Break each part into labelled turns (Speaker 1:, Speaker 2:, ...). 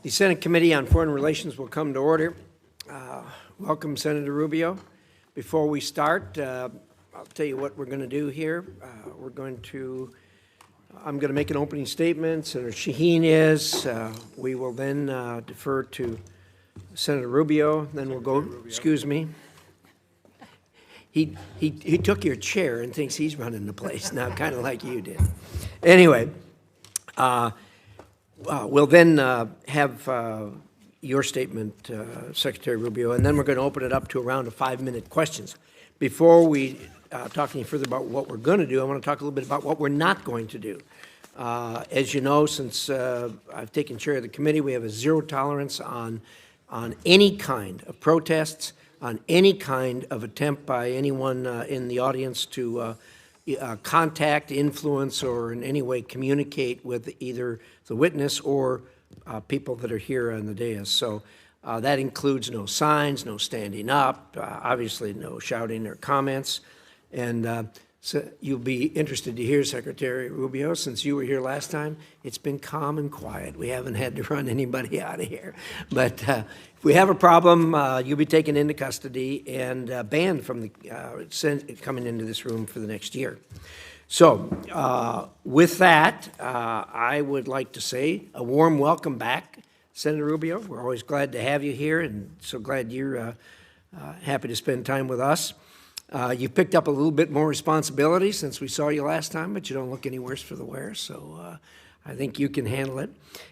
Speaker 1: The Senate Committee on Foreign Relations will come to order. Welcome, Senator Rubio. Before we start, I'll tell you what we're going to do here. I'm going to make an opening statement. Senator Shaheen is. We will then defer to Senator Rubio. Then we'll go, excuse me. He took your chair and thinks he's running the place now, kind of like you did. Anyway, we'll then have your statement, Secretary Rubio, and then we're going to open it up to a round of 5-minute questions. Before we talk any further about what we're going to do, I want to talk a little bit about what we're not going to do. As you know, since I've taken chair of the committee, we have a zero tolerance on any kind of protests, on any kind of attempt by anyone in the audience to contact, influence, or in any way communicate with either the witness or people that are here on the dais. So that includes no signs, no standing up, obviously no shouting or comments. And so you'll be interested to hear, Secretary Rubio, since you were here last time, it's been calm and quiet. We haven't had to run anybody out of here. But if we have a problem, you'll be taken into custody and banned from the coming into this room for the next year. So with that, I would like to say a warm welcome back, Senator Rubio. We're always glad to have you here and so glad you're happy to spend time with us. You've picked up a little bit more responsibility since we saw you last time, but you don't look any worse for the wear, so I think you can handle it.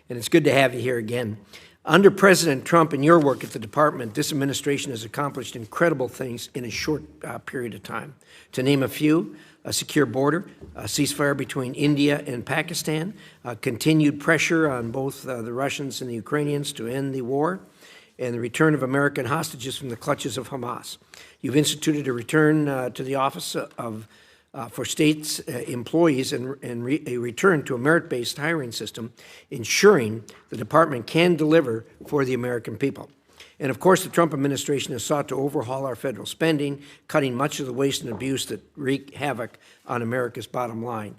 Speaker 1: And it's good to have you here again. Under President Trump and your work at the department, this administration has accomplished incredible things in a short period of time. To name a few, a secure border, a ceasefire between India and Pakistan, continued pressure on both the Russians and the Ukrainians to end the war, and the return of American hostages from the clutches of Hamas. You've instituted a return to the office for states' employees and a return to a merit-based hiring system, ensuring the department can deliver for the American people. And of course, the Trump administration has sought to overhaul our federal spending, cutting much of the waste and abuse that wreak havoc on America's bottom line.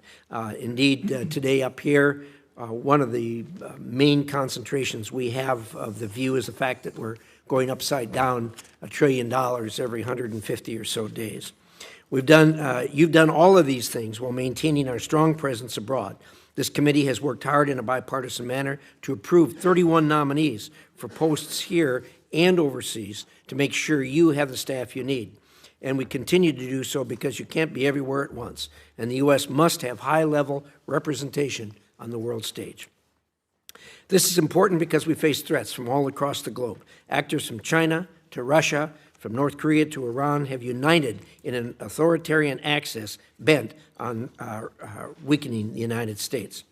Speaker 1: Indeed, today up here, one of the main concentrations we have of the view is the fact that we're going upside down $1 trillion every 150 or so days. You've done all of these things while maintaining our strong presence abroad. This committee has worked hard in a bipartisan manner to approve 31 nominees for posts here and overseas to make sure you have the staff you need. And we continue to do so because you can't be everywhere at once, and the U.S. must have high-level representation on the world stage. This is important because we face threats from all across the globe. Actors from China to Russia, from North Korea to Iran have united in an authoritarian axis bent on weakening the United States.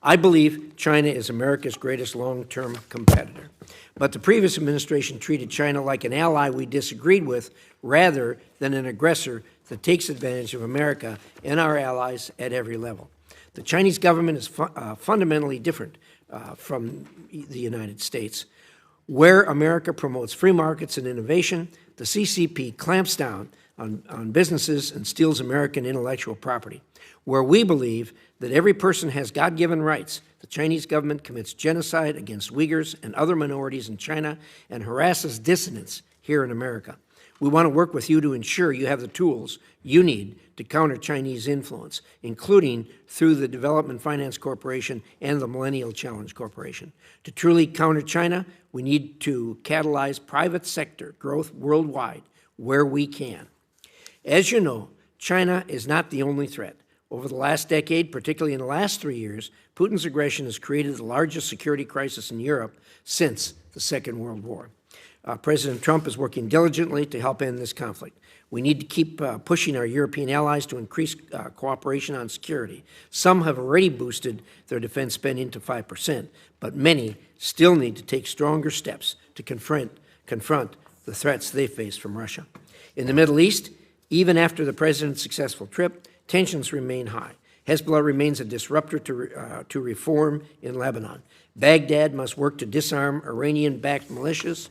Speaker 1: I believe China is America's greatest long-term competitor. But the previous administration treated China like an ally we disagreed with rather than an aggressor that takes advantage of America and our allies at every level. The Chinese government is fundamentally different from the United States. Where America promotes free markets and innovation, the CCP clamps down on businesses and steals American intellectual property. Where we believe that every person has God-given rights, the Chinese government commits genocide against Uyghurs and other minorities in China and harasses dissidents here in America. We want to work with you to ensure you have the tools you need to counter Chinese influence, including through the Development Finance Corporation and the Millennial Challenge Corporation. To truly counter China, we need to catalyze private sector growth worldwide where we can. As you know, China is not the only threat. Over the last decade, particularly in the last 3 years, Putin's aggression has created the largest security crisis in Europe since the Second World War. President Trump is working diligently to help end this conflict. We need to keep pushing our European allies to increase cooperation on security. Some have already boosted their defense spending to 5%, but many still need to take stronger steps to confront the threats they face from Russia. In the Middle East, even after the president's successful trip, tensions remain high. Hezbollah remains a disruptor to reform in Lebanon. Baghdad must work to disarm Iranian-backed militias.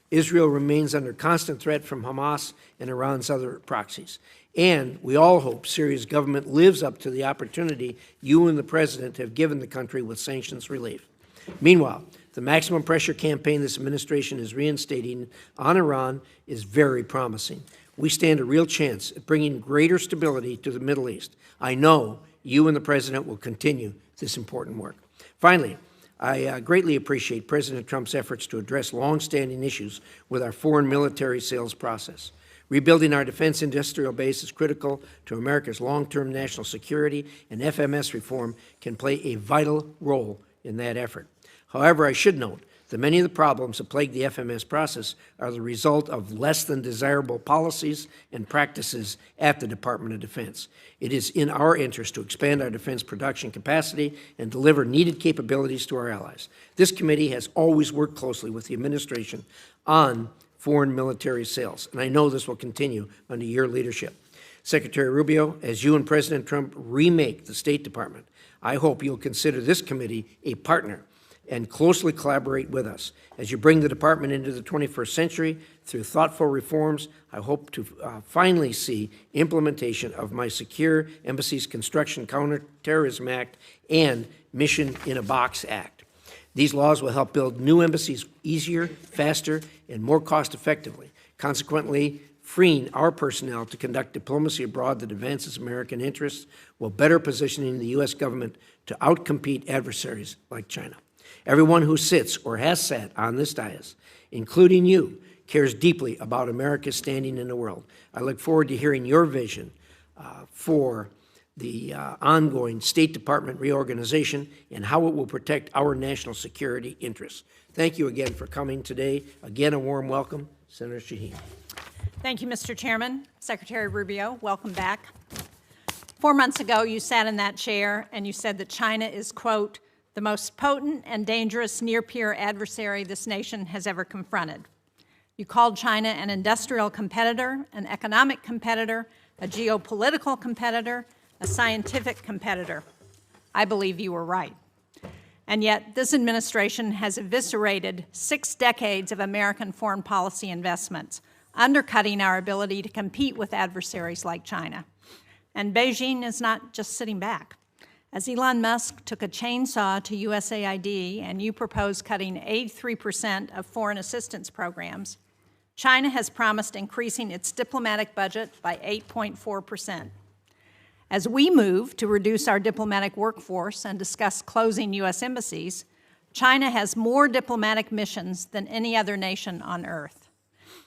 Speaker 1: Israel remains under constant threat from Hamas and Iran's other proxies. And we all hope Syria's government lives up to the opportunity you and the president have given the country with sanctions relief. Meanwhile, The maximum pressure campaign this administration is reinstating on Iran is very promising. We stand a real chance at bringing greater stability to the Middle East. I know you and the President will continue this important work. Finally, I greatly appreciate President Trump's efforts to address long-standing issues with our foreign military sales process. Rebuilding our defense industrial base is critical to America's long-term national security, and FMS reform can play a vital role in that effort. However, I should note that many of the problems that plague the FMS process are the result of less than desirable policies and practices at the Department of Defense. It is in our interest to expand our defense production capacity and deliver needed capabilities to our allies. This committee has always worked closely with the administration on foreign military sales, and I know this will continue under your leadership. Secretary Rubio, as you and President Trump remake the State Department, I hope you'll consider this committee a partner and closely collaborate with us. As you bring the department into the 21st century through thoughtful reforms, I hope to finally see implementation of my Secure Embassies Construction Counterterrorism Act and Mission in a Box Act. These laws will help build new embassies easier, faster, and more cost-effectively, consequently freeing our personnel to conduct diplomacy abroad that advances American interests while better positioning the U.S. government to outcompete adversaries like China. Everyone who sits or has sat on this dais, including you, cares deeply about America's standing in the world. I look forward to hearing your vision for the ongoing State Department reorganization and how it will protect our national security interests. Thank you again for coming today. Again, a warm welcome, Senator Shaheen.
Speaker 2: Thank you, Mr. Chairman. Secretary Rubio, welcome back. 4 months ago, you sat in that chair and you said that China is, quote, the most potent and dangerous near-peer adversary this nation has ever confronted. You called China an industrial competitor, an economic competitor, a geopolitical competitor, a scientific competitor. I believe you were right. And yet, this administration has eviscerated 6 decades of American foreign policy investments, undercutting our ability to compete with adversaries like China. And Beijing is not just sitting back. As Elon Musk took a chainsaw to USAID and you proposed cutting 83% of foreign assistance programs, China has promised increasing its diplomatic budget by 8.4%. As we move to reduce our diplomatic workforce and discuss closing U.S. embassies, China has more diplomatic missions than any other nation on earth.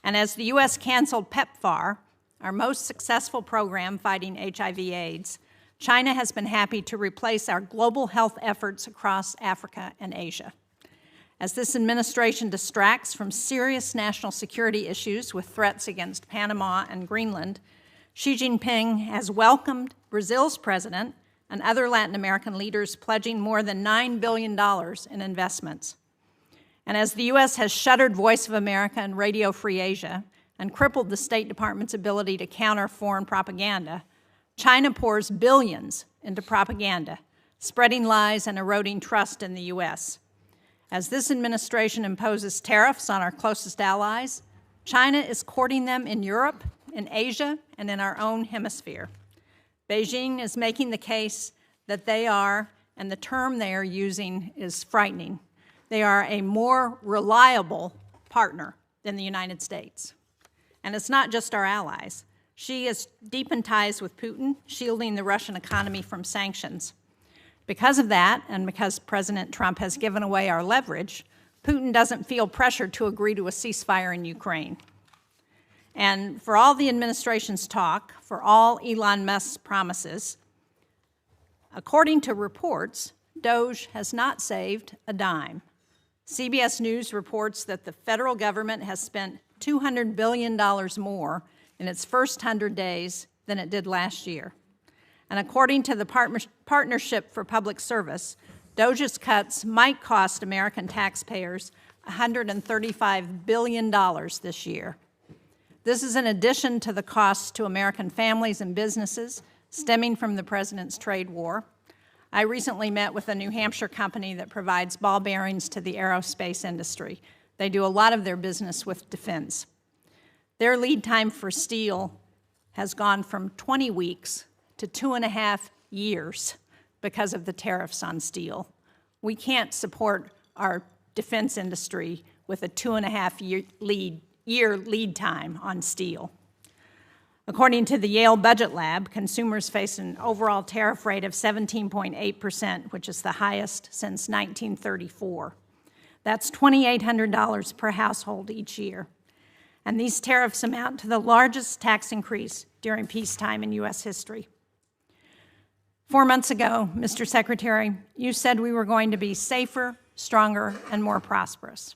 Speaker 2: And as the U.S. canceled PEPFAR, our most successful program fighting HIV/AIDS, China has been happy to replace our global health efforts across Africa and Asia. As this administration distracts from serious national security issues with threats against Panama and Greenland, Xi Jinping has welcomed Brazil's president and other Latin American leaders pledging more than $9 billion in investments. And as the U.S. has shuttered Voice of America and Radio Free Asia and crippled the State Department's ability to counter foreign propaganda, China pours billions into propaganda, spreading lies and eroding trust in the U.S. As this administration imposes tariffs on our closest allies, China is courting them in Europe, in Asia, and in our own hemisphere. Beijing is making the case that they are, and the term they are using is frightening, they are a more reliable partner than the United States. And it's not just our allies. Xi has deepened ties with Putin, shielding the Russian economy from sanctions. Because of that, and because President Trump has given away our leverage, Putin doesn't feel pressured to agree to a ceasefire in Ukraine. And for all the administration's talk, for all Elon Musk's promises, according to reports, DOGE has not saved a dime. CBS News reports that the federal government has spent $200 billion more in its first 100 days than it did last year. And according to the Partnership for Public Service, DOGE's cuts might cost American taxpayers $135 billion this year. This is in addition to the costs to American families and businesses stemming from the president's trade war. I recently met with a New Hampshire company that provides ball bearings to the aerospace industry. They do a lot of their business with defense. Their lead time for steel has gone from 20 weeks to 2.5 years because of the tariffs on steel. We can't support our defense industry with a 2.5-year lead time on steel. According to the Yale Budget Lab, consumers face an overall tariff rate of 17.8%, which is the highest since 1934. That's $2,800 per household each year. And these tariffs amount to the largest tax increase during peacetime in U.S. history. 4 months ago, Mr. Secretary, you said we were going to be safer, stronger, and more prosperous.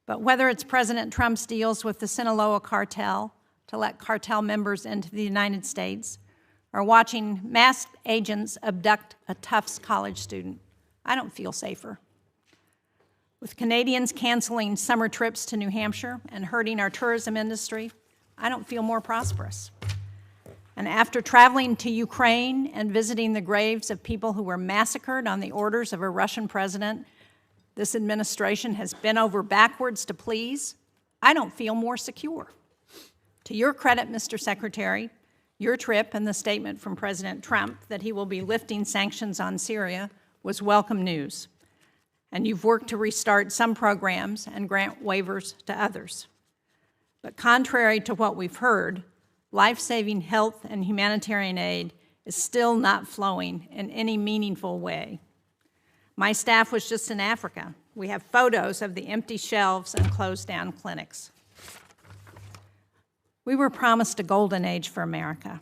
Speaker 2: But whether it's President Trump's deals with the Sinaloa cartel to let cartel members into the United States, or watching masked agents abduct a Tufts college student, I don't feel safer. With Canadians canceling summer trips to New Hampshire and hurting our tourism industry, I don't feel more prosperous. And after traveling to Ukraine and visiting the graves of people who were massacred on the orders of a Russian president this administration has bent over backwards to please, I don't feel more secure. To your credit, Mr. Secretary, your trip and the statement from President Trump that he will be lifting sanctions on Syria was welcome news. And you've worked to restart some programs and grant waivers to others. But contrary to what we've heard, life-saving health and humanitarian aid is still not flowing in any meaningful way. My staff was just in Africa. We have photos of the empty shelves and closed-down clinics. We were promised a golden age for America,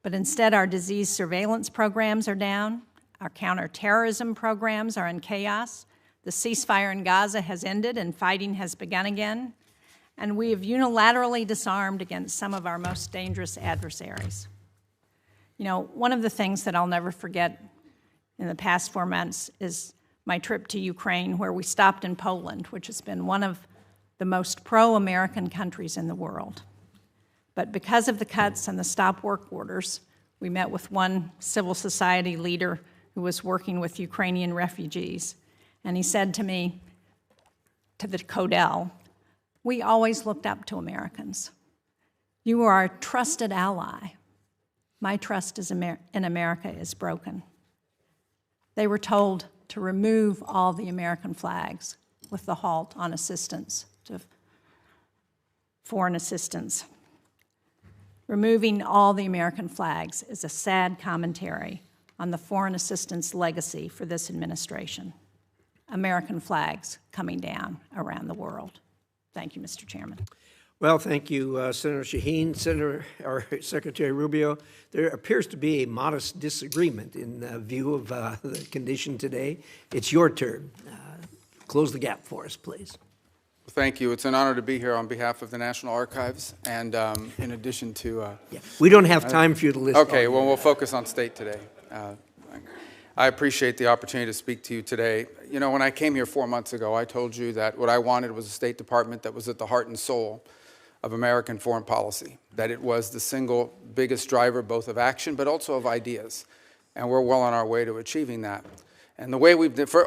Speaker 2: but instead our disease surveillance programs are down, our counterterrorism programs are in chaos, the ceasefire in Gaza has ended and fighting has begun again, and we have unilaterally disarmed against some of our most dangerous adversaries. You know, one of the things that I'll never forget in the past 4 months is my trip to Ukraine, where we stopped in Poland, which has been one of the most pro-American countries in the world. But because of the cuts and the stop work orders, we met with one civil society leader who was working with Ukrainian refugees. And he said to me, to the Codel, we always looked up to Americans. You are a trusted ally. My trust in America is broken. They were told to remove all the American flags with the halt on assistance to foreign assistance. Removing all the American flags is a sad commentary on the foreign assistance legacy for this administration. American flags coming down around the world. Thank you, Mr. Chairman.
Speaker 1: Well, thank you, Senator Shaheen. Secretary Rubio, there appears to be a modest disagreement in view of the condition today. It's your turn. Close the gap for us, please.
Speaker 3: Thank you. It's an honor to be here on behalf of the National Archives, and in addition to...
Speaker 1: We don't have time for you to list.
Speaker 3: Okay, well, we'll focus on state today. I appreciate the opportunity to speak to you today. You know, when I came here 4 months ago, I told you that what I wanted was a State Department that was at the heart and soul of American foreign policy, that it was the single biggest driver both of action but also of ideas, and we're well on our way to achieving that. And the way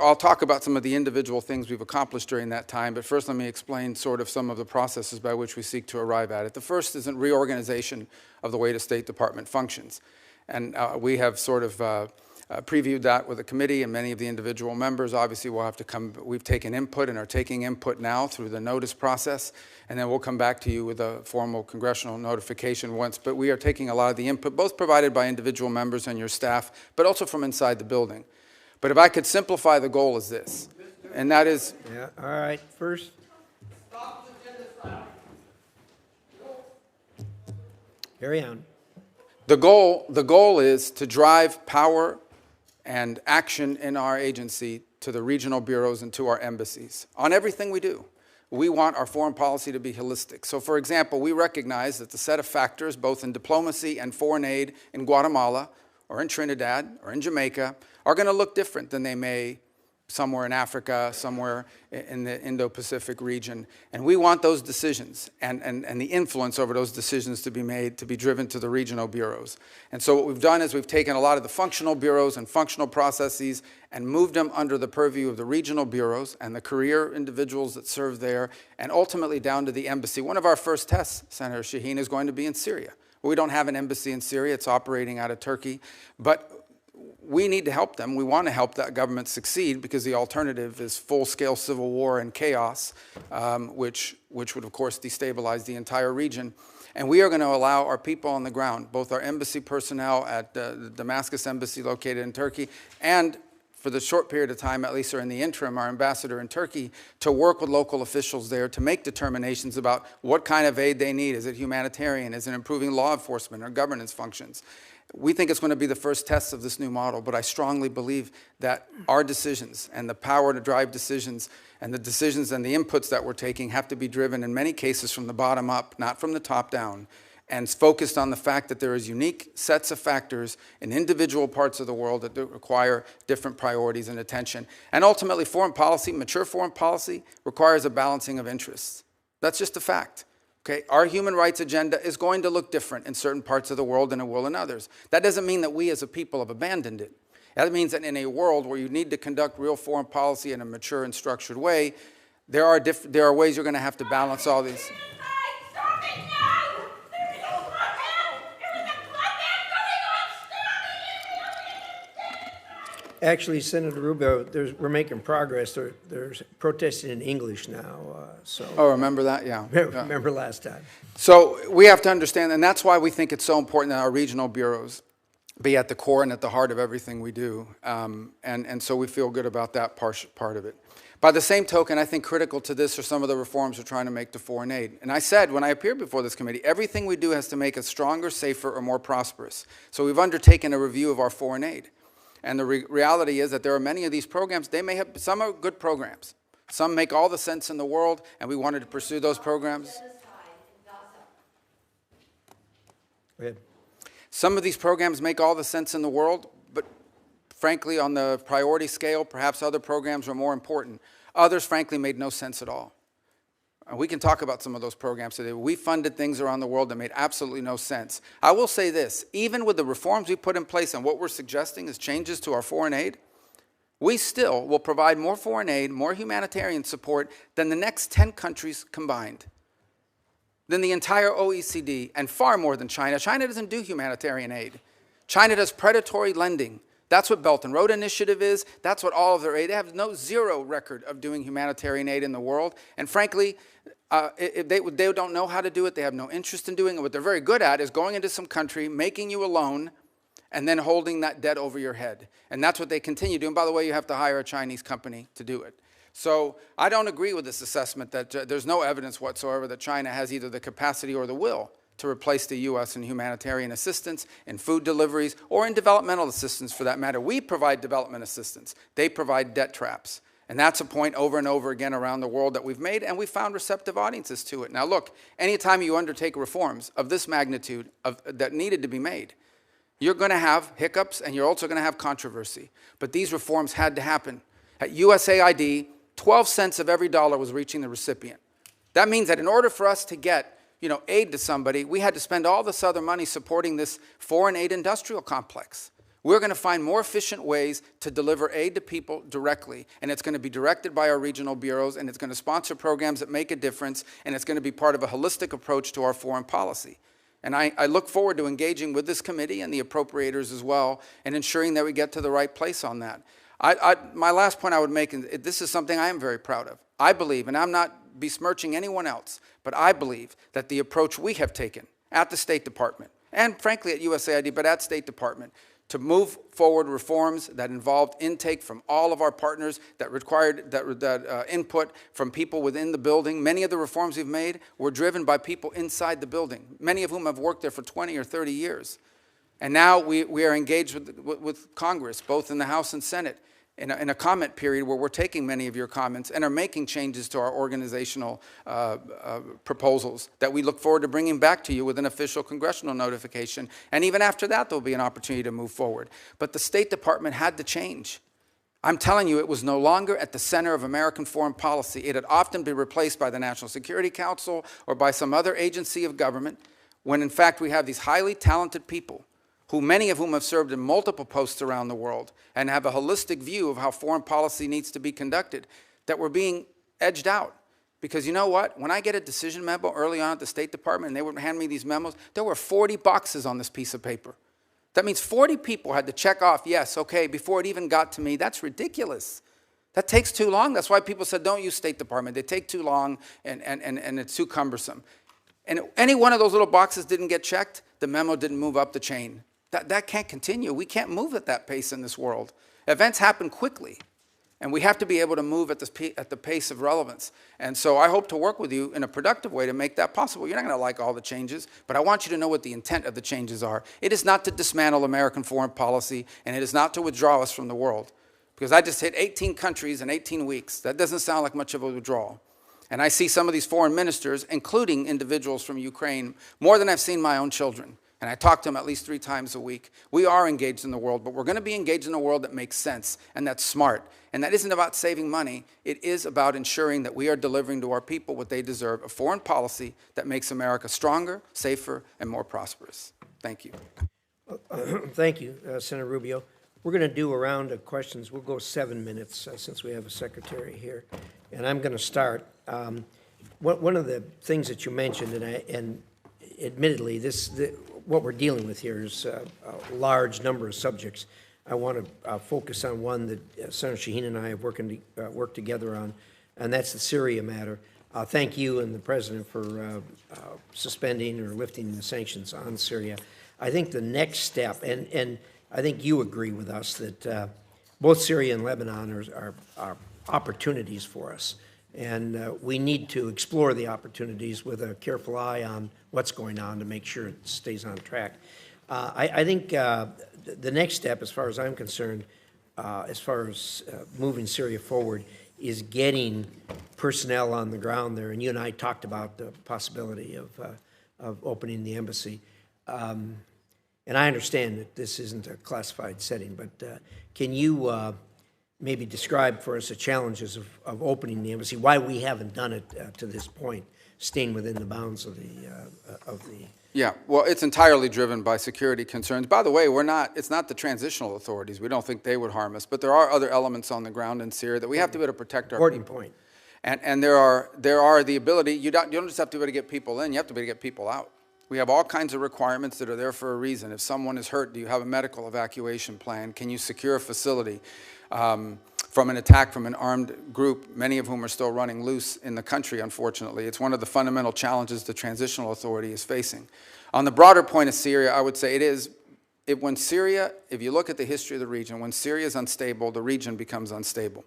Speaker 3: I'll talk about some of the individual things we've accomplished during that time, but first let me explain sort of some of the processes by which we seek to arrive at it. The first is a reorganization of the way the State Department functions. And we have sort of previewed that with the committee and many of the individual members. Obviously, we'll have to we've taken input and are taking input now through the notice process, and then we'll come back to you with a formal congressional notification once. But we are taking a lot of the input, both provided by individual members and your staff, but also from inside the building. But if I could simplify, the goal is this, and that is...
Speaker 1: Yeah, all right, first. Carry on.
Speaker 3: The goal is to drive power and action in our agency to the regional bureaus and to our embassies on everything we do. We want our foreign policy to be holistic. So, for example, we recognize that the set of factors, both in diplomacy and foreign aid in Guatemala or in Trinidad or in Jamaica, are going to look different than they may somewhere in Africa, somewhere in the Indo-Pacific region. And we want those decisions and the influence over those decisions to be made, to be driven to the regional bureaus. And so what we've done is we've taken a lot of the functional bureaus and functional processes and moved them under the purview of the regional bureaus and the career individuals that serve there, and ultimately down to the embassy. One of our first tests, Senator Shaheen, is going to be in Syria. We don't have an embassy in Syria. It's operating out of Turkey. But we need to help them. We want to help that government succeed because the alternative is full-scale civil war and chaos, which would, of course, destabilize the entire region. And we are going to allow our people on the ground, both our embassy personnel at the Damascus embassy located in Turkey, and for the short period of time, at least, or in the interim, our ambassador in Turkey, to work with local officials there to make determinations about what kind of aid they need. Is it humanitarian? Is it improving law enforcement or governance functions? We think it's going to be the first test of this new model, but I strongly believe that our decisions and the power to drive decisions and the decisions and the inputs that we're taking have to be driven in many cases from the bottom up, not from the top down, and focused on the fact that there is unique sets of factors in individual parts of the world that require different priorities and attention. And ultimately, foreign policy, mature foreign policy, requires a balancing of interests. That's just a fact. Okay? Our human rights agenda is going to look different in certain parts of the world than it will in others. That doesn't mean that we as a people have abandoned it. That means that in a world where you need to conduct real foreign policy in a mature and structured way, there are ways you're going to have to balance all these.
Speaker 1: Actually, Senator Rubio, we're making progress. There's protesting in English now.
Speaker 3: Oh, remember that? Yeah.
Speaker 1: Remember last time.
Speaker 3: So we have to understand, and that's why we think it's so important that our regional bureaus be at the core and at the heart of everything we do. And so we feel good about that part of it. By the same token, I think critical to this are some of the reforms we're trying to make to foreign aid. And I said when I appeared before this committee, everything we do has to make us stronger, safer, or more prosperous. So we've undertaken a review of our foreign aid. And the reality is that there are many of these programs, some are good programs. Some make all the sense in the world, and we wanted to pursue those programs.
Speaker 1: Go ahead.
Speaker 3: Some of these programs make all the sense in the world, but frankly, on the priority scale, perhaps other programs are more important. Others, frankly, made no sense at all. We can talk about some of those programs today. We funded things around the world that made absolutely no sense. I will say this, even with the reforms we put in place and what we're suggesting is changes to our foreign aid, we still will provide more foreign aid, more humanitarian support than the next 10 countries combined, than the entire OECD, and far more than China. China doesn't do humanitarian aid. China does predatory lending. That's what Belt and Road Initiative is. That's what all of their aid. They have zero record of doing humanitarian aid in the world. And frankly, they don't know how to do it. They have no interest in doing it. What they're very good at is going into some country, making you a loan, and then holding that debt over your head. And that's what they continue doing. By the way, you have to hire a Chinese company to do it. So I don't agree with this assessment that there's no evidence whatsoever that China has either the capacity or the will to replace the U.S. in humanitarian assistance, in food deliveries, or in developmental assistance for that matter. We provide development assistance. They provide debt traps. And that's a point over and over again around the world that we've made, and we found receptive audiences to it. Now look, anytime you undertake reforms of this magnitude that needed to be made, you're going to have hiccups and you're also going to have controversy. But these reforms had to happen. At USAID, 12 cents of every dollar was reaching the recipient. That means that in order for us to get aid to somebody, we had to spend all this other money supporting this foreign aid industrial complex. We're going to find more efficient ways to deliver aid to people directly, and it's going to be directed by our regional bureaus, and it's going to sponsor programs that make a difference, and it's going to be part of a holistic approach to our foreign policy. And I look forward to engaging with this committee and the appropriators as well, and ensuring that we get to the right place on that. My last point I would make, and this is something I am very proud of. I believe, and I'm not besmirching anyone else, but I believe that the approach we have taken at the State Department, and frankly at USAID, but at State Department, to move forward reforms that involved intake from all of our partners, that required input from people within the building. Many of the reforms we've made were driven by people inside the building, many of whom have worked there for 20 or 30 years. And now we are engaged with Congress, both in the House and Senate, in a comment period where we're taking many of your comments and are making changes to our organizational proposals that we look forward to bringing back to you with an official congressional notification. And even after that, there'll be an opportunity to move forward. But the State Department had to change. I'm telling you, it was no longer at the center of American foreign policy. It had often been replaced by the National Security Council or by some other agency of government, when in fact we have these highly talented people, many of whom have served in multiple posts around the world and have a holistic view of how foreign policy needs to be conducted, that were being edged out. Because you know what? When I get a decision memo early on at the State Department and they would hand me these memos, there were 40 boxes on this piece of paper. That means 40 people had to check off, yes, okay, before it even got to me. That's ridiculous. That takes too long. That's why people said, don't use State Department. They take too long, and it's too cumbersome. And any one of those little boxes didn't get checked, the memo didn't move up the chain. That can't continue. We can't move at that pace in this world. Events happen quickly, and we have to be able to move at the pace of relevance. And so I hope to work with you in a productive way to make that possible. You're not going to like all the changes, but I want you to know what the intent of the changes are. It is not to dismantle American foreign policy, and it is not to withdraw us from the world. Because I just hit 18 countries in 18 weeks. That doesn't sound like much of a withdrawal. And I see some of these foreign ministers, including individuals from Ukraine, more than I've seen my own children. And I talk to them at least 3 times a week. We are engaged in the world, but we're going to be engaged in a world that makes sense and that's smart. And that isn't about saving money. It is about ensuring that we are delivering to our people what they deserve, a foreign policy that makes America stronger, safer, and more prosperous. Thank you.
Speaker 1: Thank you, Senator Rubio. We're going to do a round of questions. We'll go 7 minutes since we have a secretary here. And I'm going to start. One of the things that you mentioned, and admittedly, what we're dealing with here is a large number of subjects. I want to focus on one that Senator Shaheen and I have worked together on, and that's the Syria matter. Thank you and the President for suspending or lifting the sanctions on Syria. I think the next step, and I think you agree with us that both Syria and Lebanon are opportunities for us. And we need to explore the opportunities with a careful eye on what's going on to make sure it stays on track. I think the next step, as far as I'm concerned, as far as moving Syria forward, is getting personnel on the ground there. And you and I talked about the possibility of opening the embassy. And I understand that this isn't a classified setting, but can you maybe describe for us the challenges of opening the embassy, why we haven't done it to this point, staying within the bounds of the.
Speaker 3: Yeah, well, it's entirely driven by security concerns. By the way, it's not the transitional authorities. We don't think they would harm us, but there are other elements on the ground in Syria that we have to be able to protect our people.
Speaker 1: Important point.
Speaker 3: And there are the ability, you don't just have to be able to get people in, you have to be able to get people out. We have all kinds of requirements that are there for a reason. If someone is hurt, do you have a medical evacuation plan? Can you secure a facility from an attack from an armed group, many of whom are still running loose in the country, unfortunately? It's one of the fundamental challenges the transitional authority is facing. On the broader point of Syria, I would say when Syria, if you look at the history of the region, when Syria is unstable, the region becomes unstable.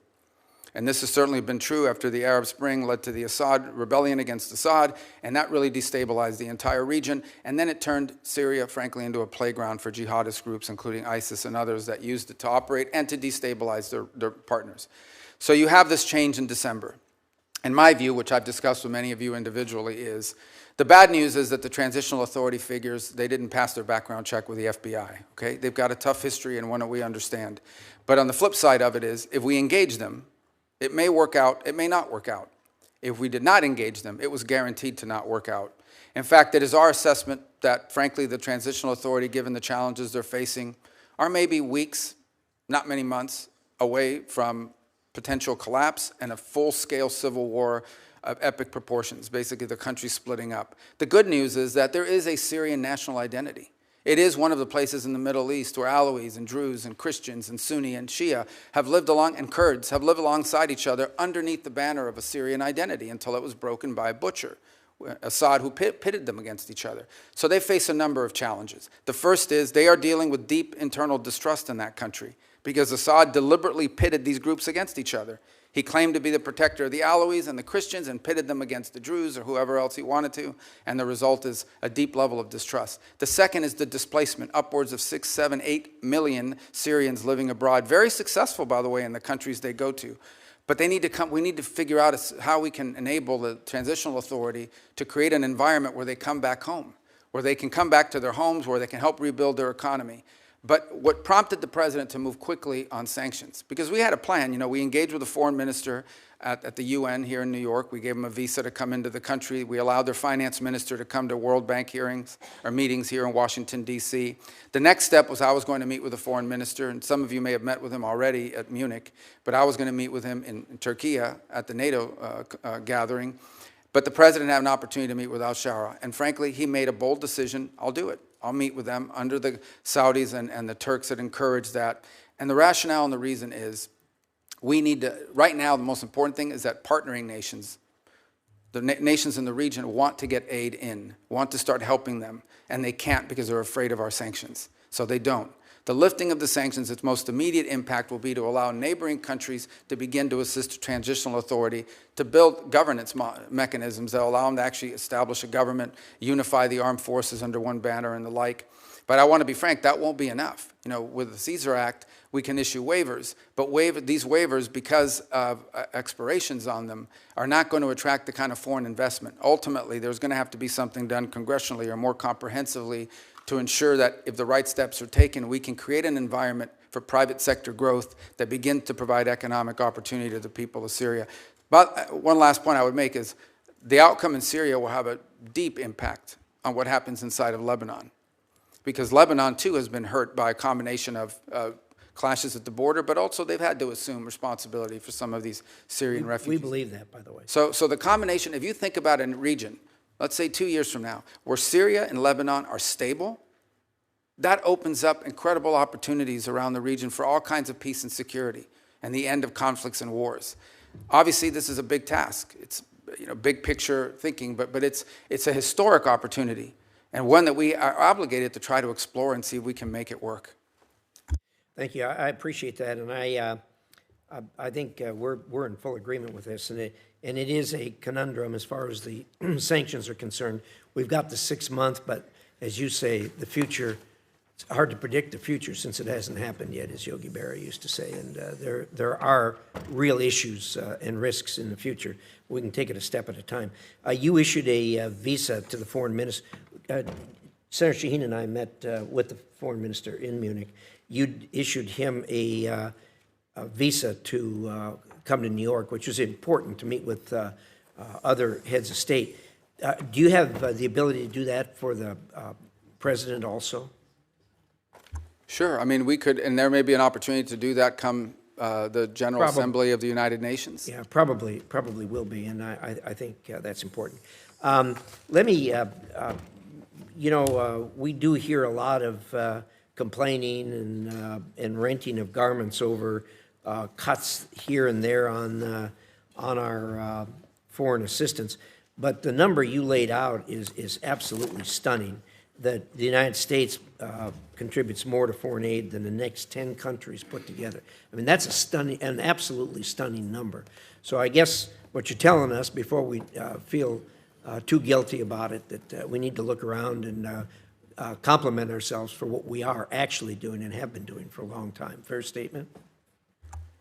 Speaker 3: And this has certainly been true after the Arab Spring led to the Assad rebellion against Assad, and that really destabilized the entire region. And then it turned Syria, frankly, into a playground for jihadist groups, including ISIS and others, that used it to operate and to destabilize their partners. So you have this change in December. And my view, which I've discussed with many of you individually, is the bad news is that the transitional authority figures, they didn't pass their background check with the FBI, okay? They've got a tough history and one that we understand. But on the flip side of it is, if we engage them, it may work out, it may not work out. If we did not engage them, it was guaranteed to not work out. In fact, it is our assessment that, frankly, the transitional authority, given the challenges they're facing, are maybe weeks, not many months, away from potential collapse and a full-scale civil war of epic proportions, basically the country splitting up. The good news is that there is a Syrian national identity. It is one of the places in the Middle East where Alawis and Druze and Christians and Sunni and Shia have lived and Kurds have lived alongside each other underneath the banner of a Syrian identity until it was broken by a butcher, Assad, who pitted them against each other. So they face a number of challenges. The first is they are dealing with deep internal distrust in that country because Assad deliberately pitted these groups against each other. He claimed to be the protector of the Alawis and the Christians and pitted them against the Druze or whoever else he wanted to, and the result is a deep level of distrust. The second is the displacement, upwards of 6, 7, 8 million Syrians living abroad. Very successful, by the way, in the countries they go to. But we need to figure out how we can enable the transitional authority to create an environment where they come back home, where they can come back to their homes, where they can help rebuild their economy. But what prompted the president to move quickly on sanctions? Because we had a plan. We engaged with the foreign minister at the UN here in New York. We gave him a visa to come into the country. We allowed their finance minister to come to World Bank meetings here in Washington, D.C. The next step was I was going to meet with the foreign minister, and some of you may have met with him already at Munich, but I was going to meet with him in Turkey at the NATO gathering. But the president had an opportunity to meet with al-Shara, and frankly, he made a bold decision. I'll do it. I'll meet with them under the Saudis and the Turks that encourage that. And the rationale and the reason is we need to, right now, the most important thing is that partnering nations, the nations in the region want to get aid in, want to start helping them, and they can't because they're afraid of our sanctions. So they don't. The lifting of the sanctions, its most immediate impact will be to allow neighboring countries to begin to assist the transitional authority to build governance mechanisms that allow them to actually establish a government, unify the armed forces under one banner and the like. But I want to be frank, that won't be enough. You know, with the Caesar Act, we can issue waivers, but these waivers, because of expirations on them, are not going to attract the kind of foreign investment. Ultimately, there's going to have to be something done congressionally or more comprehensively to ensure that if the right steps are taken, we can create an environment for private sector growth that begins to provide economic opportunity to the people of Syria. But one last point I would make is the outcome in Syria will have a deep impact on what happens inside of Lebanon, because Lebanon, too, has been hurt by a combination of clashes at the border, but also they've had to assume responsibility for some of these Syrian refugees.
Speaker 1: We believe that, by the way.
Speaker 3: So the combination, if you think about a region, let's say 2 years from now, where Syria and Lebanon are stable, that opens up incredible opportunities around the region for all kinds of peace and security and the end of conflicts and wars. Obviously, this is a big task. It's, you know, big picture thinking, but it's a historic opportunity and one that we are obligated to try to explore and see if we can make it work.
Speaker 1: Thank you. I appreciate that, and I think we're in full agreement with this, and it is a conundrum as far as the sanctions are concerned. We've got the 6 months, but as you say, the future, it's hard to predict the future since it hasn't happened yet, as Yogi Berra used to say, and there are real issues and risks in the future. We can take it a step at a time. You issued a visa to the foreign minister. Senator Shaheen and I met with the foreign minister in Munich. You issued him a visa to come to New York, which was important to meet with other heads of state. Do you have the ability to do that for the president also?
Speaker 3: Sure. I mean, we could, and there may be an opportunity to do that come the General Assembly of the United Nations.
Speaker 1: Yeah, probably will be, and I think that's important. Let me, you know, we do hear a lot of complaining and renting of garments over cuts here and there on our foreign assistance, but the number you laid out is absolutely stunning. That the United States contributes more to foreign aid than the next 10 countries put together. I mean, that's an absolutely stunning number. So I guess what you're telling us, before we feel too guilty about it, that we need to look around and compliment ourselves for what we are actually doing and have been doing for a long time. Fair statement?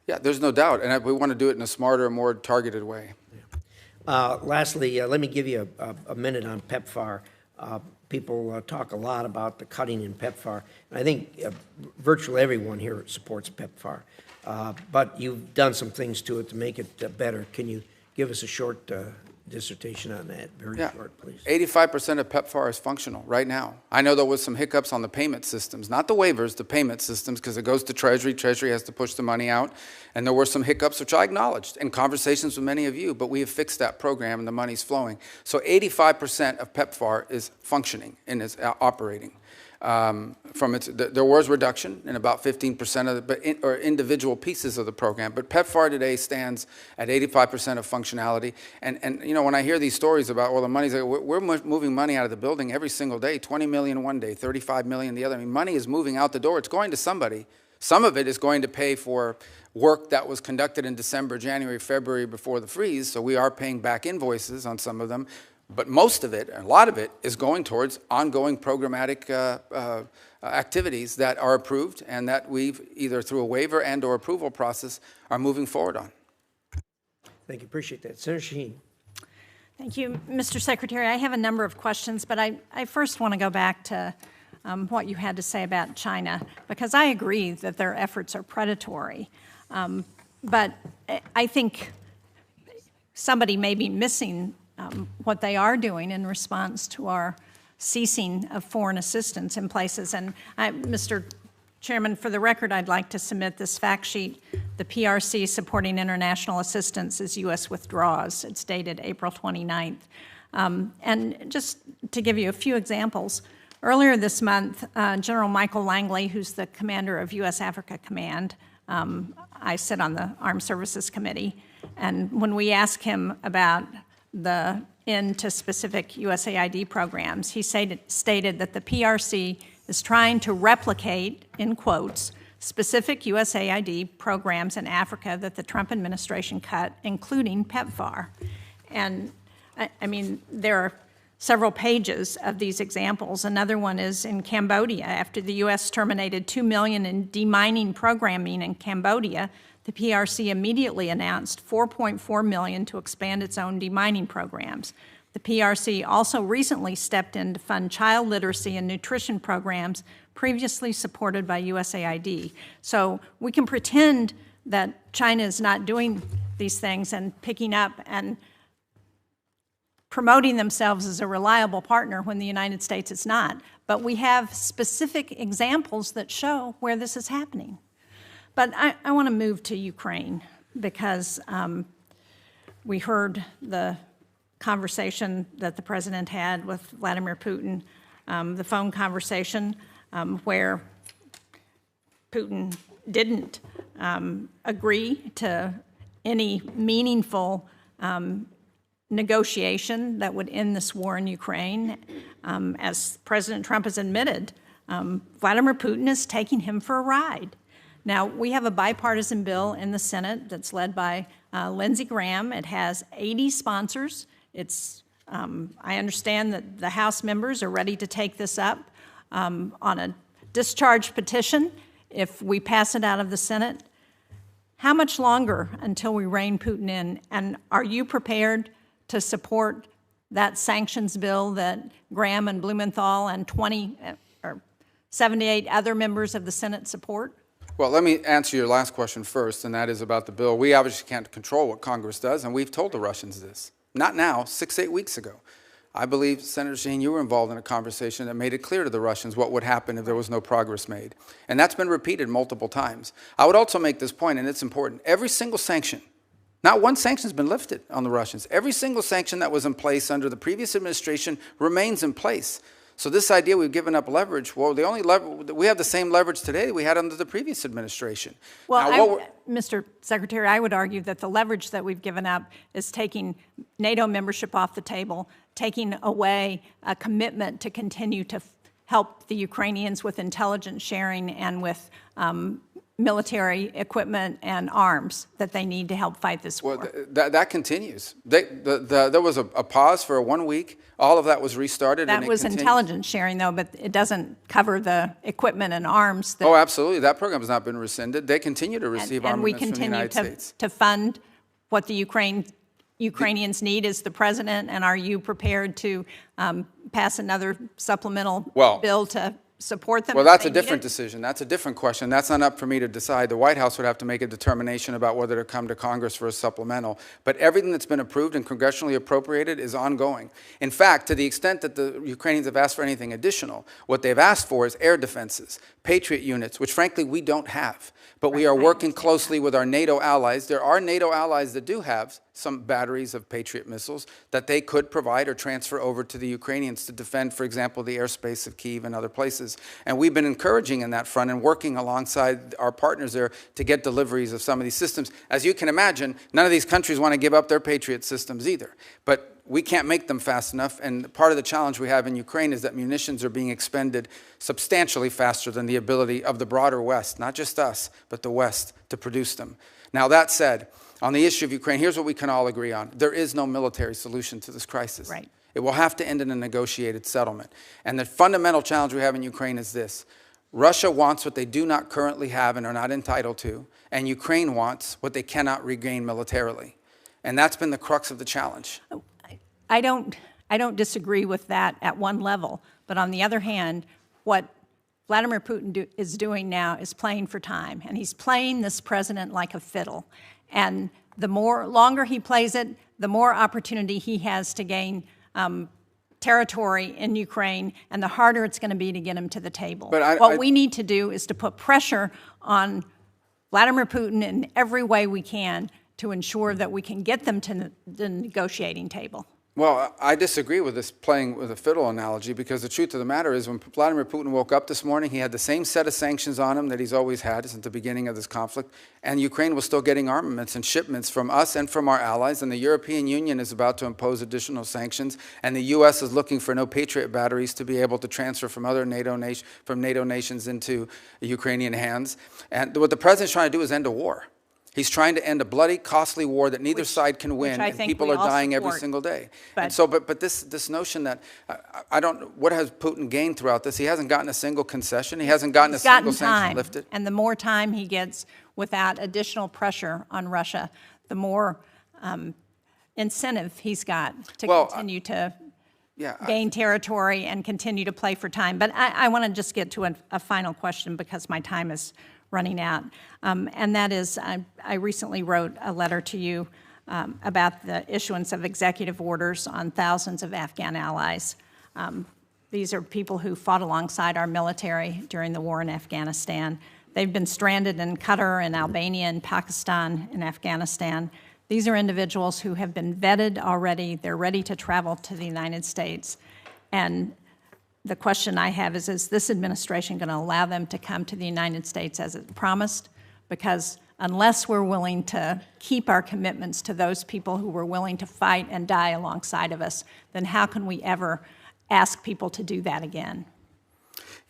Speaker 3: Yeah, there's no doubt, and we want to do it in a smarter, more targeted way.
Speaker 1: Yeah. Lastly, let me give you a minute on PEPFAR. People talk a lot about the cutting in PEPFAR, and I think virtually everyone here supports PEPFAR. But you've done some things to it to make it better. Can you give us a short dissertation on that? Very short, please.
Speaker 3: 85% of PEPFAR is functional right now. I know there was some hiccups on the payment systems, not the waivers, the payment systems, because it goes to Treasury. Treasury has to push the money out. And there were some hiccups, which I acknowledged in conversations with many of you, but we have fixed that program and the money's flowing. So 85% of PEPFAR is functioning and is operating. There was reduction in about 15% of or individual pieces of the program, but PEPFAR today stands at 85% of functionality. And you know, when I hear these stories about, well, the money's, we're moving money out of the building every single day, 20 million one day, 35 million the other. I mean, money is moving out the door. It's going to somebody. Some of it is going to pay for work that was conducted in December, January, February before the freeze, so we are paying back invoices on some of them. But most of it, a lot of it, is going towards ongoing programmatic activities that are approved and that we've either through a waiver and or approval process are moving forward on.
Speaker 1: Thank you. Appreciate that. Senator Shaheen.
Speaker 2: Thank you, Mr. Secretary. I have a number of questions, but I first want to go back to what you had to say about China, because I agree that their efforts are predatory. But I think somebody may be missing what they are doing in response to our ceasing of foreign assistance in places. And Mr. Chairman, for the record, I'd like to submit this fact sheet. The PRC supporting international assistance is U.S. withdraws. It's dated April 29th. And just to give you a few examples, Earlier this month, General Michael Langley, who's the commander of U.S. Africa Command, I sit on the Armed Services Committee, and when we asked him about the end to specific USAID programs, he stated that the PRC is trying to replicate, in quotes, specific USAID programs in Africa that the Trump administration cut, including PEPFAR. And I mean, there are several pages of these examples. Another one is in Cambodia. After the U.S. terminated $2 million in demining programming in Cambodia, the PRC immediately announced $4.4 million to expand its own demining programs. The PRC also recently stepped in to fund child literacy and nutrition programs previously supported by USAID. So we can pretend that China is not doing these things and picking up and promoting themselves as a reliable partner when the United States is not. But we have specific examples that show where this is happening. But I want to move to Ukraine because we heard the conversation that the president had with Vladimir Putin, the phone conversation where Putin didn't agree to any meaningful negotiation that would end this war in Ukraine. As President Trump has admitted, Vladimir Putin is taking him for a ride. Now, we have a bipartisan bill in the Senate that's led by Lindsey Graham. It has 80 sponsors. I understand that the House members are ready to take this up on a discharge petition if we pass it out of the Senate. How much longer until we rein Putin in? And are you prepared to support that sanctions bill that Graham and Blumenthal and 78 other members of the Senate support?
Speaker 3: Well, let me answer your last question first, and that is about the bill. We obviously can't control what Congress does, and we've told the Russians this. Not now, 6, 8 weeks ago. I believe, Senator Shaheen, you were involved in a conversation that made it clear to the Russians what would happen if there was no progress made. And that's been repeated multiple times. I would also make this point, and it's important. Every single sanction, not one sanction has been lifted on the Russians. Every single sanction that was in place under the previous administration remains in place. So this idea we've given up leverage, well, we have the same leverage today that we had under the previous administration.
Speaker 2: Well, Mr. Secretary, I would argue that the leverage that we've given up is taking NATO membership off the table, taking away a commitment to continue to help the Ukrainians with intelligence sharing and with military equipment and arms that they need to help fight this war.
Speaker 3: Well, that continues. There was a pause for 1 week. All of that was restarted.
Speaker 2: That was intelligence sharing, though, but it doesn't cover the equipment and arms.
Speaker 3: Oh, absolutely. That program has not been rescinded. They continue to receive armaments from the United States. And we continue to fund
Speaker 2: what the Ukrainians need as the president, and are you prepared to pass another supplemental bill to support them?
Speaker 3: Well, that's a different decision. That's a different question. That's not up for me to decide. The White House would have to make a determination about whether to come to Congress for a supplemental. But everything that's been approved and congressionally appropriated is ongoing. In fact, to the extent that the Ukrainians have asked for anything additional, what they've asked for is air defenses, Patriot units, which frankly we don't have. But we are working closely with our NATO allies. There are NATO allies that do have some batteries of Patriot missiles that they could provide or transfer over to the Ukrainians to defend, for example, the airspace of Kyiv and other places. And we've been encouraging in that front and working alongside our partners there to get deliveries of some of these systems. As you can imagine, none of these countries want to give up their Patriot systems either. But we can't make them fast enough, and part of the challenge we have in Ukraine is that munitions are being expended substantially faster than the ability of the broader West, not just us, but the West, to produce them. Now, that said, on the issue of Ukraine, here's what we can all agree on. There is no military solution to this crisis.
Speaker 2: Right.
Speaker 3: It will have to end in a negotiated settlement. And the fundamental challenge we have in Ukraine is this. Russia wants what they do not currently have and are not entitled to, and Ukraine wants what they cannot regain militarily. And that's been the crux of the challenge.
Speaker 2: I don't disagree with that at one level, but on the other hand, what Vladimir Putin is doing now is playing for time, and he's playing this president like a fiddle. And the longer he plays it, the more opportunity he has to gain territory in Ukraine, and the harder it's going to be to get him to the table. What we need to do is to put pressure on Vladimir Putin in every way we can to ensure that we can get them to the negotiating table.
Speaker 3: Well, I disagree with this playing with a fiddle analogy, because the truth of the matter is when Vladimir Putin woke up this morning, he had the same set of sanctions on him that he's always had since the beginning of this conflict, and Ukraine was still getting armaments and shipments from us and from our allies, and the European Union is about to impose additional sanctions, and the U.S. is looking for no Patriot batteries to be able to transfer from other NATO nations into Ukrainian hands. And what the president's trying to do is end a war. He's trying to end a bloody, costly war that neither side can win, and people are dying every single day. And so, but this notion that, I don't, what has Putin gained throughout this? He hasn't gotten a single concession. He hasn't gotten a single sanction lifted.
Speaker 2: And the more time he gets without additional pressure on Russia, the more incentive he's got to continue to gain territory and continue to play for time. But I want to just get to a final question because my time is running out, and that is, I recently wrote a letter to you about the issuance of executive orders on thousands of Afghan allies. These are people who fought alongside our military during the war in Afghanistan. They've been stranded in Qatar and Albania and Pakistan and Afghanistan. These are individuals who have been vetted already. They're ready to travel to the United States. And the question I have is this administration going to allow them to come to the United States as it promised? Because unless we're willing to keep our commitments to those people who were willing to fight and die alongside of us, then how can we ever ask people to do that again?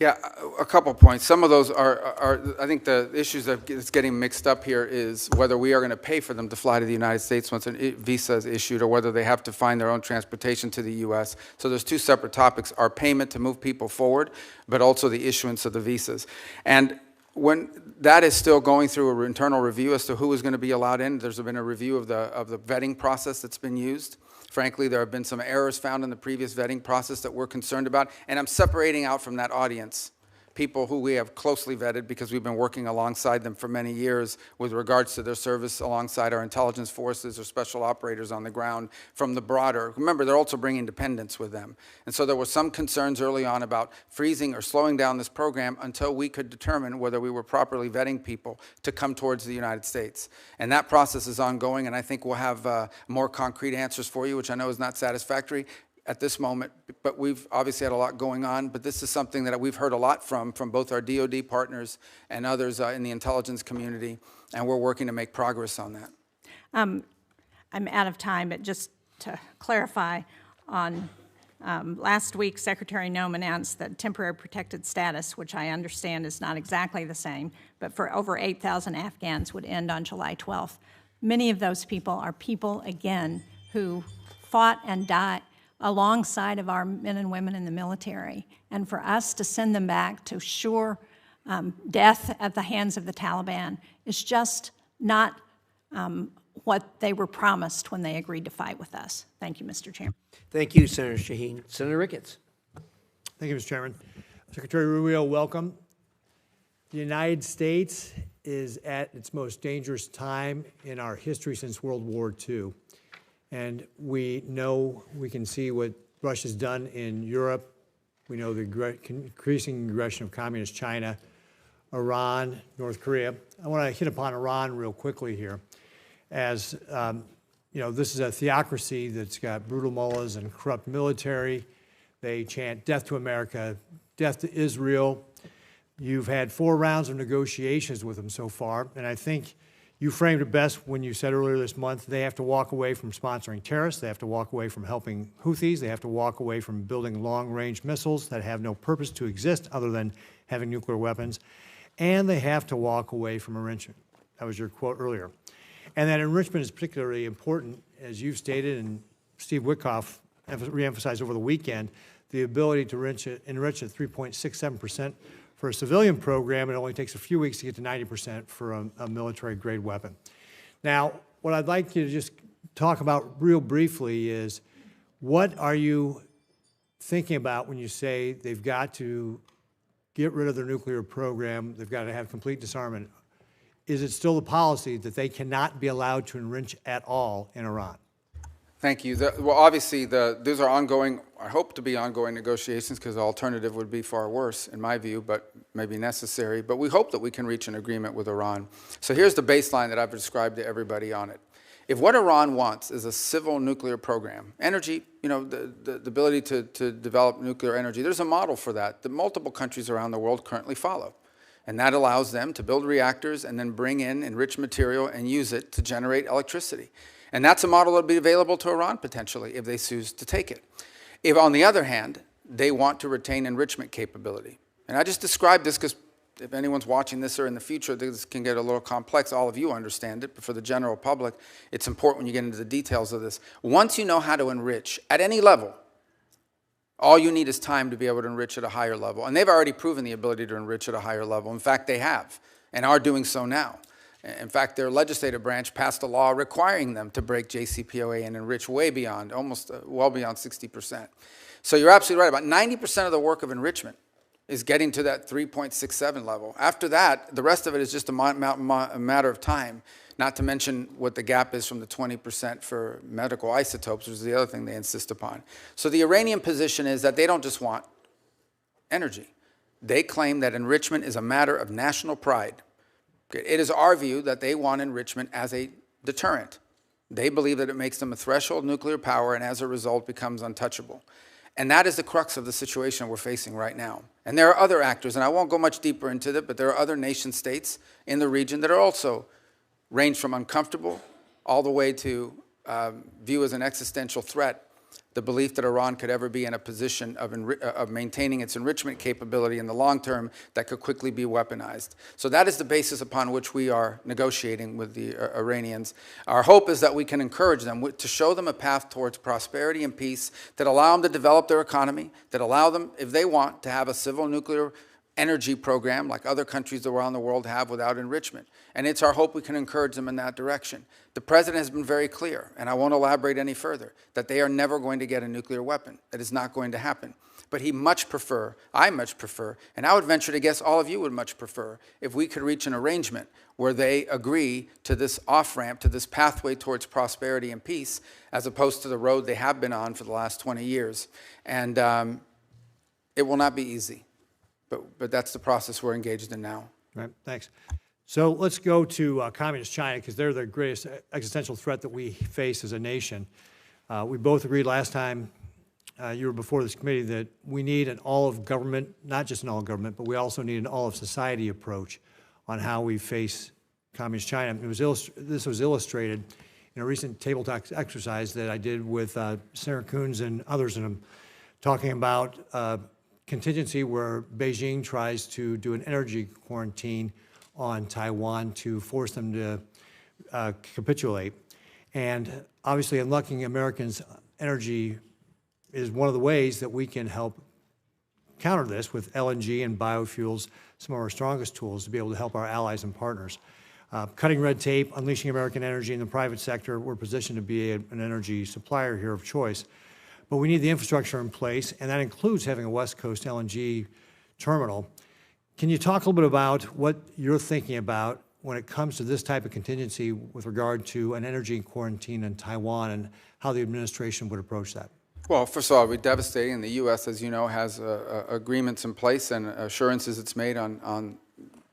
Speaker 3: Yeah, a couple points. Some of those are I think the issues that's getting mixed up here is whether we are going to pay for them to fly to the United States once a visa is issued, or whether they have to find their own transportation to the U.S. So there's two separate topics: our payment to move people forward, but also the issuance of the visas. And when that is still going through an internal review as to who is going to be allowed in, there's been a review of the vetting process that's been used. Frankly, there have been some errors found in the previous vetting process that we're concerned about, and I'm separating out from that audience people who we have closely vetted because we've been working alongside them for many years with regards to their service alongside our intelligence forces or special operators on the ground from the broader. Remember, they're also bringing dependents with them. And so there were some concerns early on about freezing or slowing down this program until we could determine whether we were properly vetting people to come towards the United States. And that process is ongoing, and I think we'll have more concrete answers for you, which I know is not satisfactory at this moment, but we've obviously had a lot going on. But this is something that we've heard a lot from both our DoD partners and others in the intelligence community, and we're working to make progress on that.
Speaker 2: I'm out of time, but just to clarify, on last week, Secretary Noem announced that temporary protected status, which I understand is not exactly the same, but for over 8,000 Afghans would end on July 12th. Many of those people are people, again, who fought and died alongside of our men and women in the military. And for us to send them back to sure death at the hands of the Taliban is just not what they were promised when they agreed to fight with us. Thank you, Mr. Chairman.
Speaker 1: Thank you, Senator Shaheen. Senator Ricketts.
Speaker 4: Thank you, Mr. Chairman. Secretary Rubio, welcome. The United States is at its most dangerous time in our history since World War II. And we know, we can see what Russia's done in Europe. We know the increasing aggression of communist China, Iran, North Korea. I want to hit upon Iran real quickly here. As you know, this is a theocracy that's got brutal mullahs and corrupt military. They chant death to America, death to Israel. You've had 4 rounds of negotiations with them so far, and I think you framed it best when you said earlier this month they have to walk away from sponsoring terrorists, they have to walk away from helping Houthis, they have to walk away from building long-range missiles that have no purpose to exist other than having nuclear weapons, and they have to walk away from enrichment. That was your quote earlier. And that enrichment is particularly important, as you've stated, and Steve Witkoff reemphasized over the weekend, the ability to enrich at 3.67%. For a civilian program, it only takes a few weeks to get to 90% for a military-grade weapon. Now, what I'd like you to just talk about real briefly is, what are you thinking about when you say they've got to get rid of their nuclear program, they've got to have complete disarmament? Is it still the policy that they cannot be allowed to enrich at all in Iran?
Speaker 3: Thank you. Well, obviously, these are ongoing, I hope to be ongoing negotiations, because the alternative would be far worse, in my view, but maybe necessary. But we hope that we can reach an agreement with Iran. So here's the baseline that I've described to everybody on it. If what Iran wants is a civil nuclear program, energy, the ability to develop nuclear energy, there's a model for that multiple countries around the world currently follow. And that allows them to build reactors and then bring in enriched material and use it to generate electricity. And that's a model that will be available to Iran potentially if they choose to take it. If, on the other hand, they want to retain enrichment capability. And I just described this because if anyone's watching this or in the future, this can get a little complex. All of you understand it, but for the general public, it's important when you get into the details of this. Once you know how to enrich at any level, all you need is time to be able to enrich at a higher level. And they've already proven the ability to enrich at a higher level. In fact, they have and are doing so now. In fact, their legislative branch passed a law requiring them to break JCPOA and enrich way beyond, almost well beyond 60%. So you're absolutely right. About 90% of the work of enrichment is getting to that 3.67 level. After that, the rest of it is just a matter of time, not to mention what the gap is from the 20% for medical isotopes, which is the other thing they insist upon. So the Iranian position is that they don't just want energy. They claim that enrichment is a matter of national pride. It is our view that they want enrichment as a deterrent. They believe that it makes them a threshold nuclear power and as a result becomes untouchable. And that is the crux of the situation we're facing right now. And there are other actors, and I won't go much deeper into that, but there are other nation states in the region that are also range from uncomfortable all the way to view as an existential threat the belief that Iran could ever be in a position of maintaining its enrichment capability in the long term that could quickly be weaponized. So that is the basis upon which we are negotiating with the Iranians. Our hope is that we can encourage them to show them a path towards prosperity and peace that allow them to develop their economy, that allow them, if they want, to have a civil nuclear energy program like other countries around the world have without enrichment. And it's our hope we can encourage them in that direction. The president has been very clear, and I won't elaborate any further, that they are never going to get a nuclear weapon. That is not going to happen. But I much prefer, and I would venture to guess all of you would much prefer, if we could reach an arrangement where they agree to this off-ramp, to this pathway towards prosperity and peace, as opposed to the road they have been on for the last 20 years. And it will not be easy. But that's the process we're engaged in now.
Speaker 4: Right, thanks. So let's go to communist China, because they're the greatest existential threat that we face as a nation. We both agreed last time you were before this committee that we need an all-of-government, not just an all-government, but we also need an all-of-society approach on how we face communist China. This was illustrated in a recent table talk exercise that I did with Sarah Coons and others, and I'm talking about contingency where Beijing tries to do an energy quarantine on Taiwan to force them to capitulate. And obviously unlocking Americans' energy is one of the ways that we can help counter this with LNG and biofuels, some of our strongest tools to be able to help our allies and partners. Cutting red tape, unleashing American energy in the private sector, we're positioned to be an energy supplier here of choice. But we need the infrastructure in place, and that includes having a West Coast LNG terminal. Can you talk a little bit about what you're thinking about when it comes to this type of contingency with regard to an energy quarantine in Taiwan and how the administration would approach that?
Speaker 3: Well, first of all, it would be devastating. The U.S., as you know, has agreements in place and assurances it's made on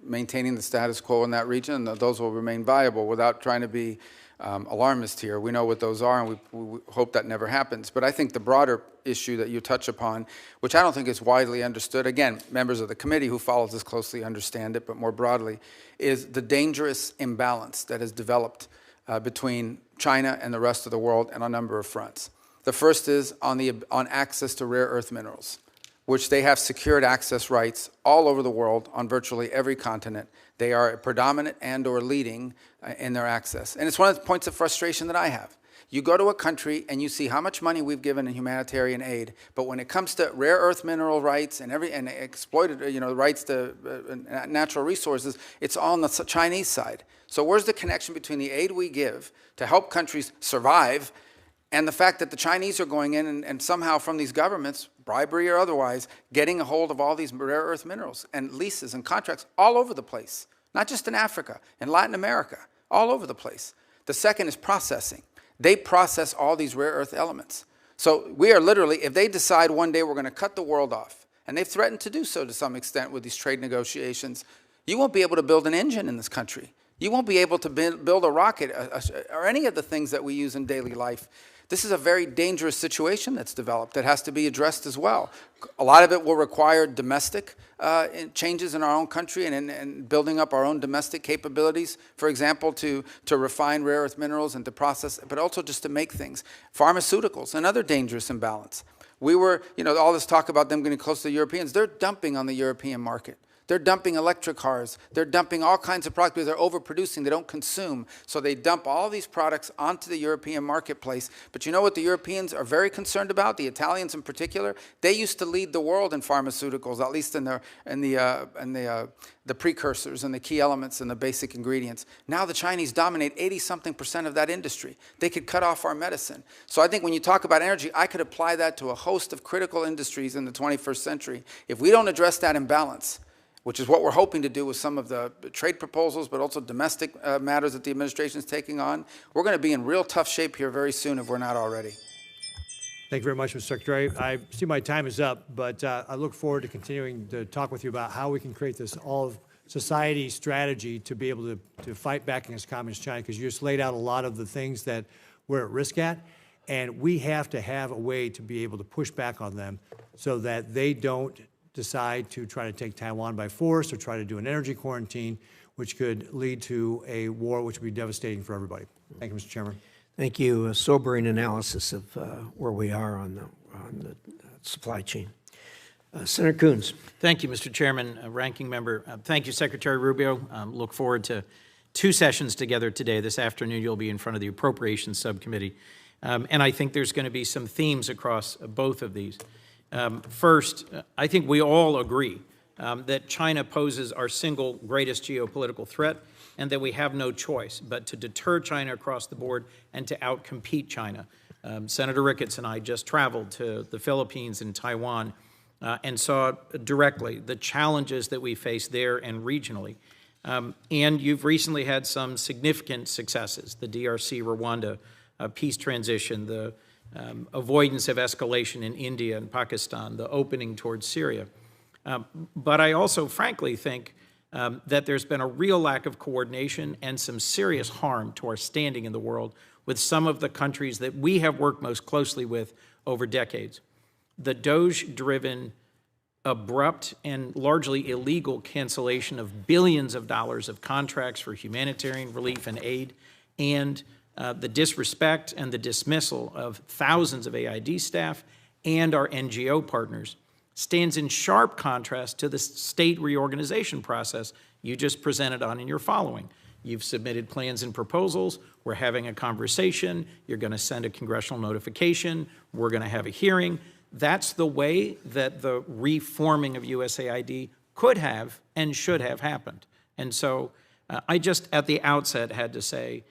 Speaker 3: maintaining the status quo in that region, and those will remain viable without trying to be alarmist here. We know what those are, and we hope that never happens. But I think the broader issue that you touch upon, which I don't think is widely understood, again, members of the committee who follows this closely understand it, but more broadly, is the dangerous imbalance that has developed between China and the rest of the world on a number of fronts. The first is on access to rare earth minerals, which they have secured access rights all over the world on virtually every continent. They are predominant and or leading in their access. And it's one of the points of frustration that I have. You go to a country and you see how much money we've given in humanitarian aid, but when it comes to rare earth mineral rights and exploited, rights to natural resources, it's all on the Chinese side. So where's the connection between the aid we give to help countries survive and the fact that the Chinese are going in and somehow from these governments, bribery or otherwise, getting a hold of all these rare earth minerals and leases and contracts all over the place, not just in Africa, in Latin America, all over the place. The second is processing. They process all these rare earth elements. So we are literally, if they decide one day we're going to cut the world off, and they've threatened to do so to some extent with these trade negotiations, you won't be able to build an engine in this country. You won't be able to build a rocket or any of the things that we use in daily life. This is a very dangerous situation that's developed that has to be addressed as well. A lot of it will require domestic changes in our own country and building up our own domestic capabilities, for example, to refine rare earth minerals and to process, but also just to make things. Pharmaceuticals, another dangerous imbalance. We were, all this talk about them getting close to the Europeans, they're dumping on the European market. They're dumping electric cars. They're dumping all kinds of products because they're overproducing. They don't consume. So they dump all these products onto the European marketplace. But you know what the Europeans are very concerned about, the Italians in particular? They used to lead the world in pharmaceuticals, at least in the precursors and the key elements and the basic ingredients. Now the Chinese dominate 80-something% of that industry. They could cut off our medicine. So I think when you talk about energy, I could apply that to a host of critical industries in the 21st century. If we don't address that imbalance, which is what we're hoping to do with some of the trade proposals, but also domestic matters that the administration is taking on, we're going to be in real tough shape here very soon if we're not already.
Speaker 4: Thank you very much, Mr. Secretary. I see my time is up, but I look forward to continuing to talk with you about how we can create this all-of-society strategy to be able to fight back against Communist China, because you just laid out a lot of the things that we're at risk at, and we have to have a way to be able to push back on them so that they don't decide to try to take Taiwan by force or try to do an energy quarantine, which could lead to a war which would be devastating for everybody. Thank you, Mr. Chairman.
Speaker 1: Thank you. A sobering analysis of where we are on the supply chain. Senator Coons.
Speaker 5: Thank you, Mr. Chairman, Ranking Member. Thank you, Secretary Rubio. Look forward to 2 sessions together today. This afternoon, you'll be in front of the Appropriations Subcommittee. And I think there's going to be some themes across both of these. First, I think we all agree that China poses our single greatest geopolitical threat and that we have no choice but to deter China across the board and to outcompete China. Senator Ricketts and I just traveled to the Philippines and Taiwan and saw directly the challenges that we face there and regionally. And you've recently had some significant successes, the DRC, Rwanda, peace transition, the avoidance of escalation in India and Pakistan, the opening towards Syria. But I also frankly think that there's been a real lack of coordination and some serious harm to our standing in the world with some of the countries that we have worked most closely with over decades. The DOGE-driven, abrupt and largely illegal cancellation of billions of dollars of contracts for humanitarian relief and aid, and the disrespect and the dismissal of thousands of AID staff and our NGO partners stands in sharp contrast to the state reorganization process you just presented on in your following. You've submitted plans and proposals. We're having a conversation. You're going to send a congressional notification. We're going to have a hearing. That's the way that the reforming of USAID could have and should have happened. And so I just at the outset had to say,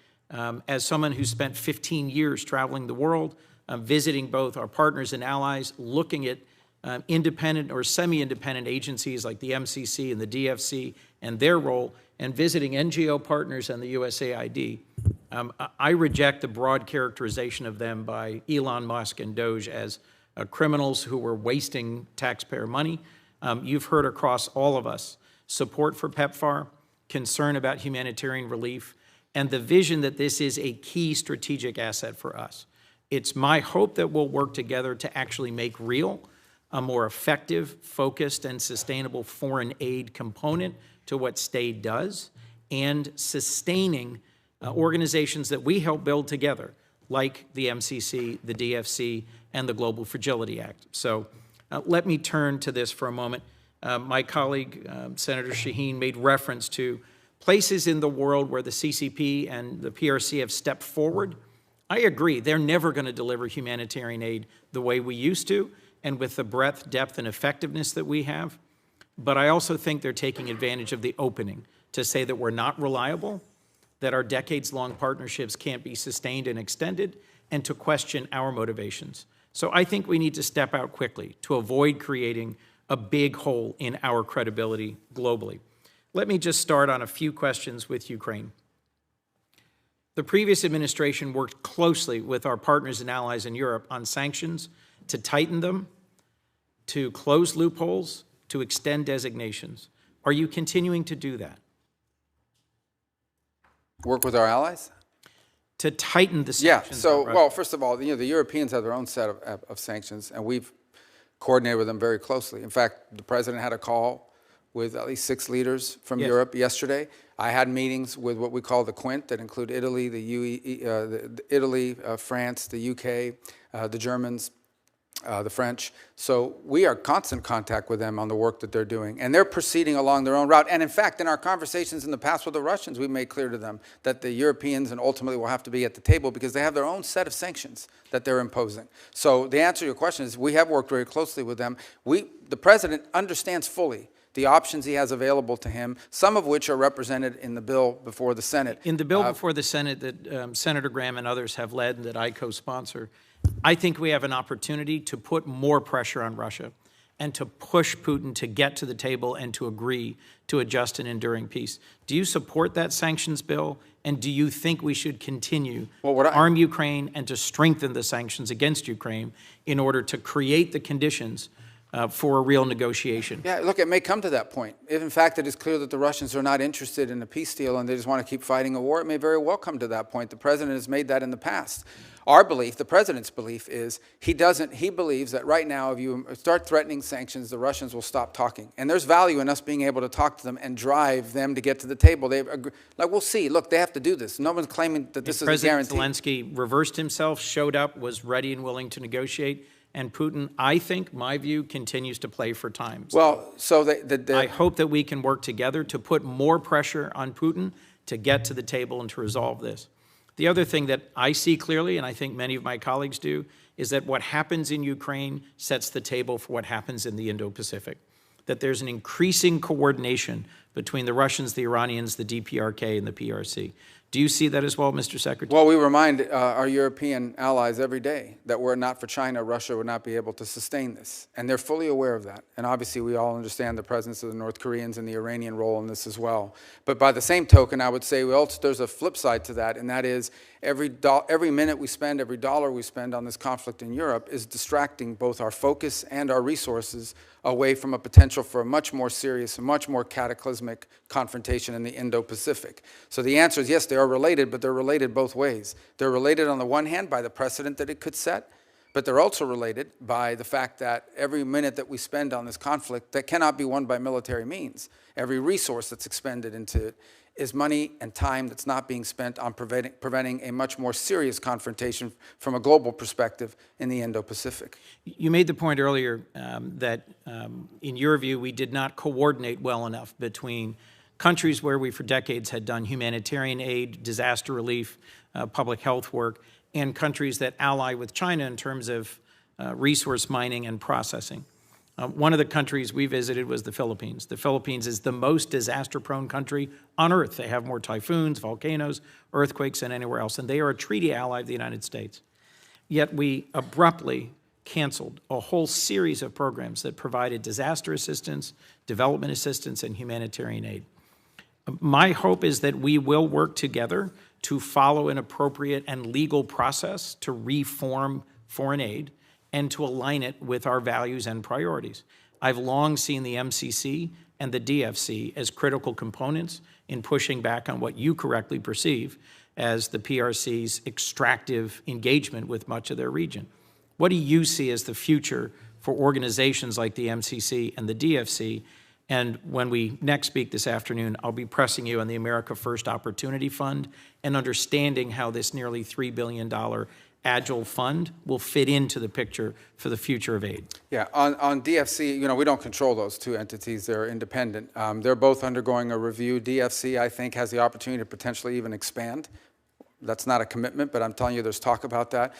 Speaker 5: as someone who spent 15 years traveling the world, visiting both our partners and allies, looking at independent or semi-independent agencies like the MCC and the DFC and their role, and visiting NGO partners and the USAID, I reject the broad characterization of them by Elon Musk and DOGE as criminals who were wasting taxpayer money. You've heard across all of us support for PEPFAR, concern about humanitarian relief, and the vision that this is a key strategic asset for us. It's my hope that we'll work together to actually make real a more effective, focused, and sustainable foreign aid component to what STAID does, and sustaining organizations that we help build together, like the MCC, the DFC, and the Global Fragility Act. So let me turn to this for a moment. My colleague, Senator Shaheen, made reference to places in the world where the CCP and the PRC have stepped forward. I agree, they're never going to deliver humanitarian aid the way we used to and with the breadth, depth, and effectiveness that we have. But I also think they're taking advantage of the opening to say that we're not reliable, that our decades-long partnerships can't be sustained and extended, and to question our motivations. So I think we need to step out quickly to avoid creating a big hole in our credibility globally. Let me just start on a few questions with Ukraine. The previous administration worked closely with our partners and allies in Europe on sanctions to tighten them, to close loopholes, to extend designations. Are you continuing to do that?
Speaker 3: Work with our allies?
Speaker 5: To tighten the
Speaker 3: Yeah,
Speaker 5: sanctions
Speaker 3: so,
Speaker 5: on Russia?
Speaker 3: well, first of all, the Europeans have their own set of sanctions, and we've coordinated with them very closely. In fact, the president had a call with at least 6 leaders from
Speaker 5: Yes.
Speaker 3: Europe yesterday. I had meetings with what we call the Quint that include Italy, Italy, France, the UK, the Germans, the French. So we are in constant contact with them on the work that they're doing. And they're proceeding along their own route. And in fact, in our conversations in the past with the Russians, we made clear to them that the Europeans and ultimately will have to be at the table because they have their own set of sanctions that they're imposing. So the answer to your question is we have worked very closely with them. The president understands fully the options he has available to him, some of which are represented in the bill before the Senate.
Speaker 5: In the bill before the Senate that Senator Graham and others have led and that I co-sponsor, I think we have an opportunity to put more pressure on Russia and to push Putin to get to the table and to agree to a just and enduring peace. Do you support that sanctions bill? And do you think we should continue to arm Ukraine and to strengthen the sanctions against Ukraine in order to create the conditions for a real negotiation?
Speaker 3: Yeah, look, it may come to that point. If, in fact, it is clear that the Russians are not interested in a peace deal and they just want to keep fighting a war, it may very well come to that point. The president has made that in the past. Our belief, the president's belief, is he believes that right now, if you start threatening sanctions, the Russians will stop talking. And there's value in us being able to talk to them and drive them to get to the table. We'll see. Look, they have to do this. No one's claiming that this is a guarantee.
Speaker 5: President Zelensky reversed himself, showed up, was ready and willing to negotiate. And Putin, I think, my view, continues to play for time.
Speaker 3: Well, so
Speaker 5: I hope that we can work together to put more pressure on Putin to get to the table and to resolve this. The other thing that I see clearly, and I think many of my colleagues do, is that what happens in Ukraine sets the table for what happens in the Indo-Pacific. That there's an increasing coordination between the Russians, the Iranians, the DPRK, and the PRC. Do you see that as well, Mr. Secretary?
Speaker 3: Well, we remind our European allies every day that were it not for China, Russia would not be able to sustain this. And they're fully aware of that. And obviously, we all understand the presence of the North Koreans and the Iranian role in this as well. But by the same token, I would say there's a flip side to that, and that is every minute we spend, every dollar we spend on this conflict in Europe is distracting both our focus and our resources away from a potential for a much more serious and much more cataclysmic confrontation in the Indo-Pacific. So the answer is yes, they are related, but they're related both ways. They're related on the one hand by the precedent that it could set, but they're also related by the fact that every minute that we spend on this conflict that cannot be won by military means, every resource that's expended into it is money and time that's not being spent on preventing a much more serious confrontation from a global perspective in the Indo-Pacific.
Speaker 5: You made the point earlier that, in your view, we did not coordinate well enough between countries where we for decades had done humanitarian aid, disaster relief, public health work, and countries that ally with China in terms of resource mining and processing. One of the countries we visited was the Philippines. The Philippines is the most disaster-prone country on Earth. They have more typhoons, volcanoes, earthquakes than anywhere else, and they are a treaty ally of the United States. Yet we abruptly canceled a whole series of programs that provided disaster assistance, development assistance, and humanitarian aid. My hope is that we will work together to follow an appropriate and legal process to reform foreign aid and to align it with our values and priorities. I've long seen the MCC and the DFC as critical components in pushing back on what you correctly perceive as the PRC's extractive engagement with much of their region. What do you see as the future for organizations like the MCC and the DFC? And when we next speak this afternoon, I'll be pressing you on the America First Opportunity Fund and understanding how this nearly $3 billion Agile fund will fit into the picture for the future of aid.
Speaker 3: Yeah, on DFC, we don't control those two entities. They're independent. They're both undergoing a review. DFC, I think, has the opportunity to potentially even expand. That's not a commitment, but I'm telling you there's talk about that.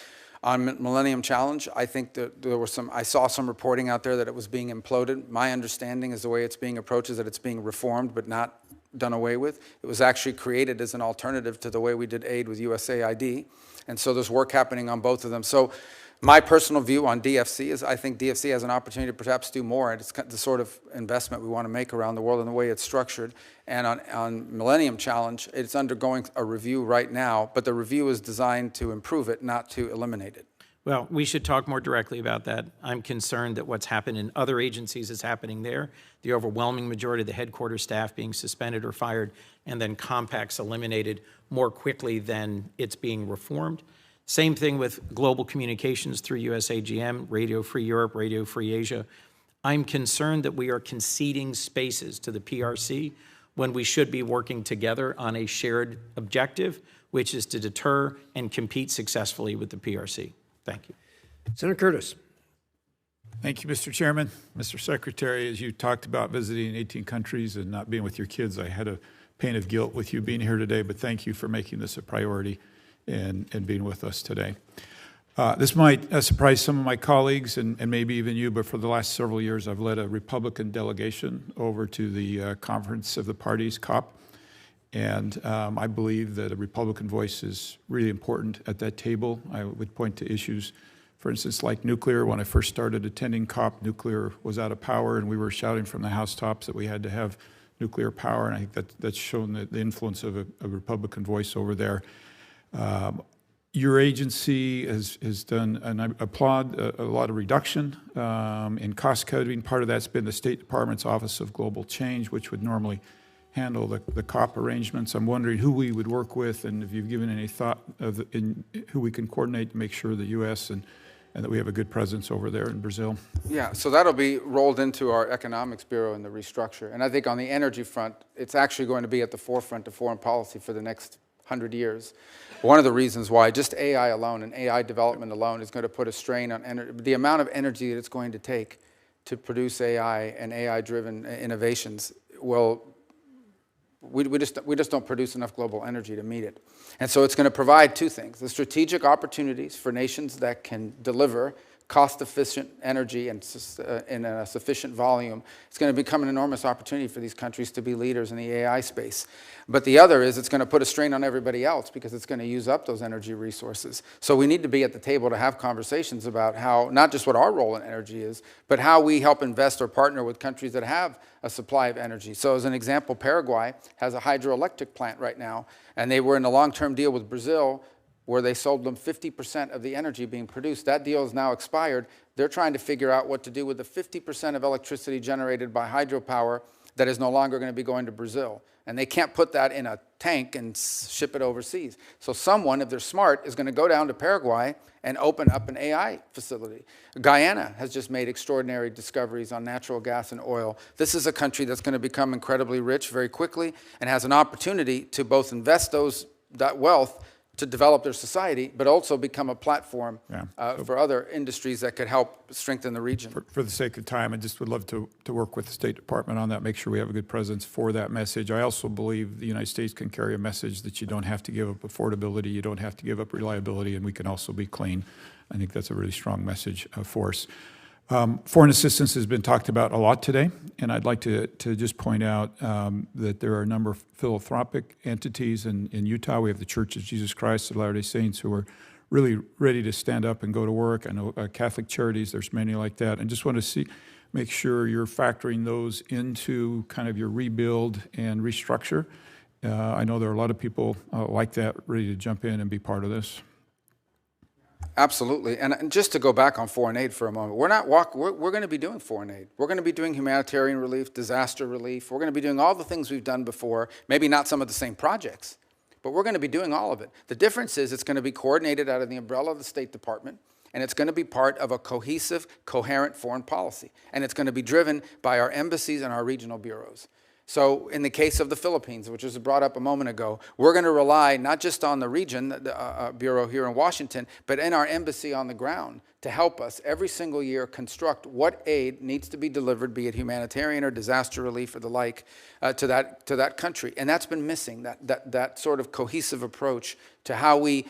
Speaker 3: On Millennium Challenge, I think that I saw some reporting out there that it was being imploded. My understanding is the way it's being approached is that it's being reformed but not done away with. It was actually created as an alternative to the way we did aid with USAID. And so there's work happening on both of them. So my personal view on DFC is I think DFC has an opportunity to perhaps do more. And it's the sort of investment we want to make around the world and the way it's structured. And on Millennium Challenge, it's undergoing a review right now, but the review is designed to improve it, not to eliminate it.
Speaker 5: Well, we should talk more directly about that. I'm concerned that what's happened in other agencies is happening there. The overwhelming majority of the headquarters staff being suspended or fired and then compacts eliminated more quickly than it's being reformed. Same thing with global communications through USAGM, Radio Free Europe, Radio Free Asia. I'm concerned that we are conceding spaces to the PRC when we should be working together on a shared objective, which is to deter and compete successfully with the PRC. Thank you.
Speaker 1: Senator Curtis.
Speaker 6: Thank you, Mr. Chairman. Mr. Secretary, as you talked about visiting 18 countries and not being with your kids, I had a pain of guilt with you being here today, but thank you for making this a priority and being with us today. This might surprise some of my colleagues and maybe even you, but for the last several years, I've led a Republican delegation over to the Conference of the Parties, COP, and I believe that a Republican voice is really important at that table. I would point to issues, for instance, like nuclear. When I first started attending COP, nuclear was out of power, and we were shouting from the housetops that we had to have nuclear power, and I think that's shown the influence of a Republican voice over there. Your agency has done, and I applaud, a lot of reduction in cost cutting. Part of that's been the State Department's Office of Global Change, which would normally handle the COP arrangements. I'm wondering who we would work with, and if you've given any thought of who we can coordinate to make sure the U.S. and that we have a good presence over there in Brazil.
Speaker 3: Yeah, so that'll be rolled into our Economics Bureau and the restructure. And I think on the energy front, it's actually going to be at the forefront of foreign policy for the next 100 years. One of the reasons why just AI alone and AI development alone is going to put a strain on the amount of energy that it's going to take to produce AI and AI-driven innovations will, we just don't produce enough global energy to meet it. And so it's going to provide two things: the strategic opportunities for nations that can deliver cost-efficient energy and in a sufficient volume. It's going to become an enormous opportunity for these countries to be leaders in the AI space. But the other is it's going to put a strain on everybody else because it's going to use up those energy resources. So we need to be at the table to have conversations about how, not just what our role in energy is, but how we help invest or partner with countries that have a supply of energy. So as an example, Paraguay has a hydroelectric plant right now, and they were in a long-term deal with Brazil where they sold them 50% of the energy being produced. That deal is now expired. They're trying to figure out what to do with the 50% of electricity generated by hydropower that is no longer going to be going to Brazil. And they can't put that in a tank and ship it overseas. So someone, if they're smart, is going to go down to Paraguay and open up an AI facility. Guyana has just made extraordinary discoveries on natural gas and oil. This is a country that's going to become incredibly rich very quickly and has an opportunity to both invest that wealth to develop their society, but also become a platform for other industries that could help strengthen the region.
Speaker 6: For the sake of time, I just would love to work with the State Department on that, make sure we have a good presence for that message. I also believe the United States can carry a message that you don't have to give up affordability, you don't have to give up reliability, and we can also be clean. I think that's a really strong message for us. Foreign assistance has been talked about a lot today, and I'd like to just point out that there are a number of philanthropic entities in Utah. We have the Church of Jesus Christ of Latter-day Saints who are really ready to stand up and go to work. I know Catholic Charities, there's many like that, and just want to make sure you're factoring those into kind of your rebuild and restructure. I know there are a lot of people like that ready to jump in and be part of this.
Speaker 3: Absolutely. And just to go back on foreign aid for a moment, we're going to be doing foreign aid. We're going to be doing humanitarian relief, disaster relief. We're going to be doing all the things we've done before, maybe not some of the same projects, but we're going to be doing all of it. The difference is it's going to be coordinated out of the umbrella of the State Department, and it's going to be part of a cohesive, coherent foreign policy. And it's going to be driven by our embassies and our regional bureaus. So in the case of the Philippines, which was brought up a moment ago, we're going to rely not just on the region, the bureau here in Washington, but in our embassy on the ground to help us every single year construct what aid needs to be delivered, be it humanitarian or disaster relief or the like, to that country. And that's been missing, that sort of cohesive approach to how we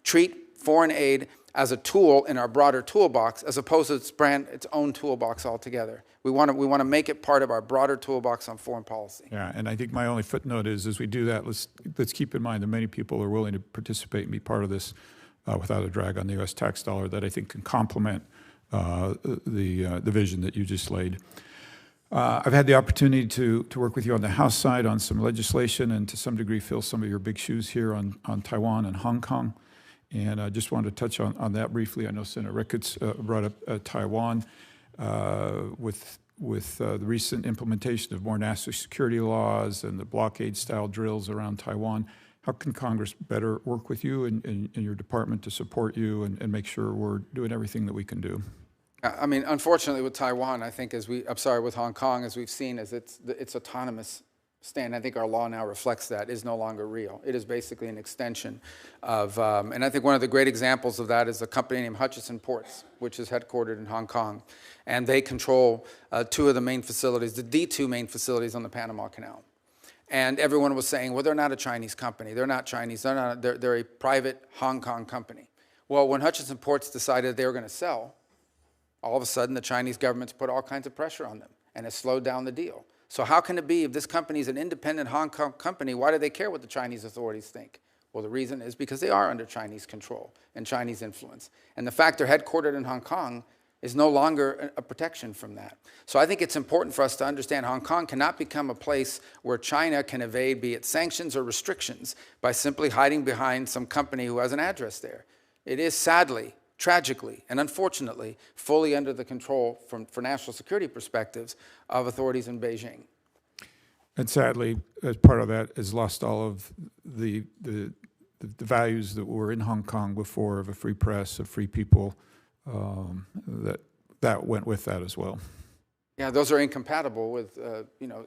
Speaker 3: treat foreign aid as a tool in our broader toolbox, as opposed to its own toolbox altogether. We want to make it part of our broader toolbox on foreign policy.
Speaker 6: Yeah, and I think my only footnote is, as we do that, let's keep in mind that many people are willing to participate and be part of this without a drag on the U.S. tax dollar that I think can complement the vision that you just laid. I've had the opportunity to work with you on the House side on some legislation and to some degree fill some of your big shoes here on Taiwan and Hong Kong. And I just wanted to touch on that briefly. I know Senator Ricketts brought up Taiwan. With the recent implementation of more national security laws and the blockade-style drills around Taiwan, how can Congress better work with you and your department to support you and make sure we're doing everything that we can do?
Speaker 3: I mean, unfortunately, with Taiwan, I think with Hong Kong, as we've seen, as its autonomous stand, I think our law now reflects that, is no longer real. It is basically an extension of, and I think one of the great examples of that is a company named Hutchison Ports, which is headquartered in Hong Kong. And they control two of the main facilities, the two main facilities on the Panama Canal. And everyone was saying, well, they're not a Chinese company. They're not Chinese. They're a private Hong Kong company. Well, when Hutchison Ports decided they were going to sell, all of a sudden the Chinese government's put all kinds of pressure on them, and it slowed down the deal. So how can it be if this company is an independent Hong Kong company, why do they care what the Chinese authorities think? Well, the reason is because they are under Chinese control and Chinese influence. And the fact they're headquartered in Hong Kong is no longer a protection from that. So I think it's important for us to understand Hong Kong cannot become a place where China can evade, be it sanctions or restrictions, by simply hiding behind some company who has an address there. It is sadly, tragically, and unfortunately, fully under the control, for national security perspectives, of authorities in Beijing.
Speaker 6: And sadly, as part of that, has lost all of the values that were in Hong Kong before, of a free press, of free people, that went with that as well.
Speaker 3: Yeah, those are incompatible with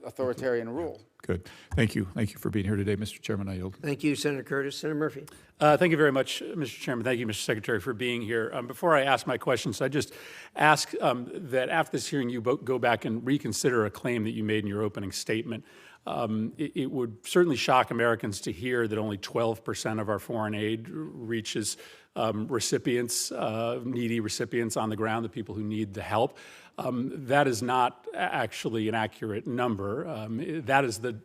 Speaker 3: authoritarian rule.
Speaker 6: Good. Thank you. Thank you for being here today, Mr. Chairman. I yield.
Speaker 1: Thank you, Senator Curtis. Senator Murphy.
Speaker 7: Thank you very much, Mr. Chairman. Thank you, Mr. Secretary, for being here. Before I ask my questions, I just ask that after this hearing, you go back and reconsider a claim that you made in your opening statement. It would certainly shock Americans to hear that only 12% of our foreign aid reaches recipients, needy recipients on the ground, the people who need the help. That is not actually an accurate number. That is the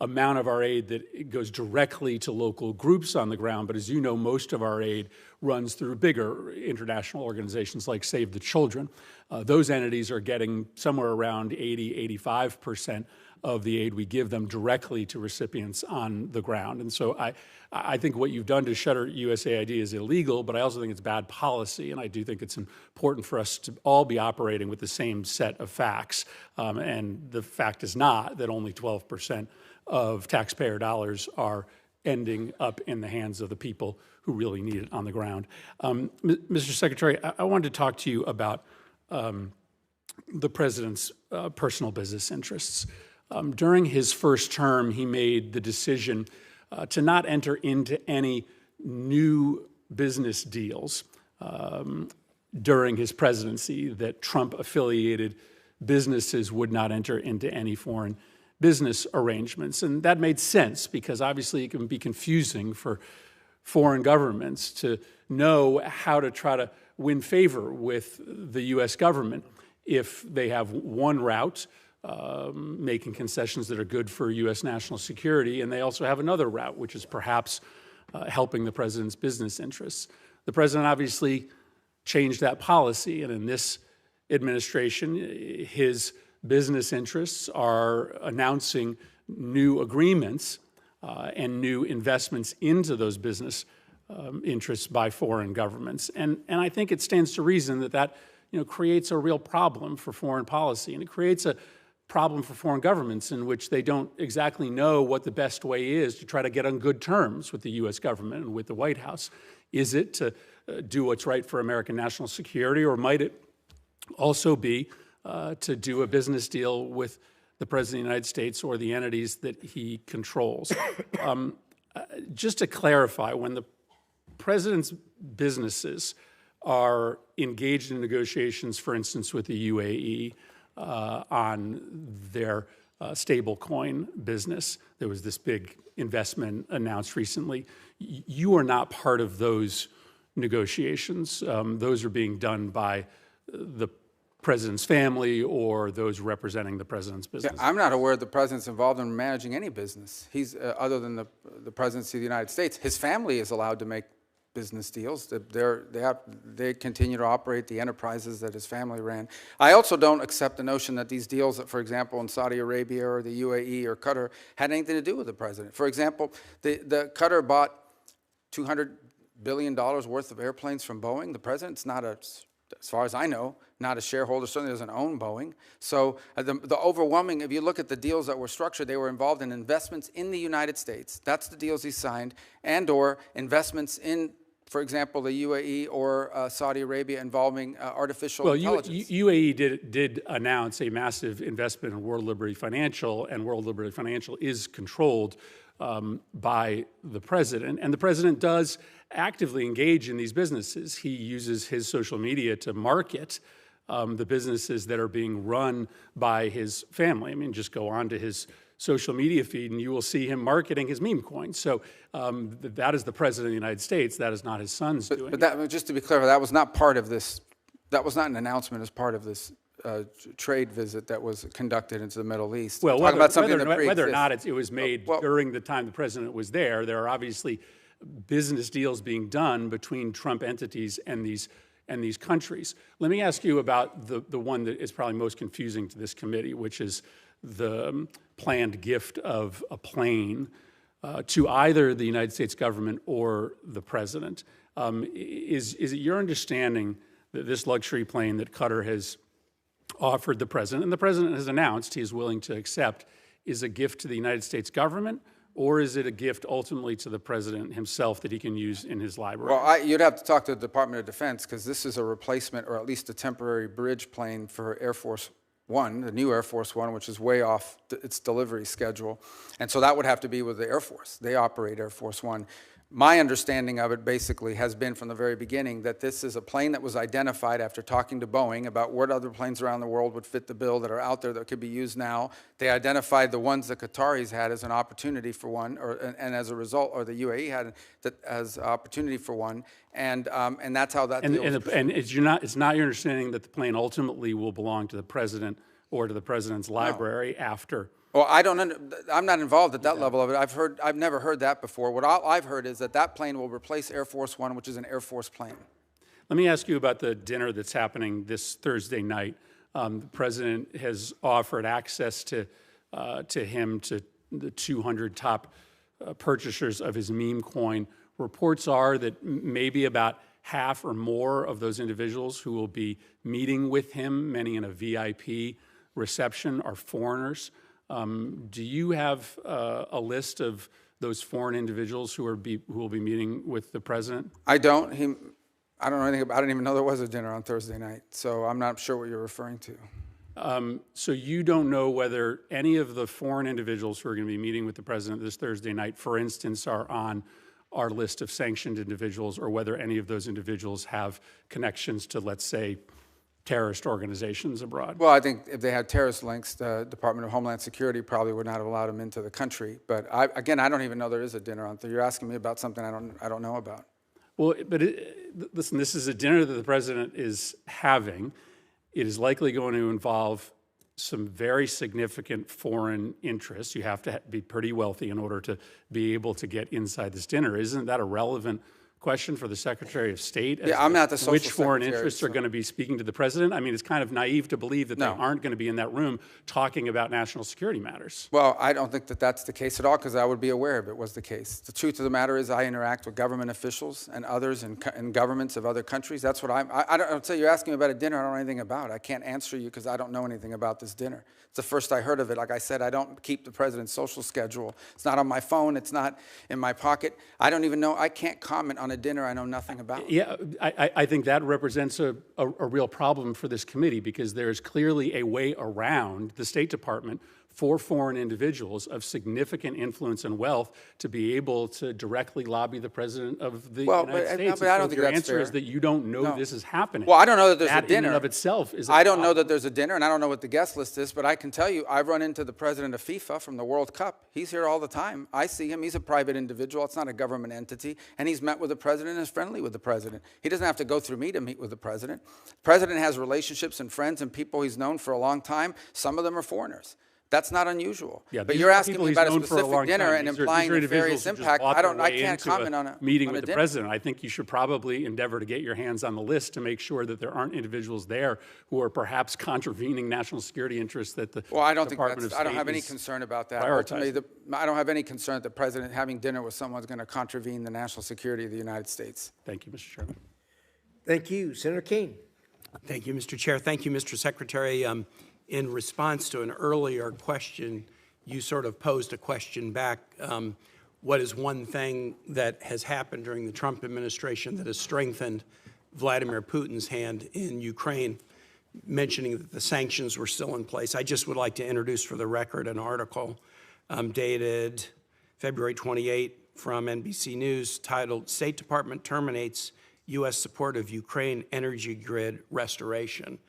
Speaker 7: amount of our aid that goes directly to local groups on the ground. But as you know, most of our aid runs through bigger international organizations like Save the Children. Those entities are getting somewhere around 80–85% of the aid we give them directly to recipients on the ground. And so I think what you've done to shutter USAID is illegal, but I also think it's bad policy, and I do think it's important for us to all be operating with the same set of facts. And the fact is not that only 12% of taxpayer dollars are ending up in the hands of the people who really need it on the ground. Mr. Secretary, I wanted to talk to you about the president's personal business interests. During his first term, he made the decision to not enter into any new business deals during his presidency, that Trump-affiliated businesses would not enter into any foreign business arrangements. And that made sense because obviously it can be confusing for foreign governments to know how to try to win favor with the U.S. government if they have one route, making concessions that are good for U.S. national security, and they also have another route, which is perhaps helping the president's business interests. The president obviously changed that policy, and in this administration, his business interests are announcing new agreements and new investments into those business interests by foreign governments. And I think it stands to reason that creates a real problem for foreign policy, and it creates a problem for foreign governments in which they don't exactly know what the best way is to try to get on good terms with the U.S. government and with the White House. Is it to do what's right for American national security, or might it also be to do a business deal with the President of the United States or the entities that he controls? Just to clarify, when the President's businesses are engaged in negotiations, for instance, with the UAE, on their stablecoin business. There was this big investment announced recently. You are not part of those negotiations. Those are being done by the president's family or those representing the president's business.
Speaker 3: Yeah, I'm not aware the president's involved in managing any business. He's, other than the presidency of the United States, his family is allowed to make business deals. They continue to operate the enterprises that his family ran. I also don't accept the notion that these deals, that, for example, in Saudi Arabia or the UAE or Qatar, had anything to do with the president. For example, the Qatar bought $200 billion worth of airplanes from Boeing. The president's not a as far as I know, not a shareholder, certainly doesn't own Boeing. So the overwhelming, if you look at the deals that were structured, they were involved in investments in the United States. That's the deals he signed, and or investments in, for example, the UAE or Saudi Arabia involving artificial intelligence.
Speaker 7: UAE did announce a massive investment in World Liberty Financial, and World Liberty Financial is controlled by the president. And the president does actively engage in these businesses. He uses his social media to market the businesses that are being run by his family. I mean, just go on to his social media feed and you will see him marketing his meme coins. So that is the president of the United States. That is not his son's doing.
Speaker 3: But that, just to be clear, that was not part of this. That was not an announcement as part of this trade visit that was conducted into the Middle East.
Speaker 7: Well,
Speaker 3: whether
Speaker 7: or not it was made during the time the president was there are obviously business deals being done between Trump entities and these countries. Let me ask you about the one that is probably most confusing to this committee, which is the planned gift of a plane to either the United States government or the president. Is it your understanding that this luxury plane that Qatar has offered the president, and the president has announced he is willing to accept, is a gift to the United States government, or is it a gift ultimately to the president himself that he can use in his library?
Speaker 3: Well, you'd have to talk to the Department of Defense, because this is a replacement or at least a temporary bridge plane for Air Force One, the new Air Force One, which is way off its delivery schedule. And so that would have to be with the Air Force. They operate Air Force One. My understanding of it basically has been from the very beginning that this is a plane that was identified after talking to Boeing about what other planes around the world would fit the bill that are out there that could be used now. They identified the ones the Qataris had as an opportunity for one, and as a result, or the UAE had that as opportunity for one, and that's how that deal was.
Speaker 7: And it's not your understanding that the plane ultimately will belong to the president or to the president's library after.
Speaker 3: Well, I'm not involved at that level of it. I've never heard that before. What I've heard is that plane will replace Air Force One, which is an Air Force plane.
Speaker 7: Let me ask you about the dinner that's happening this Thursday night. The president has offered access to him to the 200 top purchasers of his meme coin. Reports are that maybe about half or more of those individuals who will be meeting with him, many in a VIP reception, are foreigners. Do you have a list of those foreign individuals who will be meeting with the president?
Speaker 3: I don't. I don't know anything about. I didn't even know there was a dinner on Thursday night, so I'm not sure what you're referring to.
Speaker 7: So you don't know whether any of the foreign individuals who are going to be meeting with the president this Thursday night, for instance, are on our list of sanctioned individuals, or whether any of those individuals have connections to, let's say, terrorist organizations abroad?
Speaker 3: Well, I think if they had terrorist links, the Department of Homeland Security probably would not have allowed them into the country. But again, I don't even know there is a dinner on Thursday. You're asking me about something I don't know about.
Speaker 7: Well, but listen, this is a dinner that the president is having. It is likely going to involve some very significant foreign interests. You have to be pretty wealthy in order to be able to get inside this dinner. Isn't that a relevant question for the Secretary of State?
Speaker 3: Yeah, I'm not the social
Speaker 7: Which foreign
Speaker 3: secretary,
Speaker 7: interests are going to be speaking to the president? I mean, it's kind of naive to believe that they aren't going to be in that room talking about national security matters.
Speaker 3: Well, I don't think that that's the case at all, because I would be aware if it was the case. The truth of the matter is I interact with government officials and others in governments of other countries. That's what I'll tell you, you're asking me about a dinner I don't know anything about. I can't answer you because I don't know anything about this dinner. It's the first I heard of it. Like I said, I don't keep the president's social schedule. It's not on my phone. It's not in my pocket. I don't even know. I can't comment on a dinner I know nothing about.
Speaker 7: Yeah, I think that represents a real problem for this committee, because there is clearly a way around the State Department for foreign individuals of significant influence and wealth to be able to directly lobby the president of the United States.
Speaker 3: But I don't think
Speaker 7: your
Speaker 3: that's
Speaker 7: answer
Speaker 3: fair.
Speaker 7: is that you don't know this is happening.
Speaker 3: Well, I don't know that there's
Speaker 7: that
Speaker 3: a dinner.
Speaker 7: in and of itself is a
Speaker 3: I don't know
Speaker 7: problem.
Speaker 3: that there's a dinner, and I don't know what the guest list is, but I can tell you I've run into the president of FIFA from the World Cup. He's here all the time. I see him. He's a private individual. It's not a government entity, and he's met with the president and is friendly with the president. He doesn't have to go through me to meet with the president. The president has relationships and friends and people he's known for a long time. Some of them are foreigners. That's not unusual.
Speaker 7: Yeah,
Speaker 3: but you're asking me about a specific dinner and implying
Speaker 7: the
Speaker 3: nefarious impact. I can't comment on a
Speaker 7: meeting
Speaker 3: on
Speaker 7: with
Speaker 3: a
Speaker 7: the
Speaker 3: dinner.
Speaker 7: president. I think you should probably endeavor to get your hands on the list to make sure that there aren't individuals there who are perhaps contravening national security interests that the
Speaker 3: Well, I don't think
Speaker 7: Department of
Speaker 3: I don't
Speaker 7: State
Speaker 3: have any
Speaker 7: is
Speaker 3: concern about that.
Speaker 7: prioritizing.
Speaker 3: Ultimately, I don't have any concern that the president having dinner with someone is going to contravene the national security of the United States.
Speaker 7: Thank you, Mr. Chairman.
Speaker 1: Thank you. Senator Kane.
Speaker 8: Thank you, Mr. Chair. Thank you, Mr. Secretary. In response to an earlier question, you sort of posed a question back. What is one thing that has happened during the Trump administration that has strengthened Vladimir Putin's hand in Ukraine, mentioning that the sanctions were still in place? I just would like to introduce for the record an article dated February 28 from NBC News titled, "State Department Terminates U.S. Support of Ukraine Energy Grid Restoration."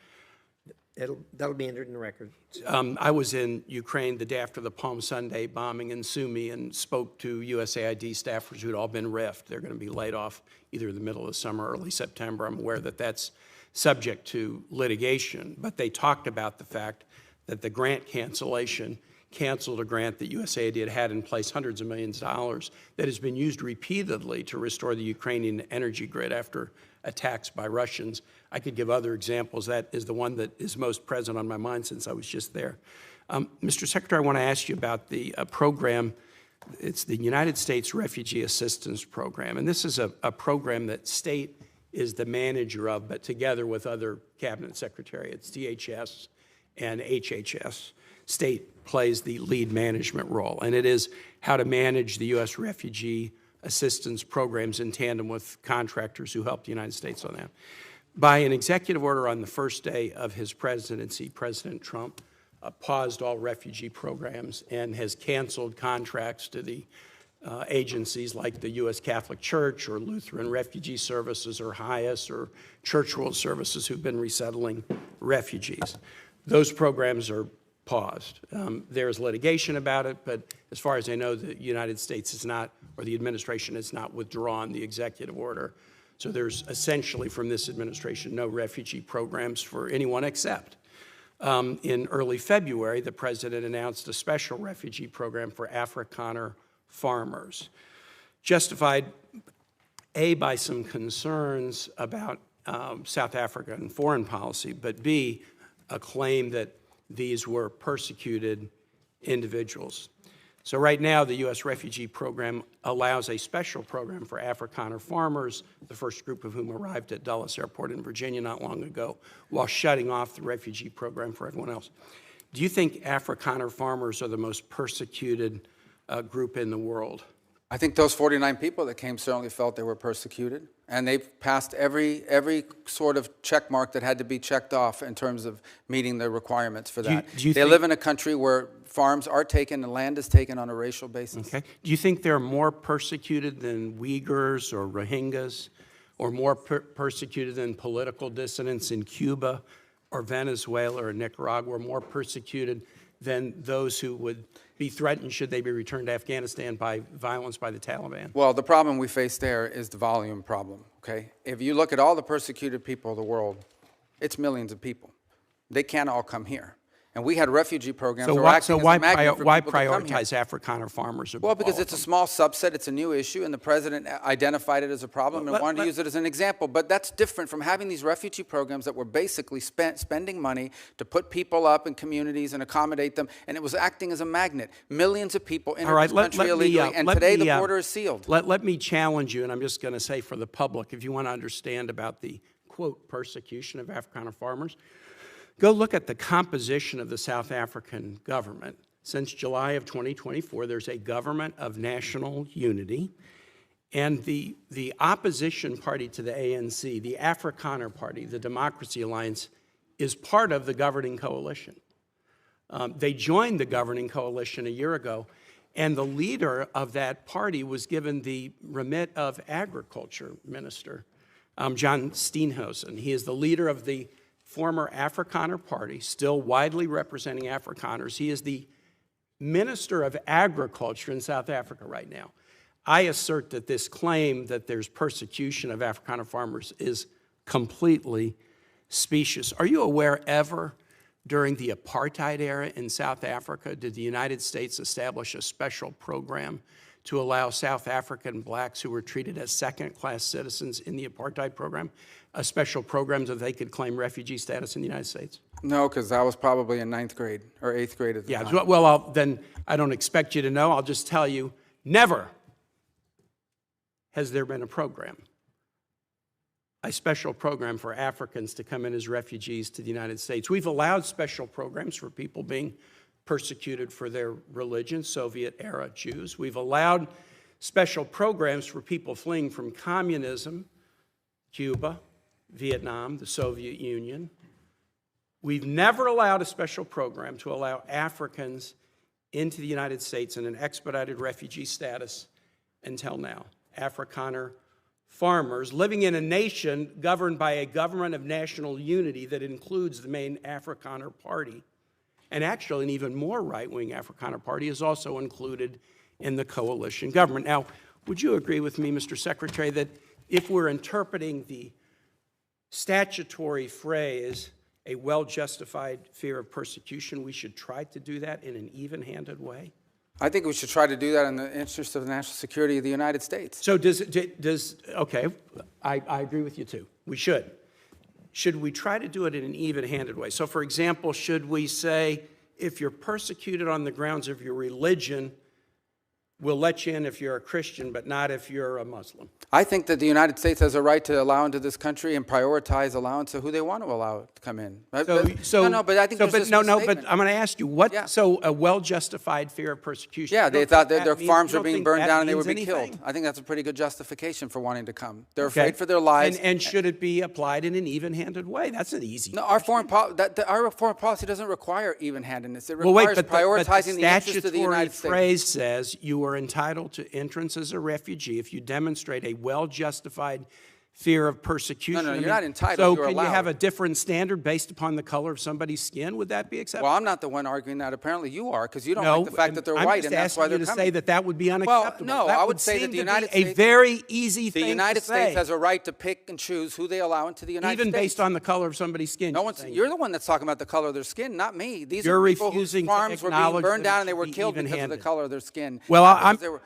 Speaker 1: That'll be entered in the record.
Speaker 8: I was in Ukraine the day after the Palm Sunday bombing in Sumy and spoke to USAID staffers who'd all been riffed. They're going to be laid off either in the middle of the summer or early September. I'm aware that that's subject to litigation, but they talked about the fact that the grant cancellation canceled a grant that USAID had in place, hundreds of millions of dollars, that has been used repeatedly to restore the Ukrainian energy grid after attacks by Russians. I could give other examples. That is the one that is most present on my mind since I was just there. Mr. Secretary, I want to ask you about the program. It's the United States Refugee Assistance Program, and this is a program that state is the manager of, but together with other cabinet secretariats, DHS and HHS. State plays the lead management role, and it is how to manage the U.S. refugee assistance programs in tandem with contractors who help the United States on that. By an executive order on the first day of his presidency, President Trump paused all refugee programs and has canceled contracts to the agencies like the U.S. Catholic Church or Lutheran Refugee Services or HIAS or Church World Services who've been resettling refugees. Those programs are paused. There's litigation about it, but as far as I know, the United States is not, or the administration has not withdrawn the executive order. So there's essentially from this administration no refugee programs for anyone except. In early February, the president announced a special refugee program for Afrikaner farmers, justified A, by some concerns about South Africa and foreign policy, but B, a claim that these were persecuted individuals. So right now, the U.S. refugee program allows a special program for Afrikaner farmers, the first group of whom arrived at Dulles Airport in Virginia not long ago, while shutting off the refugee program for everyone else. Do you think Afrikaner farmers are the most persecuted group in the world?
Speaker 3: I think those 49 people that came certainly felt they were persecuted, and they've passed every sort of check mark that had to be checked off in terms of meeting the requirements for that. They live in a country where farms are taken and land is taken on a racial basis.
Speaker 8: Okay. Do you think they're more persecuted than Uyghurs or Rohingyas, or more persecuted than political dissidents in Cuba or Venezuela or Nicaragua, or more persecuted than those who would be threatened should they be returned to Afghanistan by violence by the Taliban?
Speaker 3: Well, the problem we face there is the volume problem, okay? If you look at all the persecuted people of the world, it's millions of people. They can't all come here. And we had refugee programs that were acting as a magnet for people to come here.
Speaker 8: Prioritize Afrikaner farmers?
Speaker 3: Well, because it's a small subset, it's a new issue, and the president identified it as a problem and wanted to use it as an example. But that's different from having these refugee programs that were basically spending money to put people up in communities and accommodate them, and it was acting as a magnet. Millions of people entered this country illegally, and today the border is sealed.
Speaker 8: Let me challenge you, and I'm just going to say for the public, if you want to understand about the, quote, persecution of Afrikaner farmers, go look at the composition of the South African government. Since July of 2024, there's a government of national unity, and the opposition party to the ANC, the Afrikaner Party, the Democracy Alliance, is part of the governing coalition. They joined the governing coalition a year ago, and the leader of that party was given the remit of Agriculture Minister, John Steenhuisen. He is the leader of the former Afrikaner Party, still widely representing Afrikaners. He is the Minister of Agriculture in South Africa right now. I assert that this claim that there's persecution of Afrikaner farmers is completely specious. Are you aware ever during the apartheid era in South Africa did the United States establish a special program to allow South African blacks who were treated as second-class citizens in the apartheid program, a special program so they could claim refugee status in the United States?
Speaker 3: No, because I was probably in 9th grade or 8th grade at the time.
Speaker 8: Well, then I don't expect you to know. I'll just tell you, never has there been a program a special program for Africans to come in as refugees to the United States. We've allowed special programs for people being persecuted for their religion, Soviet-era Jews. We've allowed special programs for people fleeing from communism, Cuba, Vietnam, the Soviet Union. We've never allowed a special program to allow Africans into the United States in an expedited refugee status until now. Afrikaner farmers living in a nation governed by a government of national unity that includes the main Afrikaner Party. And actually, an even more right-wing Afrikaner Party is also included in the coalition government. Now, would you agree with me, Mr. Secretary, that if we're interpreting the statutory phrase, a well-justified fear of persecution, we should try to do that in an even-handed way?
Speaker 3: I think we should try to do that in the interest of the national security of the United States.
Speaker 8: So okay, I agree with you too. We should. Should we try to do it in an even-handed way? So for example, should we say, if you're persecuted on the grounds of your religion, we'll let you in if you're a Christian, but not if you're a Muslim?
Speaker 3: I think that the United States has a right to allow into this country and prioritize allowance of who they want to allow to come in.
Speaker 8: But
Speaker 3: I'm going
Speaker 8: to ask you, what,
Speaker 3: Yeah.
Speaker 8: so a well-justified fear of persecution?
Speaker 3: Yeah,
Speaker 8: you
Speaker 3: they
Speaker 8: don't
Speaker 3: thought
Speaker 8: think
Speaker 3: that their
Speaker 8: means-
Speaker 3: farms
Speaker 8: you
Speaker 3: were
Speaker 8: don't
Speaker 3: being
Speaker 8: think
Speaker 3: burned
Speaker 8: that
Speaker 3: down and they would
Speaker 8: means
Speaker 3: be
Speaker 8: anything?
Speaker 3: killed. I think that's a pretty good justification for wanting to come. They're
Speaker 8: Okay.
Speaker 3: afraid for their lives.
Speaker 8: And should it be applied in an even-handed way? That's an easy.
Speaker 3: No, our foreign policy doesn't require even-handedness. It
Speaker 8: Well, wait,
Speaker 3: requires
Speaker 8: but
Speaker 3: prioritizing the interest of the United States.
Speaker 8: phrase says you are entitled to entrance as a refugee if you demonstrate a well-justified fear of persecution.
Speaker 3: No, you're not entitled,
Speaker 8: So
Speaker 3: you're
Speaker 8: can you have
Speaker 3: allowed.
Speaker 8: a different standard based upon the color of somebody's skin? Would that be acceptable?
Speaker 3: Well, I'm not the one arguing that. Apparently you are, because you don't like the fact that they're white, and that's why they're
Speaker 8: I'm just asking
Speaker 3: coming.
Speaker 8: you to say that that would be unacceptable.
Speaker 3: no,
Speaker 8: That
Speaker 3: I would say that
Speaker 8: seem
Speaker 3: the
Speaker 8: to be
Speaker 3: United
Speaker 8: a
Speaker 3: States-
Speaker 8: very easy
Speaker 3: The
Speaker 8: thing
Speaker 3: United
Speaker 8: to say,
Speaker 3: States has a right to pick and choose who they allow into the United
Speaker 8: even
Speaker 3: States.
Speaker 8: based on the color of somebody's skin.
Speaker 3: No one's. You're the one that's talking about the color of their skin, not me. These
Speaker 8: You're
Speaker 3: are people whose
Speaker 8: refusing to
Speaker 3: farms were being
Speaker 8: acknowledge
Speaker 3: burned
Speaker 8: that it
Speaker 3: down and they
Speaker 8: should
Speaker 3: were
Speaker 8: be
Speaker 3: killed because of the
Speaker 8: even-handed.
Speaker 3: color of their skin.
Speaker 8: Well,
Speaker 3: Not
Speaker 8: I'm-
Speaker 3: because they were-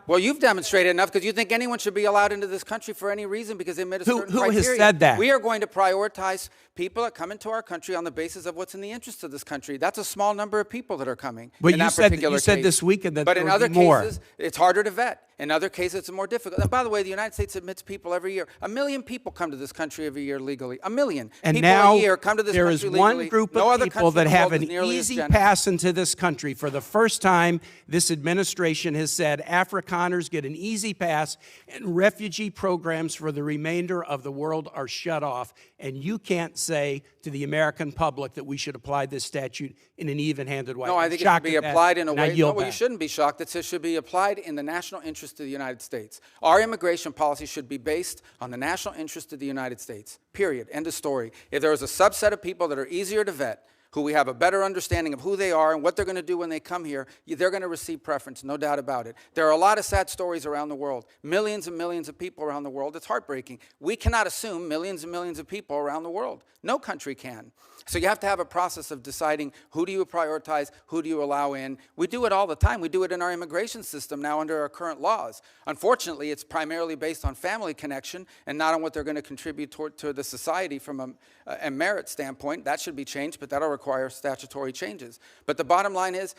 Speaker 3: Well, you've demonstrated enough because you think anyone should be allowed into this country for any reason because they met a certain
Speaker 8: Who has
Speaker 3: criteria.
Speaker 8: said that?
Speaker 3: We are going to prioritize people that come into our country on the basis of what's in the interest of this country. That's a small number of people that are coming.
Speaker 8: But
Speaker 3: in
Speaker 8: you
Speaker 3: that
Speaker 8: said
Speaker 3: particular
Speaker 8: you said
Speaker 3: case.
Speaker 8: this weekend that
Speaker 3: But
Speaker 8: there
Speaker 3: in
Speaker 8: would
Speaker 3: other
Speaker 8: be more.
Speaker 3: cases, it's harder to vet. In other cases, it's more difficult. And by the way, the United States admits people every year. 1 million people come to this country every year legally. 1 million
Speaker 8: And
Speaker 3: people
Speaker 8: now
Speaker 3: a year come to this
Speaker 8: there
Speaker 3: country
Speaker 8: is
Speaker 3: legally.
Speaker 8: one group
Speaker 3: No
Speaker 8: of
Speaker 3: other
Speaker 8: people
Speaker 3: country
Speaker 8: that
Speaker 3: in the
Speaker 8: have
Speaker 3: world
Speaker 8: an
Speaker 3: is nearly as
Speaker 8: easy
Speaker 3: generous.
Speaker 8: pass into this country. For the first time, this administration has said Afrikaners get an easy pass and refugee programs for the remainder of the world are shut off. And you can't say to the American public that we should apply this statute in an even-handed way.
Speaker 3: No, I
Speaker 8: I'm
Speaker 3: think it should
Speaker 8: shocked
Speaker 3: be
Speaker 8: at that,
Speaker 3: applied in a
Speaker 8: and I
Speaker 3: way.
Speaker 8: yield
Speaker 3: No, you
Speaker 8: back.
Speaker 3: shouldn't be shocked. It should be applied in the national interest of the United States. Our immigration policy should be based on the national interest of the United States. Period. End of story. If there is a subset of people that are easier to vet, who we have a better understanding of who they are and what they're going to do when they come here, they're going to receive preference, no doubt about it. There are a lot of sad stories around the world, millions and millions of people around the world. It's heartbreaking. We cannot assume millions and millions of people around the world. No country can. So you have to have a process of deciding who do you prioritize, who do you allow in. We do it all the time. We do it in our immigration system now under our current laws. Unfortunately, it's primarily based on family connection and not on what they're going to contribute to the society from a merit standpoint. That should be changed, but that'll require statutory changes. But the bottom line is,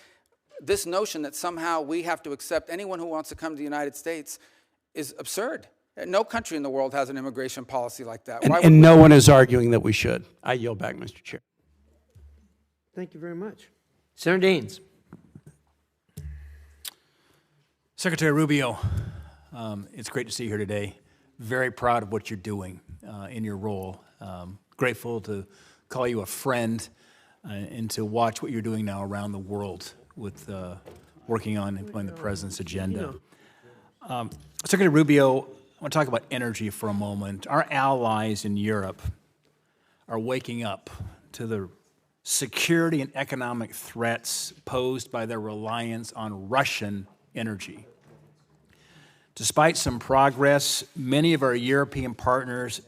Speaker 3: this notion that somehow we have to accept anyone who wants to come to the United States is absurd. No country in the world has an immigration policy like that. Why would
Speaker 8: And
Speaker 3: we?
Speaker 8: no one is arguing that we should. I yield back, Mr. Chair.
Speaker 1: Thank you very much. Senator Daines.
Speaker 9: Secretary Rubio, it's great to see you here today. Very proud of what you're doing in your role. Grateful to call you a friend and to watch what you're doing now around the world with working on implementing the President's agenda. Secretary Rubio, I want to talk about energy for a moment. Our allies in Europe are waking up to the security and economic threats posed by their reliance on Russian energy. Despite some progress, many of our European partners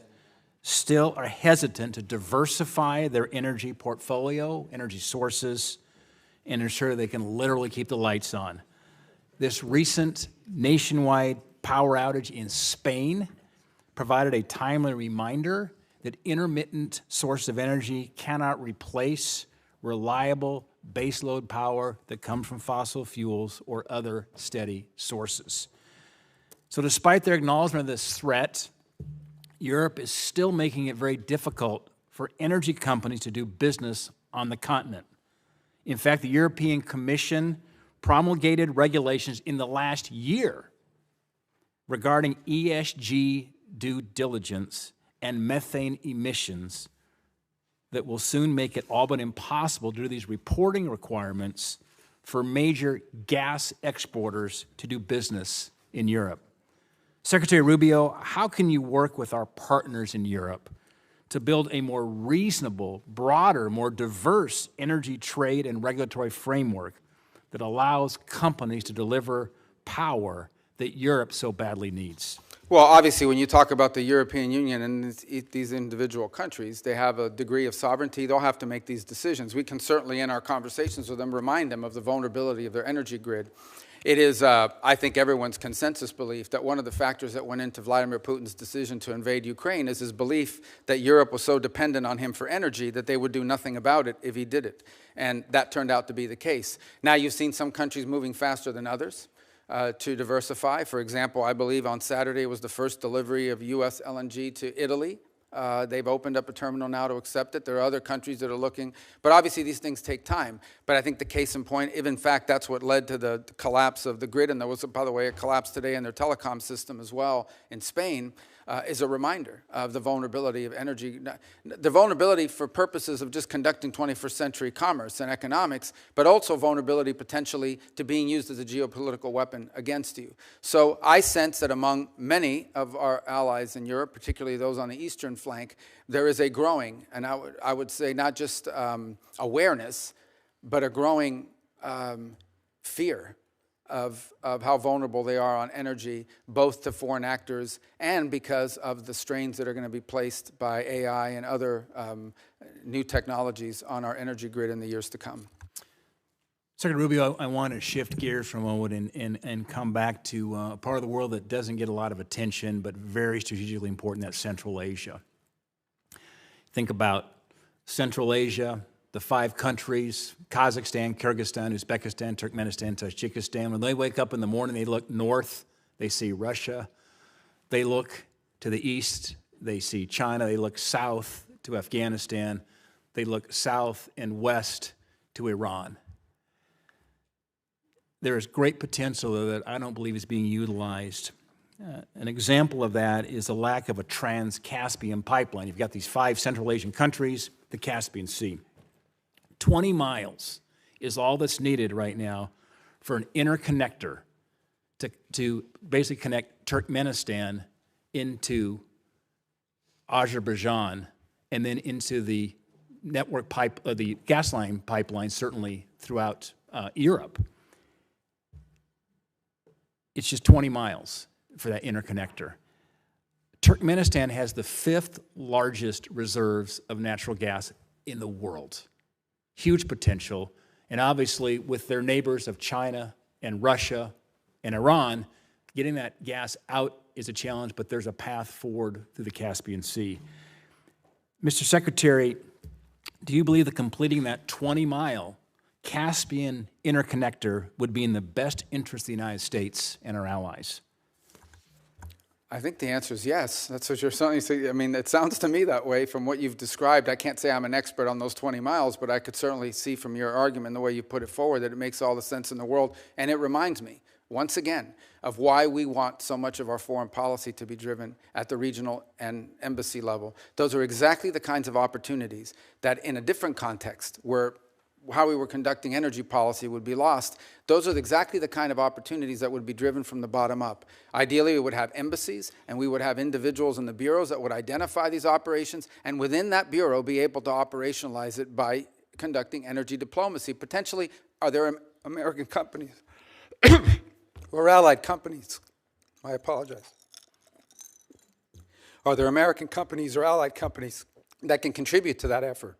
Speaker 9: still are hesitant to diversify their energy portfolio, energy sources, and ensure they can literally keep the lights on. This recent nationwide power outage in Spain provided a timely reminder that intermittent sources of energy cannot replace reliable baseload power that comes from fossil fuels or other steady sources. So So despite their acknowledgement of this threat, Europe is still making it very difficult for energy companies to do business on the continent. In fact, the European Commission promulgated regulations in the last year regarding ESG due diligence and methane emissions that will soon make it all but impossible due to these reporting requirements for major gas exporters to do business in Europe. Secretary Rubio, how can you work with our partners in Europe to build a more reasonable, broader, more diverse energy trade and regulatory framework that allows companies to deliver power that Europe so badly needs?
Speaker 3: Well, obviously, when you talk about the European Union and these individual countries, they have a degree of sovereignty. They'll have to make these decisions. We can certainly, in our conversations with them, remind them of the vulnerability of their energy grid. It is, I think, everyone's consensus belief that one of the factors that went into Vladimir Putin's decision to invade Ukraine is his belief that Europe was so dependent on him for energy that they would do nothing about it if he did it. And that turned out to be the case. Now you've seen some countries moving faster than others to diversify. For example, I believe on Saturday was the first delivery of U.S. LNG to Italy. They've opened up a terminal now to accept it. There are other countries that are looking. But obviously, these things take time. But I think the case in point, if in fact that's what led to the collapse of the grid, and there was, by the way, a collapse today in their telecom system as well in Spain, is a reminder of the vulnerability of energy. The vulnerability for purposes of just conducting 21st century commerce and economics, but also vulnerability potentially to being used as a geopolitical weapon against you. So I sense that among many of our allies in Europe, particularly those on the eastern flank, there is a growing, and I would say not just awareness, but a growing fear of how vulnerable they are on energy, both to foreign actors and because of the strains that are going to be placed by AI and other new technologies on our energy grid in the years to come.
Speaker 9: Secretary Rubio, I want to shift gears for a moment and come back to a part of the world that doesn't get a lot of attention, but very strategically important, that's Central Asia. Think about Central Asia, the 5 countries, Kazakhstan, Kyrgyzstan, Uzbekistan, Turkmenistan, Tajikistan. When they wake up in the morning, they look north, they see Russia. They look to the east, they see China. They look south to Afghanistan. They look south and west to Iran. There is great potential that I don't believe is being utilized. An example of that is the lack of a trans-Caspian pipeline. You've got these 5 Central Asian countries, the Caspian Sea. 20 miles is all that's needed right now for an interconnector to basically connect Turkmenistan into Azerbaijan and then into the network pipe, the gas line pipeline, certainly throughout Europe. It's just 20 miles for that interconnector. Turkmenistan has the 5th largest reserves of natural gas in the world. Huge potential, and obviously with their neighbors of China and Russia and Iran, getting that gas out is a challenge, but there's a path forward through the Caspian Sea. Mr. Secretary, do you believe that completing that 20-mile Caspian interconnector would be in the best interest of the United States and our allies?
Speaker 3: I think the answer is yes. That's what you're certainly saying. I mean, it sounds to me that way from what you've described. I can't say I'm an expert on those 20 miles, but I could certainly see from your argument, the way you put it forward, that it makes all the sense in the world. And it reminds me, once again, of why we want so much of our foreign policy to be driven at the regional and embassy level. Those are exactly the kinds of opportunities that in a different context, where how we were conducting energy policy would be lost. Those are exactly the kind of opportunities that would be driven from the bottom up. Ideally, we would have embassies, and we would have individuals in the bureaus that would identify these operations, and within that bureau be able to operationalize it by conducting energy diplomacy. Potentially, are there American companies or allied companies? I apologize. Are there American companies or allied companies that can contribute to that effort?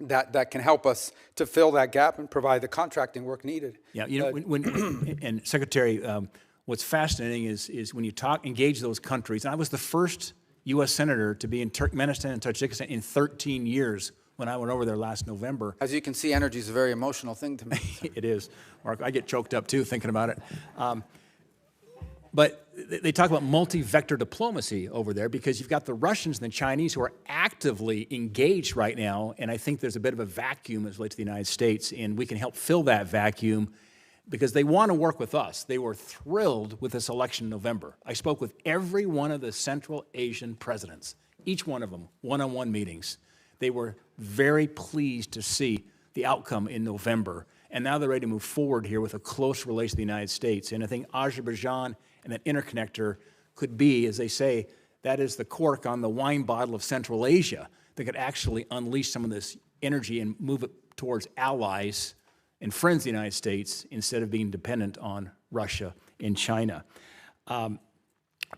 Speaker 3: That can help us to fill that gap and provide the contracting work needed.
Speaker 9: Yeah, you know, and Secretary, what's fascinating is when you engage those countries, and I was the first U.S. Senator to be in Turkmenistan and Tajikistan in 13 years when I went over there last November.
Speaker 3: As you can see, energy is a very emotional thing to me.
Speaker 9: It is, Mark. I get choked up, too, thinking about it. But they talk about multi-vector diplomacy over there because you've got the Russians and the Chinese who are actively engaged right now, and I think there's a bit of a vacuum as relates to the United States, and we can help fill that vacuum because they want to work with us. They were thrilled with this election in November. I spoke with every one of the Central Asian presidents, each one of them, one-on-one meetings. They were very pleased to see the outcome in November, and now they're ready to move forward here with a close relation to the United States. And I think Azerbaijan and that interconnector could be, as they say, that is the cork on the wine bottle of Central Asia that could actually unleash some of this energy and move it towards allies and friends of the United States instead of being dependent on Russia and China.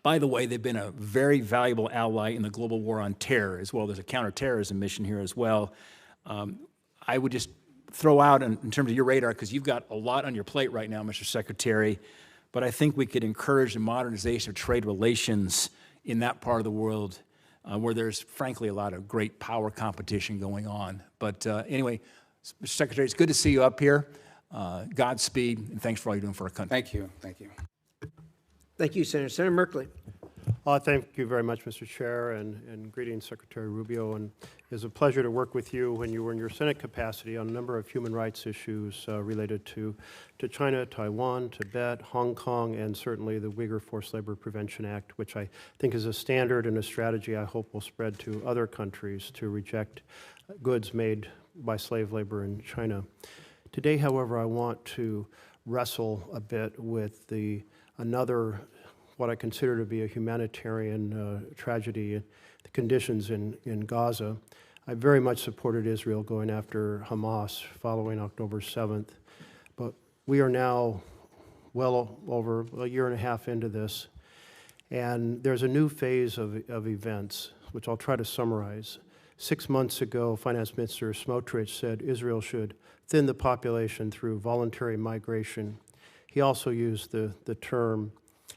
Speaker 9: By the way, they've been a very valuable ally in the global war on terror as well. There's a counterterrorism mission here as well. I would just throw out in terms of your radar, because you've got a lot on your plate right now, Mr. Secretary, but I think we could encourage the modernization of trade relations in that part of the world where there's, frankly, a lot of great power competition going on. But anyway, Mr. Secretary, it's good to see you up here. Godspeed, and thanks for all you're doing for our country.
Speaker 3: Thank you. Thank you.
Speaker 1: Thank you, Senator. Senator Merkley.
Speaker 10: Thank you very much, Mr. Chair, and greetings, Secretary Rubio. And it's a pleasure to work with you when you were in your Senate capacity on a number of human rights issues related to China, Taiwan, Tibet, Hong Kong, and certainly the Uyghur Forced Labor Prevention Act, which I think is a standard and a strategy I hope will spread to other countries to reject goods made by slave labor in China. Today, however, I want to wrestle a bit with another what I consider to be a humanitarian tragedy, the conditions in Gaza. I very much supported Israel going after Hamas following October 7th, but we are now well over a year and a half into this, and there's a new phase of events, which I'll try to summarize. 6 months ago, Finance Minister Smotrich said Israel should thin the population through voluntary migration. He also used the term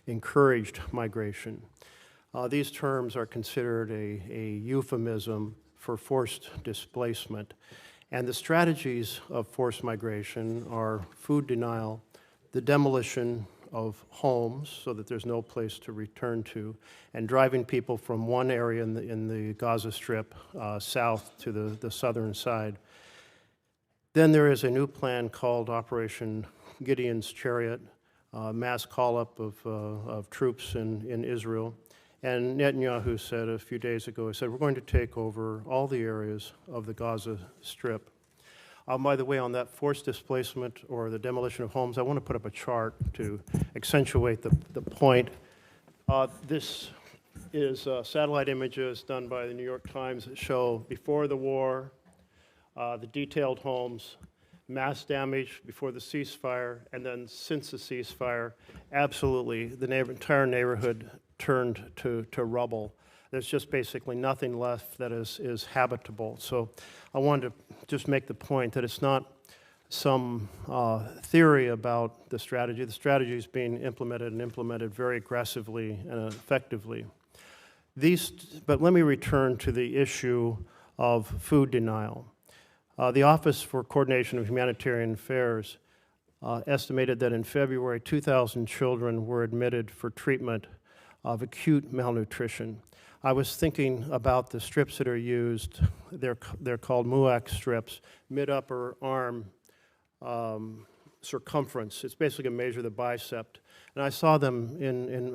Speaker 10: encouraged migration. These terms are considered a euphemism for forced displacement. And the strategies of forced migration are food denial, the demolition of homes so that there's no place to return to, and driving people from one area in the Gaza Strip south to the southern side. Then there is a new plan called Operation Gideon's Chariot, mass call-up of troops in Israel. And Netanyahu said a few days ago, he said, we're going to take over all the areas of the Gaza Strip. By the way, on that forced displacement or the demolition of homes, I want to put up a chart to accentuate the point. This is satellite images done by the New York Times that show before the war, the detailed homes, mass damage before the ceasefire, and then since the ceasefire, absolutely, the entire neighborhood turned to rubble. There's just basically nothing left that is habitable. So I wanted to just make the point that it's not some theory about the strategy. The strategy is being implemented and implemented very aggressively and effectively. But let me return to the issue of food denial. The Office for Coordination of Humanitarian Affairs estimated that in February, 2,000 children were admitted for treatment of acute malnutrition. I was thinking about the strips that are used. They're called MUAC strips, mid-upper arm circumference. It's basically a measure of the bicep. And I saw them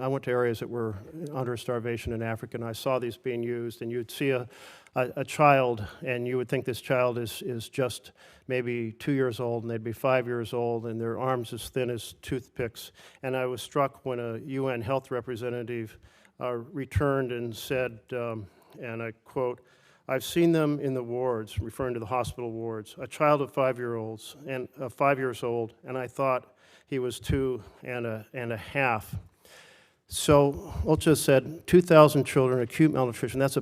Speaker 10: I went to areas that were under starvation in Africa, and I saw these being used, and you'd see a child, and you would think this child is just maybe 2 years old, and they'd be 5 years old, and their arms as thin as toothpicks. And I was struck when a UN health representative returned and said, and I quote, "I've seen them in the wards," referring to the hospital wards, a child of 5 years old, and I thought he was 2 and a half. So Ulcha said 2,000 children, acute malnutrition. That's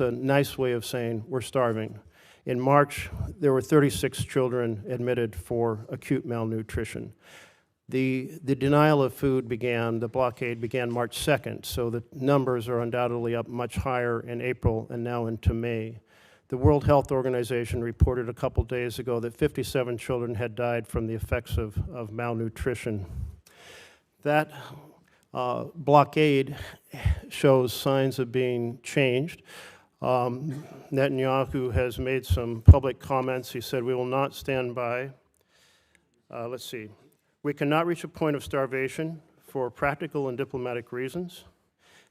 Speaker 10: a nice way of saying we're starving. In March, there were 36 children admitted for acute malnutrition. The denial of food the blockade began March 2nd, so the numbers are undoubtedly up much higher in April and now into May. The World Health Organization reported a couple days ago that 57 children had died from the effects of malnutrition. That blockade shows signs of being changed. Netanyahu has made some public comments. He said, "We will not stand by." Let's see. "We cannot reach a point of starvation for practical and diplomatic reasons."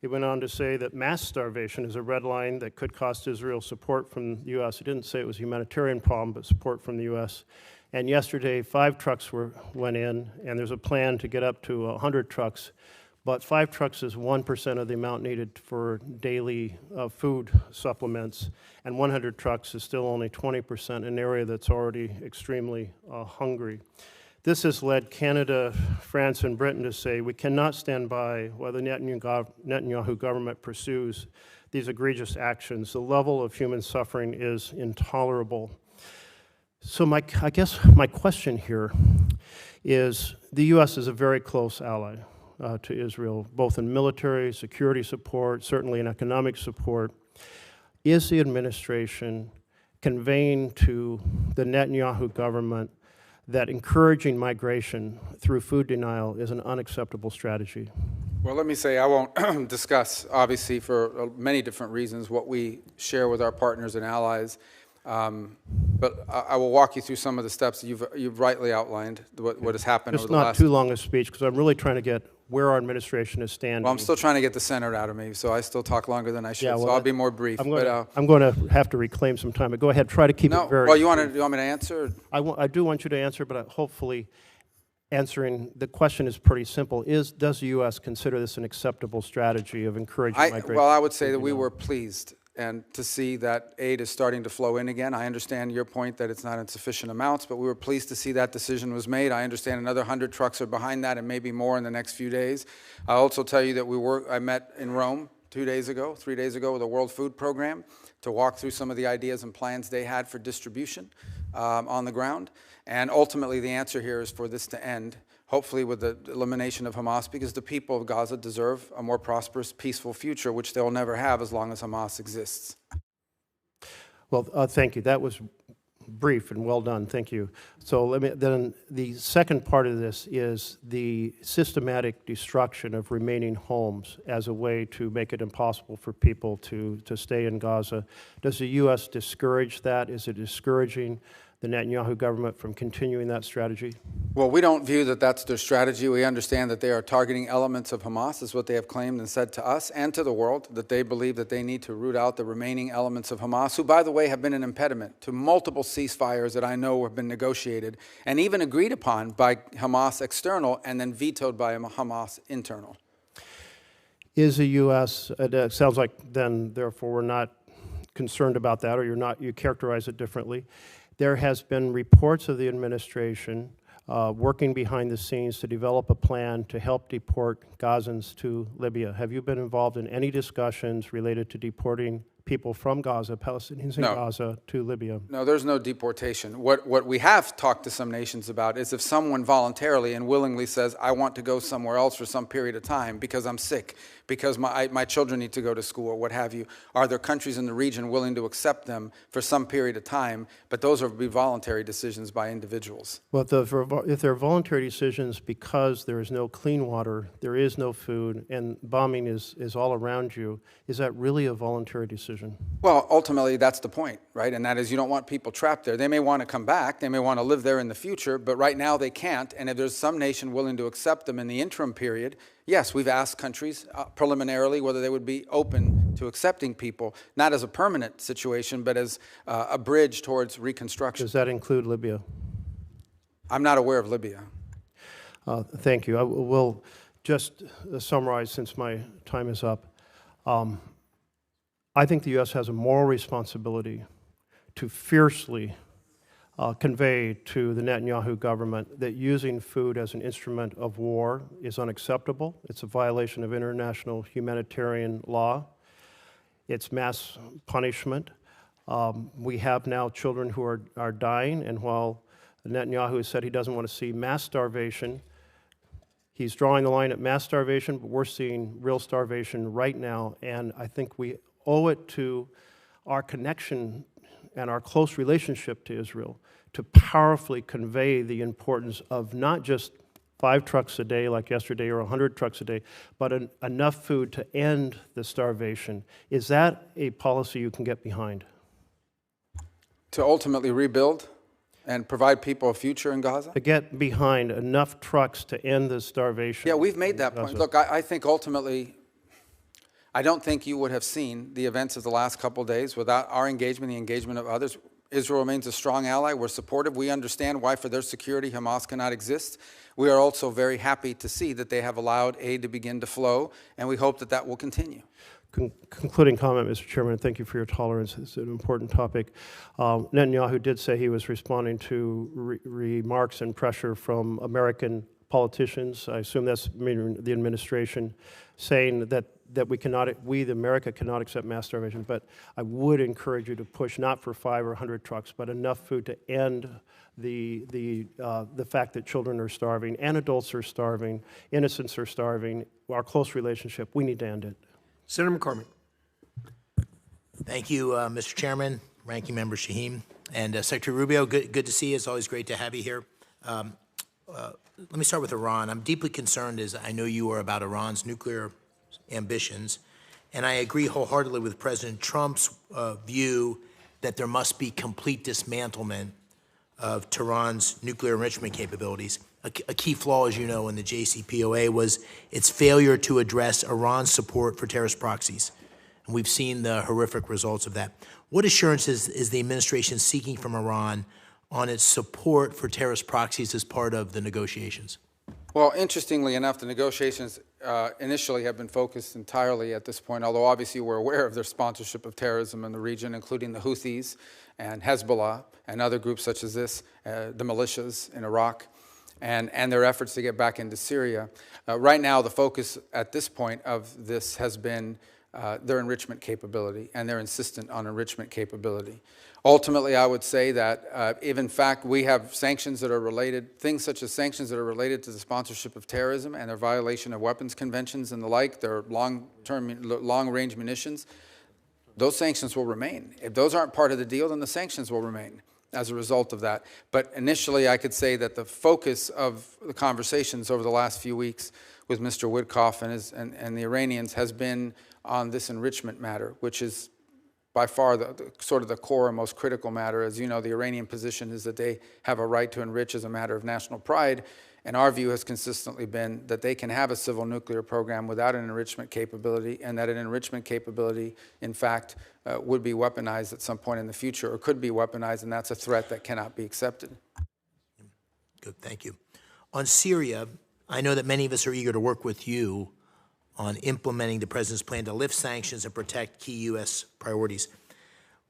Speaker 10: He went on to say that mass starvation is a red line that could cost Israel support from the U.S. He didn't say it was a humanitarian problem, but support from the U.S. And yesterday, 5 trucks went in, and there's a plan to get up to 100 trucks. But 5 trucks is 1% of the amount needed for daily food supplements, and 100 trucks is still only 20% in an area that's already extremely hungry. This has led Canada, France, and Britain to say we cannot stand by while the Netanyahu government pursues these egregious actions. The level of human suffering is intolerable. So I guess my question here is the U.S. is a very close ally to Israel, both in military, security support, certainly in economic support. Is the administration conveying to the Netanyahu government that encouraging migration through food denial is an unacceptable strategy?
Speaker 3: Well, let me say I won't discuss, obviously, for many different reasons, what we share with our partners and allies. But I will walk you through some of the steps you've rightly outlined, what has happened over the last...
Speaker 10: It's not too long a speech, because I'm really trying to get where our administration is standing.
Speaker 3: Well, I'm still trying to get the center out of me, so I still talk longer than I should,
Speaker 10: Yeah, well,
Speaker 3: so I'll be more brief.
Speaker 10: I'm going to have to reclaim some time, but go ahead, try to keep it very...
Speaker 3: Well, you want me to answer?
Speaker 10: I do want you to answer, but hopefully answering the question is pretty simple. Does the U.S. consider this an acceptable strategy of encouraging migration?
Speaker 3: Well, I would say that we were pleased and to see that aid is starting to flow in again. I understand your point that it's not in sufficient amounts, but we were pleased to see that decision was made. I understand another 100 trucks are behind that and maybe more in the next few days. I'll also tell you that I met in Rome 3 days ago with the World Food Program to walk through some of the ideas and plans they had for distribution on the ground. And ultimately, the answer here is for this to end, hopefully with the elimination of Hamas, because the people of Gaza deserve a more prosperous, peaceful future, which they'll never have as long as Hamas exists.
Speaker 10: Well, thank you. That was brief and well done. Thank you. So then the second part of this is the systematic destruction of remaining homes as a way to make it impossible for people to stay in Gaza. Does the U.S. discourage that? Is it discouraging the Netanyahu government from continuing that strategy?
Speaker 3: Well, we don't view that that's their strategy. We understand that they are targeting elements of Hamas, is what they have claimed and said to us and to the world, that they believe that they need to root out the remaining elements of Hamas, who, by the way, have been an impediment to multiple ceasefires that I know have been negotiated and even agreed upon by Hamas external and then vetoed by Hamas internal.
Speaker 10: Is the U.S., it sounds like then, therefore, we're not concerned about that, or you characterize it differently. There has been reports of the administration working behind the scenes to develop a plan to help deport Gazans to Libya. Have you been involved in any discussions related to deporting people from Gaza, Palestinians in Gaza, to Libya?
Speaker 3: No, there's no deportation. What we have talked to some nations about is if someone voluntarily and willingly says, I want to go somewhere else for some period of time because I'm sick, because my children need to go to school or what have you, are there countries in the region willing to accept them for some period of time? But those would be voluntary decisions by individuals.
Speaker 10: Well, if they're voluntary decisions because there is no clean water, there is no food, and bombing is all around you, is that really a voluntary decision?
Speaker 3: Well, ultimately, that's the point, right? And that is you don't want people trapped there. They may want to come back. They may want to live there in the future, but right now they can't. And if there's some nation willing to accept them in the interim period, yes, we've asked countries preliminarily whether they would be open to accepting people, not as a permanent situation, but as a bridge towards reconstruction.
Speaker 10: Does that include Libya?
Speaker 3: I'm not aware of Libya.
Speaker 10: Thank you. I will just summarize since my time is up. I think the U.S. has a moral responsibility to fiercely convey to the Netanyahu government that using food as an instrument of war is unacceptable. It's a violation of international humanitarian law. It's mass punishment. We have now children who are dying, and while Netanyahu has said he doesn't want to see mass starvation, he's drawing the line at mass starvation, but we're seeing real starvation right now, and I think we owe it to our connection and our close relationship to Israel to powerfully convey the importance of not just 5 trucks a day like yesterday or 100 trucks a day, but enough food to end the starvation. Is that a policy you can get behind?
Speaker 3: To ultimately rebuild and provide people a future in Gaza?
Speaker 10: To get behind enough trucks to end the starvation?
Speaker 3: Yeah, we've made that point. Look, I think ultimately, I don't think you would have seen the events of the last couple of days without our engagement, the engagement of others. Israel remains a strong ally. We're supportive. We understand why, for their security, Hamas cannot exist. We are also very happy to see that they have allowed aid to begin to flow, and we hope that that will continue.
Speaker 10: Concluding comment, Mr. Chairman, and thank you for your tolerance. It's an important topic. Netanyahu did say he was responding to remarks and pressure from American politicians. I assume that's the administration saying that America cannot accept mass starvation. But I would encourage you to push not for 5 or 100 trucks, but enough food to end the fact that children are starving and adults are starving, innocents are starving. Our close relationship, we need to end it.
Speaker 1: Senator McCormick.
Speaker 11: Thank you, Mr. Chairman, Ranking Member Shaheen, and Secretary Rubio. Good to see you. It's always great to have you here. Let me start with Iran. I'm deeply concerned, as I know you are, about Iran's nuclear ambitions, and I agree wholeheartedly with President Trump's view that there must be complete dismantlement of Tehran's nuclear enrichment capabilities. A key flaw, as you know, in the JCPOA was its failure to address Iran's support for terrorist proxies. And we've seen the horrific results of that. What assurances is the administration seeking from Iran on its support for terrorist proxies as part of the negotiations?
Speaker 3: Well, interestingly enough, the negotiations initially have been focused entirely at this point, although obviously we're aware of their sponsorship of terrorism in the region, including the Houthis and Hezbollah and other groups such as this, the militias in Iraq, and their efforts to get back into Syria. Right now, the focus at this point of this has been their enrichment capability, and they're insistent on enrichment capability. Ultimately, I would say that if in fact we have sanctions that are related, things such as sanctions that are related to the sponsorship of terrorism and their violation of weapons conventions and the like, their long-range munitions, those sanctions will remain. If those aren't part of the deal, then the sanctions will remain as a result of that. But initially, I could say that the focus of the conversations over the last few weeks with Mr. Witkoff and the Iranians has been on this enrichment matter, which is by far sort of the core and most critical matter. As you know, the Iranian position is that they have a right to enrich as a matter of national pride, and our view has consistently been that they can have a civil nuclear program without an enrichment capability, and that an enrichment capability, in fact, would be weaponized at some point in the future, or could be weaponized, and that's a threat that cannot be accepted.
Speaker 11: Good, thank you. On Syria, I know that many of us are eager to work with you on implementing the President's plan to lift sanctions and protect key U.S. priorities.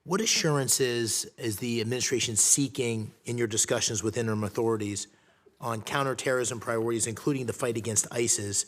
Speaker 11: What assurances is the administration seeking in your discussions with interim authorities on counterterrorism priorities, including the fight against ISIS,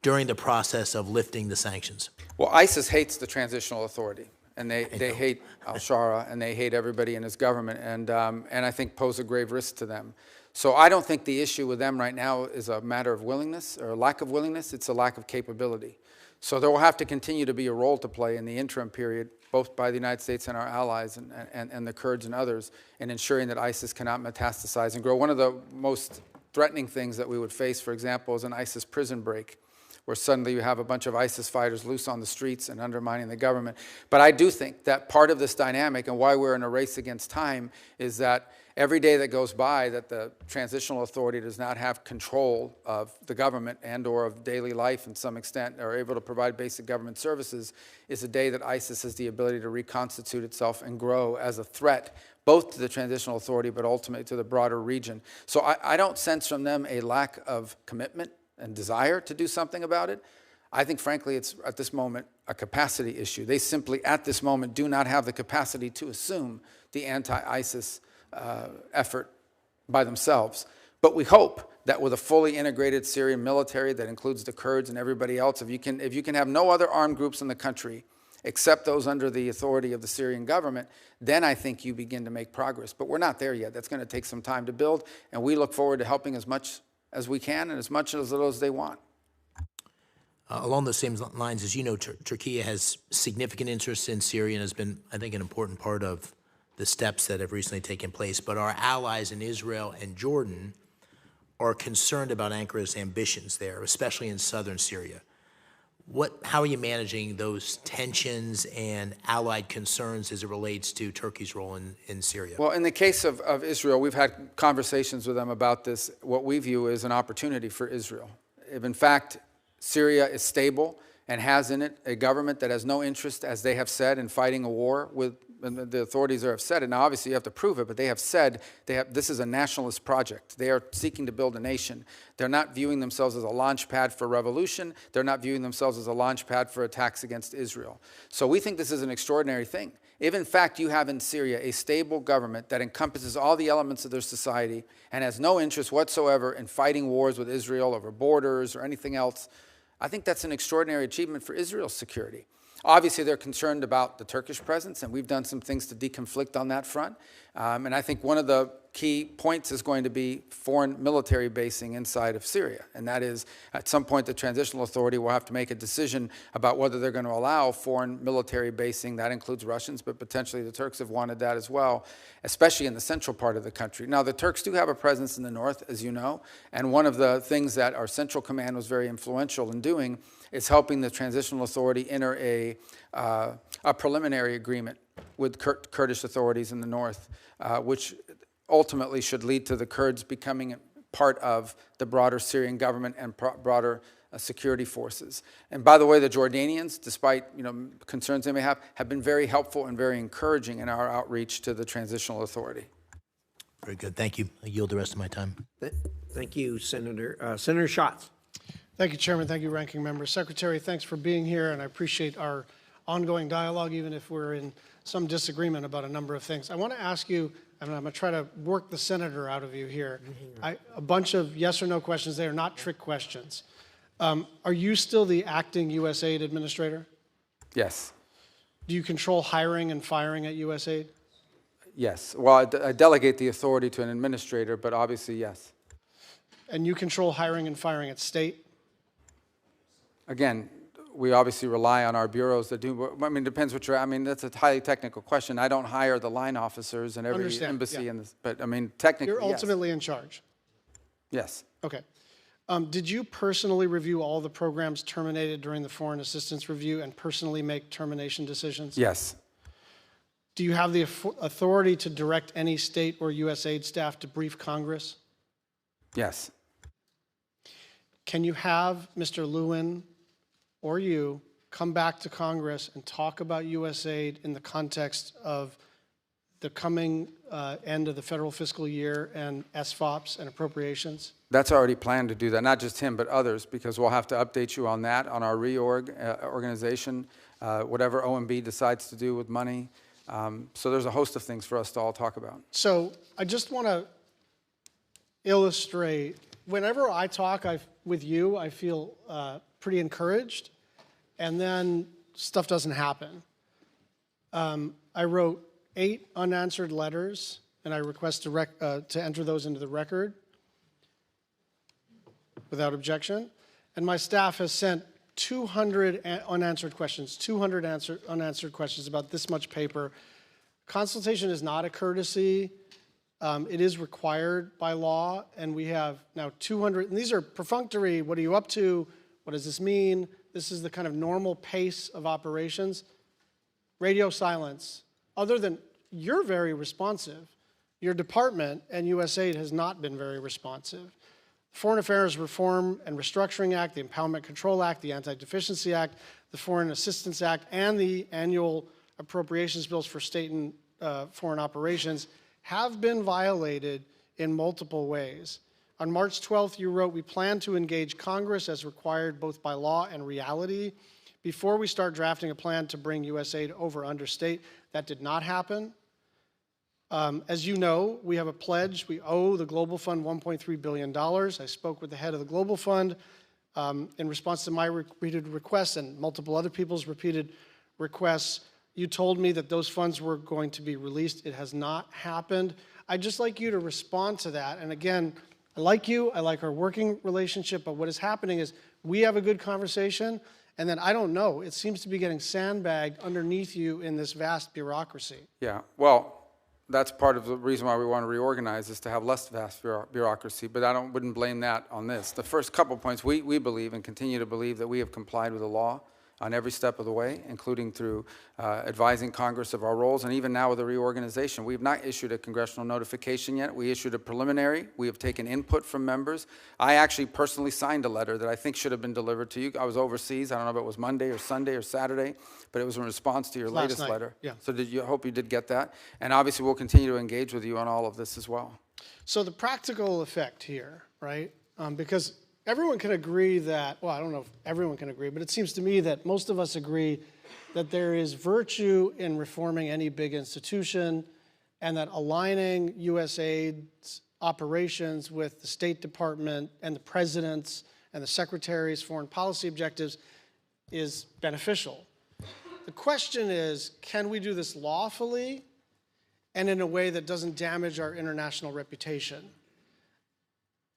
Speaker 11: during the process of lifting the sanctions?
Speaker 3: Well, ISIS hates the transitional authority, and they hate al-Shara, and they hate everybody in his government, and I think pose a grave risk to them. So I don't think the issue with them right now is a matter of willingness or a lack of willingness. It's a lack of capability. So there will have to continue to be a role to play in the interim period, both by the United States and our allies and the Kurds and others, in ensuring that ISIS cannot metastasize and grow. One of the most threatening things that we would face, for example, is an ISIS prison break, where suddenly you have a bunch of ISIS fighters loose on the streets and undermining the government. But I do think that part of this dynamic and why we're in a race against time is that every day that goes by that the transitional authority does not have control of the government and or of daily life in some extent, or able to provide basic government services, is a day that ISIS has the ability to reconstitute itself and grow as a threat, both to the transitional authority but ultimately to the broader region. So I don't sense from them a lack of commitment and desire to do something about it. I think, frankly, it's at this moment a capacity issue. They simply, at this moment, do not have the capacity to assume the anti-ISIS effort by themselves. But we hope that with a fully integrated Syrian military that includes the Kurds and everybody else, if you can have no other armed groups in the country except those under the authority of the Syrian government, then I think you begin to make progress. But we're not there yet. That's going to take some time to build, and we look forward to helping as much as we can and as much as little as they want.
Speaker 11: Along those same lines, as you know, Turkey has significant interest in Syria and has been, I think, an important part of the steps that have recently taken place. But our allies in Israel and Jordan are concerned about Ankara's ambitions there, especially in southern Syria. How are you managing those tensions and allied concerns as it relates to Turkey's role in Syria?
Speaker 3: Well, in the case of Israel, we've had conversations with them about this, what we view as an opportunity for Israel. If in fact Syria is stable and has in it a government that has no interest, as they have said, in fighting a war with, and the authorities there have said it. Now, obviously, you have to prove it, but they have said this is a nationalist project. They are seeking to build a nation. They're not viewing themselves as a launch pad for revolution. They're not viewing themselves as a launch pad for attacks against Israel. So we think this is an extraordinary thing. If, in fact, you have in Syria a stable government that encompasses all the elements of their society and has no interest whatsoever in fighting wars with Israel over borders or anything else, I think that's an extraordinary achievement for Israel's security. Obviously, they're concerned about the Turkish presence, and we've done some things to deconflict on that front. And I think one of the key points is going to be foreign military basing inside of Syria. And that is, at some point, the Transitional Authority will have to make a decision about whether they're going to allow foreign military basing. That includes Russians, but potentially the Turks have wanted that as well, especially in the central part of the country. Now, the Turks do have a presence in the north, as you know, and one of the things that our Central Command was very influential in doing is helping the Transitional Authority enter a preliminary agreement with Kurdish authorities in the north, which ultimately should lead to the Kurds becoming part of the broader Syrian government and broader security forces. And by the way, the Jordanians, despite concerns they may have been very helpful and very encouraging in our outreach to the Transitional Authority.
Speaker 11: Very good. Thank you. I yield the rest of my time.
Speaker 1: Thank you, Senator. Senator Schatz.
Speaker 12: Thank you, Chairman. Thank you, Ranking Member. Secretary, thanks for being here, and I appreciate our ongoing dialogue, even if we're in some disagreement about a number of things. I want to ask you, and I'm going to try to work the senator out of you here, a bunch of yes or no questions. They are not trick questions. Are you still the acting USAID administrator?
Speaker 3: Yes.
Speaker 12: Do you control hiring and firing at USAID?
Speaker 3: Yes. Well, I delegate the authority to an administrator, but obviously, yes.
Speaker 12: And you control hiring and firing at state?
Speaker 3: Again, we obviously rely on our bureaus that do, I mean, it depends what that's a highly technical question. I don't hire the line officers in every embassy,
Speaker 12: yeah.
Speaker 3: But I mean, technically,
Speaker 12: You're ultimately in charge?
Speaker 3: Yes.
Speaker 12: Okay. Did you personally review all the programs terminated during the foreign assistance review and personally make termination decisions?
Speaker 3: Yes.
Speaker 12: Do you have the authority to direct any state or USAID staff to brief Congress?
Speaker 3: Yes.
Speaker 12: Can you have Mr. Lewin or you come back to Congress and talk about USAID in the context of the coming end of the federal fiscal year and SFOPs and appropriations?
Speaker 3: That's already planned to do that, not just him, but others, because we'll have to update you on that, on our organization, whatever OMB decides to do with money. So there's a host of things for us to all talk about.
Speaker 12: So I just want to illustrate, whenever I talk with you, I feel pretty encouraged, and then stuff doesn't happen. I wrote 8 unanswered letters, and I request to enter those into the record without objection. And my staff has sent 200 unanswered questions, 200 unanswered questions about this much paper. Consultation is not a courtesy. It is required by law, and we have now 200, and these are perfunctory. What are you up to? What does this mean? This is the kind of normal pace of operations. Radio silence. Other than you're very responsive, your department and USAID has not been very responsive. Foreign Affairs Reform and Restructuring Act, the Empowerment Control Act, the Anti-Deficiency Act, the Foreign Assistance Act, and the annual appropriations bills for state and foreign operations have been violated in multiple ways. On March 12th, you wrote, "We plan to engage Congress as required both by law and reality before we start drafting a plan to bring USAID over under state." That did not happen. As you know, we have a pledge. We owe the Global Fund $1.3 billion. I spoke with the head of the Global Fund in response to my repeated requests and multiple other people's repeated requests. You told me that those funds were going to be released. It has not happened. I'd just like you to respond to that. And again, I like you. I like our working relationship. But what is happening is we have a good conversation, and then I don't know. It seems to be getting sandbagged underneath you in this vast bureaucracy.
Speaker 3: Yeah. Well, that's part of the reason why we want to reorganize, is to have less vast bureaucracy, but I wouldn't blame that on this. The first couple points, we believe and continue to believe that we have complied with the law on every step of the way, including through advising Congress of our roles, and even now with the reorganization. We have not issued a congressional notification yet. We issued a preliminary. We have taken input from members. I actually personally signed a letter that I think should have been delivered to you. I was overseas. I don't know if it was Monday or Sunday or Saturday, but it was in response to your
Speaker 12: Last
Speaker 3: latest
Speaker 12: night,
Speaker 3: letter.
Speaker 12: yeah.
Speaker 3: So I hope you did get that. And obviously, we'll continue to engage with you on all of this as well.
Speaker 12: So the practical effect here, right? Because everyone can agree that, well, I don't know if everyone can agree, but it seems to me that most of us agree that there is virtue in reforming any big institution, and that aligning USAID's operations with the State Department and the President's and the Secretary's foreign policy objectives is beneficial. The question is, can we do this lawfully and in a way that doesn't damage our international reputation?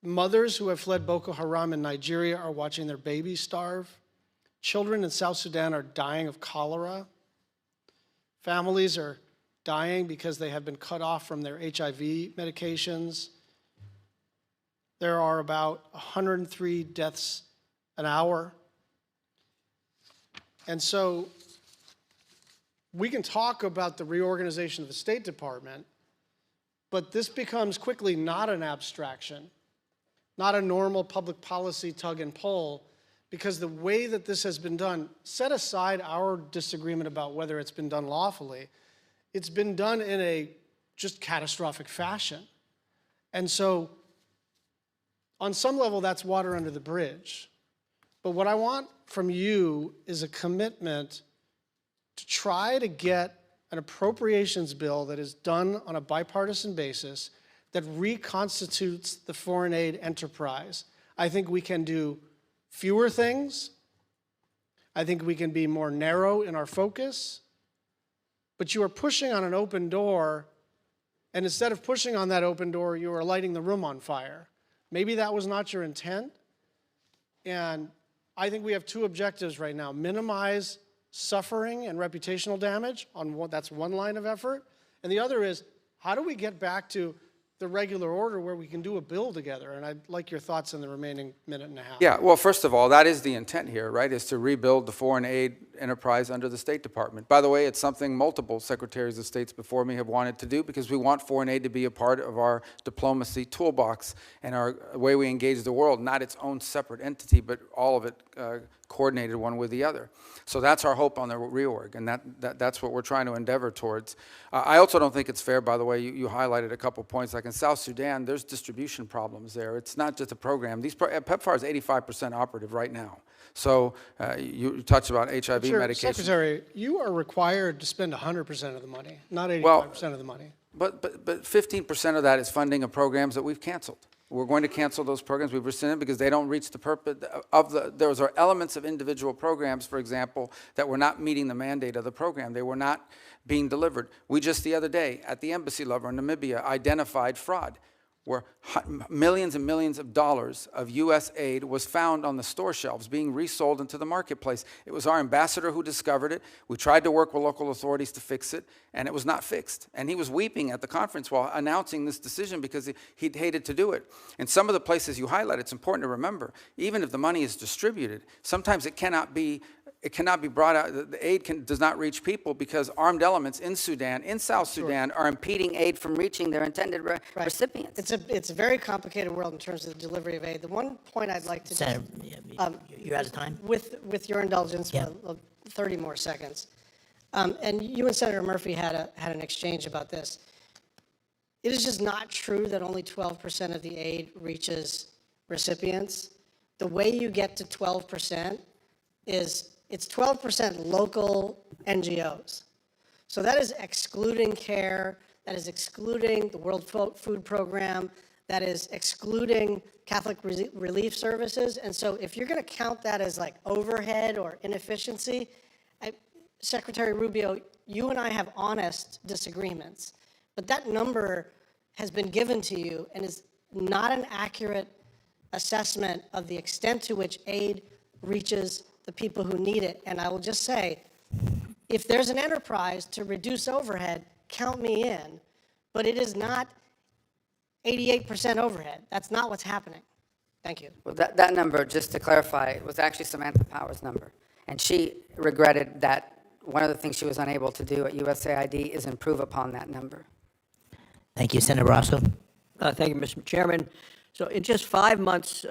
Speaker 12: Mothers who have fled Boko Haram in Nigeria are watching their babies starve. Children in South Sudan are dying of cholera. Families are dying because they have been cut off from their HIV medications. There are about 103 deaths an hour. And so we can talk about the reorganization of the State Department, but this becomes quickly not an abstraction, not a normal public policy tug and pull, because the way that this has been done, set aside our disagreement about whether it's been done lawfully, it's been done in a just catastrophic fashion. And so on some level, that's water under the bridge. But what I want from you is a commitment to try to get an appropriations bill that is done on a bipartisan basis that reconstitutes the foreign aid enterprise. I think we can do fewer things. I think we can be more narrow in our focus. But you are pushing on an open door, and instead of pushing on that open door, you are lighting the room on fire. Maybe that was not your intent. And I think we have two objectives right now: minimize suffering and reputational damage that's one line of effort. And the other is, how do we get back to the regular order where we can do a bill together? And I'd like your thoughts in the remaining minute and a half.
Speaker 3: Yeah, well, first of all, that is the intent here, right, is to rebuild the foreign aid enterprise under the State Department. By the way, it's something multiple secretaries of states before me have wanted to do, because we want foreign aid to be a part of our diplomacy toolbox and our way we engage the world, not its own separate entity, but all of it coordinated one with the other. So that's our hope on the reorg, and that's what we're trying to endeavor towards. I also don't think it's fair, by the way, you highlighted a couple points, like in South Sudan, there's distribution problems there. It's not just a program. PEPFAR is 85% operative right now. So you touched about HIV medication.
Speaker 12: Secretary, you are required to spend 100% of the money, not 85% of the money.
Speaker 3: But 15% of that is funding of programs that we've canceled. We're going to cancel those programs. We've rescinded because they don't reach the purpose of those are elements of individual programs, for example, that were not meeting the mandate of the program. They were not being delivered. We just the other day at the embassy level in Namibia identified fraud, where millions and millions of dollars of U.S. aid was found on the store shelves being resold into the marketplace. It was our ambassador who discovered it. We tried to work with local authorities to fix it, and it was not fixed. And he was weeping at the conference while announcing this decision because he'd hated to do it. And some of the places you highlight, it's important to remember, even if the money is distributed, sometimes it cannot be brought out. The aid does not reach people because armed elements in Sudan, in South Sudan, are impeding aid from reaching their intended recipients.
Speaker 13: It's a very complicated world in terms of the delivery of aid. The one point I'd like to
Speaker 11: Senator, you're out of time.
Speaker 13: with your indulgence,
Speaker 11: Yeah.
Speaker 13: 30 more seconds. And you and Senator Murphy had an exchange about this. It is just not true that only 12% of the aid reaches recipients. The way you get to 12% is it's 12% local NGOs. So that is excluding CARE, that is excluding the World Food Program, that is excluding Catholic Relief Services. And so if you're going to count that as like overhead or inefficiency, Secretary Rubio, you and I have honest disagreements, but that number has been given to you and is not an accurate assessment of the extent to which aid reaches the people who need it. And I will just say, if there's an enterprise to reduce overhead, count me in. but it is not 88% overhead. That's not what's happening. Thank you.
Speaker 14: Well, that number, just to clarify, was actually Samantha Power's number. And she regretted that one of the things she was unable to do at USAID is improve upon that number.
Speaker 11: Thank you. Senator Rosso.
Speaker 1: Thank you, Mr. Chairman. So in just 5 months,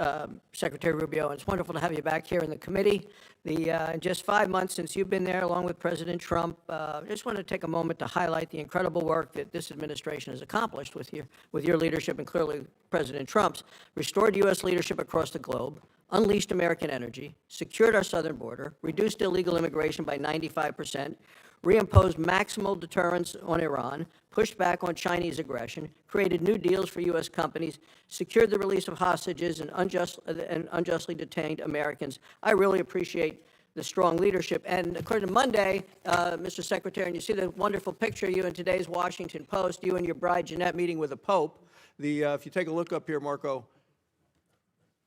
Speaker 1: Secretary Rubio, and it's wonderful to have you back here in the committee. In just 5 months since you've been there, along with President Trump, I just want to take a moment to highlight the incredible work that this administration has accomplished with your leadership, and clearly President Trump's, restored U.S. leadership across the globe, unleashed American energy, secured our southern border, reduced illegal immigration by 95%, reimposed maximal deterrence on Iran, pushed back on Chinese aggression, created new deals for U.S. companies, secured the release of hostages and unjustly detained Americans. I really appreciate the strong leadership. And according to Monday, Mr. Secretary, and you see the wonderful picture of you in today's Washington Post, you and your bride Jeanette meeting with the Pope. If you take a look up here, Marco,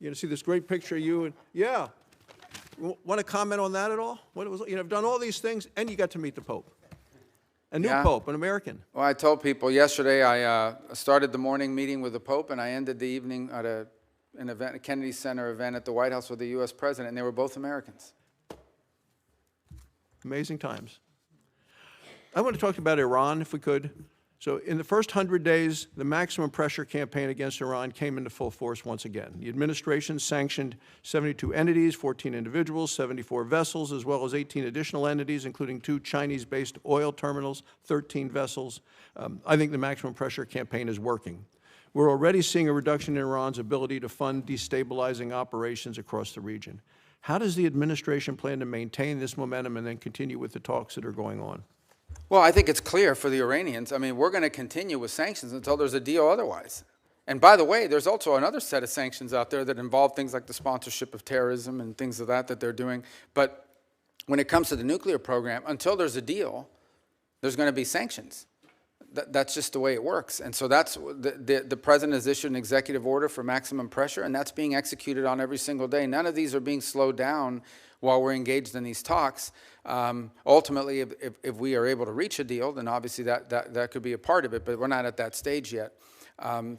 Speaker 1: you're going to see this great picture of you. And yeah. Want to comment on that at all? What it was, I've done all these things, and you got to meet the Pope. A new Pope, an American.
Speaker 3: Well, I told people yesterday I started the morning meeting with the Pope, and I ended the evening at an event, a Kennedy Center event at the White House with the U.S. President, and they were both Americans.
Speaker 1: Amazing times. I want to talk about Iran, if we could. So in the first 100 days, the maximum pressure campaign against Iran came into full force once again. The administration sanctioned 72 entities, 14 individuals, 74 vessels, as well as 18 additional entities, including 2 Chinese-based oil terminals, 13 vessels. I think the maximum pressure campaign is working. We're already seeing a reduction in Iran's ability to fund destabilizing operations across the region. How does the administration plan to maintain this momentum and then continue with the talks that are going on?
Speaker 3: Well, I think it's clear for the Iranians. I mean, we're going to continue with sanctions until there's a deal otherwise. And by the way, there's also another set of sanctions out there that involve things like the sponsorship of terrorism and things of that they're doing. But when it comes to the nuclear program, until there's a deal, there's going to be sanctions. That's just the way it works. And so that's the president has issued an executive order for maximum pressure, and that's being executed on every single day. None of these are being slowed down while we're engaged in these talks. Ultimately, if we are able to reach a deal, then obviously that could be a part of it, but we're not at that stage yet.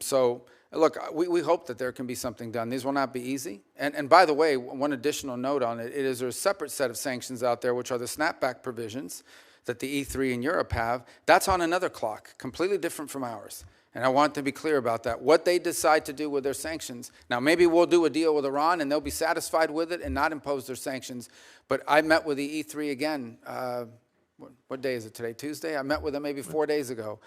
Speaker 3: So look, we hope that there can be something done. These will not be easy. And by the way, one additional note on it is there's a separate set of sanctions out there, which are the snapback provisions that the E3 in Europe have. That's on another clock, completely different from ours. And I want to be clear about that. What they decide to do with their sanctions. Now, maybe we'll do a deal with Iran and they'll be satisfied with it and not impose their sanctions. But I met with the E3 again. What day is it today? Tuesday? I met with them maybe 4 days ago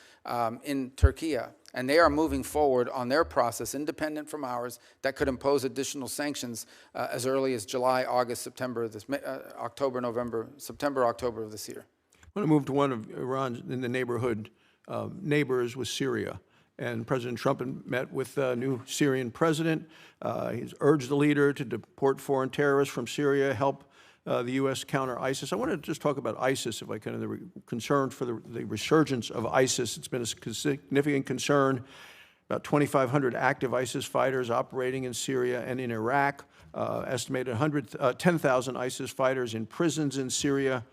Speaker 3: in Turkey. And they are moving forward on their process, independent from ours, that could impose additional sanctions as early as July, August, September, October, November, September, October of this year.
Speaker 1: I want to move to one of Iran's in the neighborhood neighbors with Syria. And President Trump met with the new Syrian president. He's urged the leader to deport foreign terrorists from Syria, help the U.S. counter ISIS. I want to just talk about ISIS, if I can, the concern for the resurgence of ISIS. It's been a significant concern. About 2,500 active ISIS fighters operating in Syria and in Iraq. Estimated 10,000 ISIS fighters in prisons in Syria.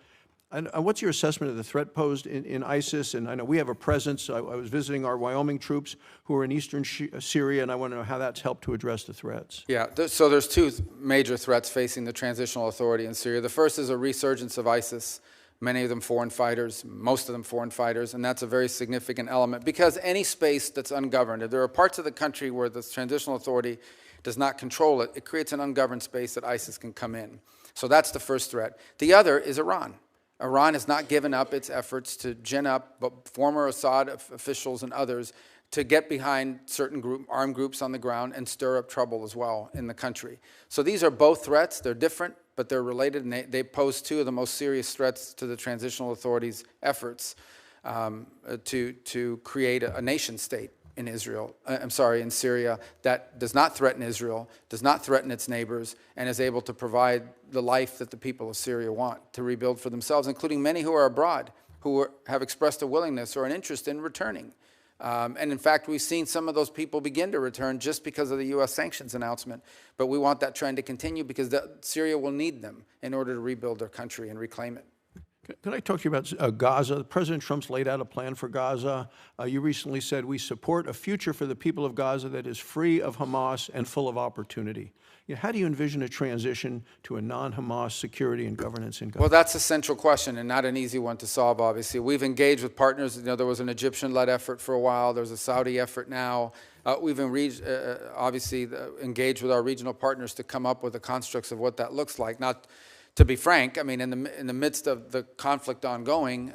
Speaker 1: And what's your assessment of the threat posed in ISIS? And I know we have a presence. I was visiting our Wyoming troops who are in eastern Syria, and I want to know how that's helped to address the threats.
Speaker 3: Yeah, so there's 2 major threats facing the Transitional Authority in Syria. The first is a resurgence of ISIS, many of them foreign fighters, most of them foreign fighters, and that's a very significant element because any space that's ungoverned, if there are parts of the country where the Transitional Authority does not control it, it creates an ungoverned space that ISIS can come in. So that's the first threat. The other is Iran. Iran has not given up its efforts to gin up former Assad officials and others to get behind certain armed groups on the ground and stir up trouble as well in the country. So these are both threats. They're different, but they're related, and they pose 2 of the most serious threats to the Transitional Authority's efforts to create a nation state in in Syria that does not threaten Israel, does not threaten its neighbors, and is able to provide the life that the people of Syria want to rebuild for themselves, including many who are abroad, who have expressed a willingness or an interest in returning. And in fact, we've seen some of those people begin to return just because of the U.S. sanctions announcement. But we want that trend to continue because Syria will need them in order to rebuild their country and reclaim it.
Speaker 15: Can I talk to you about Gaza? President Trump's laid out a plan for Gaza. You recently said, we support a future for the people of Gaza that is free of Hamas and full of opportunity. How do you envision a transition to a non-Hamas security and governance in Gaza?
Speaker 3: Well, that's a central question and not an easy one to solve, obviously. We've engaged with partners. There was an Egyptian-led effort for a while. There's a Saudi effort now. We've obviously engaged with our regional partners to come up with the constructs of what that looks like. Not, to be frank, I mean, in the midst of the conflict ongoing,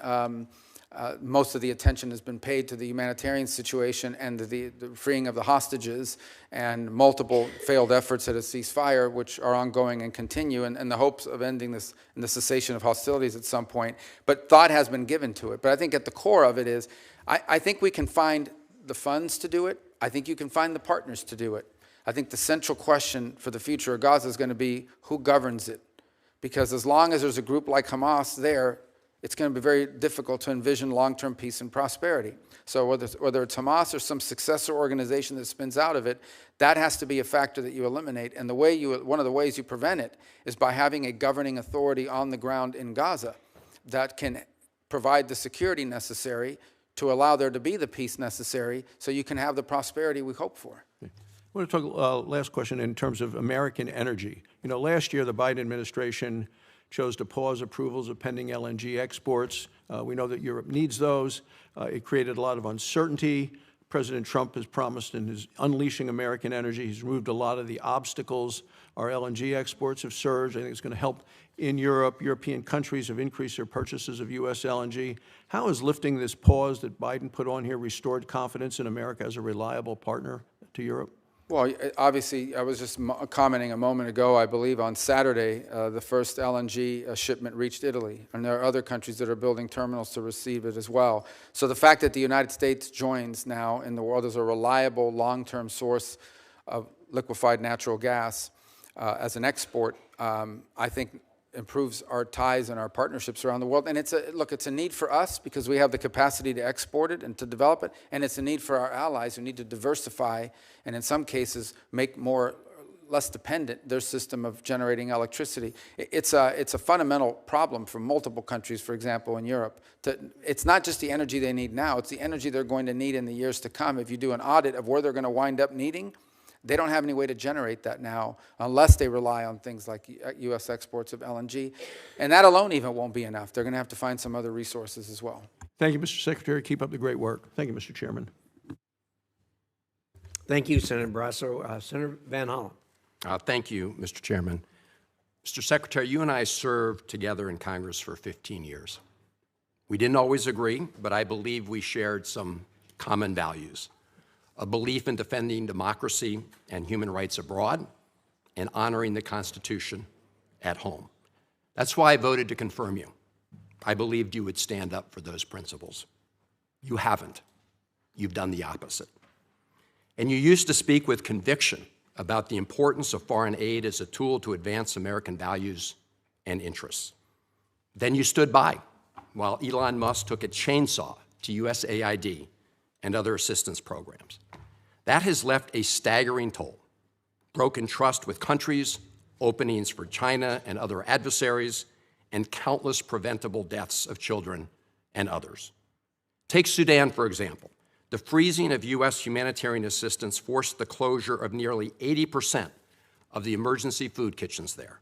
Speaker 3: most of the attention has been paid to the humanitarian situation and the freeing of the hostages and multiple failed efforts at a ceasefire, which are ongoing and continue, and the hopes of ending this and the cessation of hostilities at some point. But thought has been given to it. But I think at the core of it is, I think we can find the funds to do it. I think you can find the partners to do it. I think the central question for the future of Gaza is going to be who governs it. Because as long as there's a group like Hamas there, it's going to be very difficult to envision long-term peace and prosperity. So whether it's Hamas or some successor organization that spins out of it, that has to be a factor that you eliminate. And one of the ways you prevent it is by having a governing authority on the ground in Gaza that can provide the security necessary to allow there to be the peace necessary so you can have the prosperity we hope for.
Speaker 15: I want to talk, last question, in terms of American energy. Last year the Biden administration chose to pause approvals of pending LNG exports. We know that Europe needs those. It created a lot of uncertainty. President Trump has promised and is unleashing American energy. He's removed a lot of the obstacles. Our LNG exports have surged. I think it's going to help in Europe. European countries have increased their purchases of U.S. LNG. How has lifting this pause that Biden put on here restored confidence in America as a reliable partner to Europe?
Speaker 3: Well, obviously, I was just commenting a moment ago, I believe on Saturday, the first LNG shipment reached Italy. And there are other countries that are building terminals to receive it as well. So the fact that the United States joins now in the world as a reliable long-term source of liquefied natural gas as an export, I think improves our ties and our partnerships around the world. And it's a need for us because we have the capacity to export it and to develop it. And it's a need for our allies who need to diversify and in some cases make less dependent their system of generating electricity. It's a fundamental problem for multiple countries, for example, in Europe. It's not just the energy they need now, it's the energy they're going to need in the years to come. If you do an audit of where they're going to wind up needing, they don't have any way to generate that now unless they rely on things like U.S. exports of LNG. And that alone even won't be enough. They're going to have to find some other resources as well.
Speaker 15: Thank you, Mr. Secretary. Keep up the great work. Thank you, Mr. Chairman.
Speaker 1: Thank you, Senator Barrasso. Senator Van Hollen.
Speaker 16: Thank you, Mr. Chairman. Mr. Secretary, you and I served together in Congress for 15 years. We didn't always agree, but I believe we shared some common values. A belief in defending democracy and human rights abroad, and honoring the Constitution at home. That's why I voted to confirm you. I believed you would stand up for those principles. You haven't. You've done the opposite. And you used to speak with conviction about the importance of foreign aid as a tool to advance American values and interests. Then you stood by while Elon Musk took a chainsaw to USAID and other assistance programs. That has left a staggering toll. Broken trust with countries, openings for China and other adversaries, and countless preventable deaths of children and others. Take Sudan, for example. The freezing of U.S. humanitarian assistance forced the closure of nearly 80% of the emergency food kitchens there.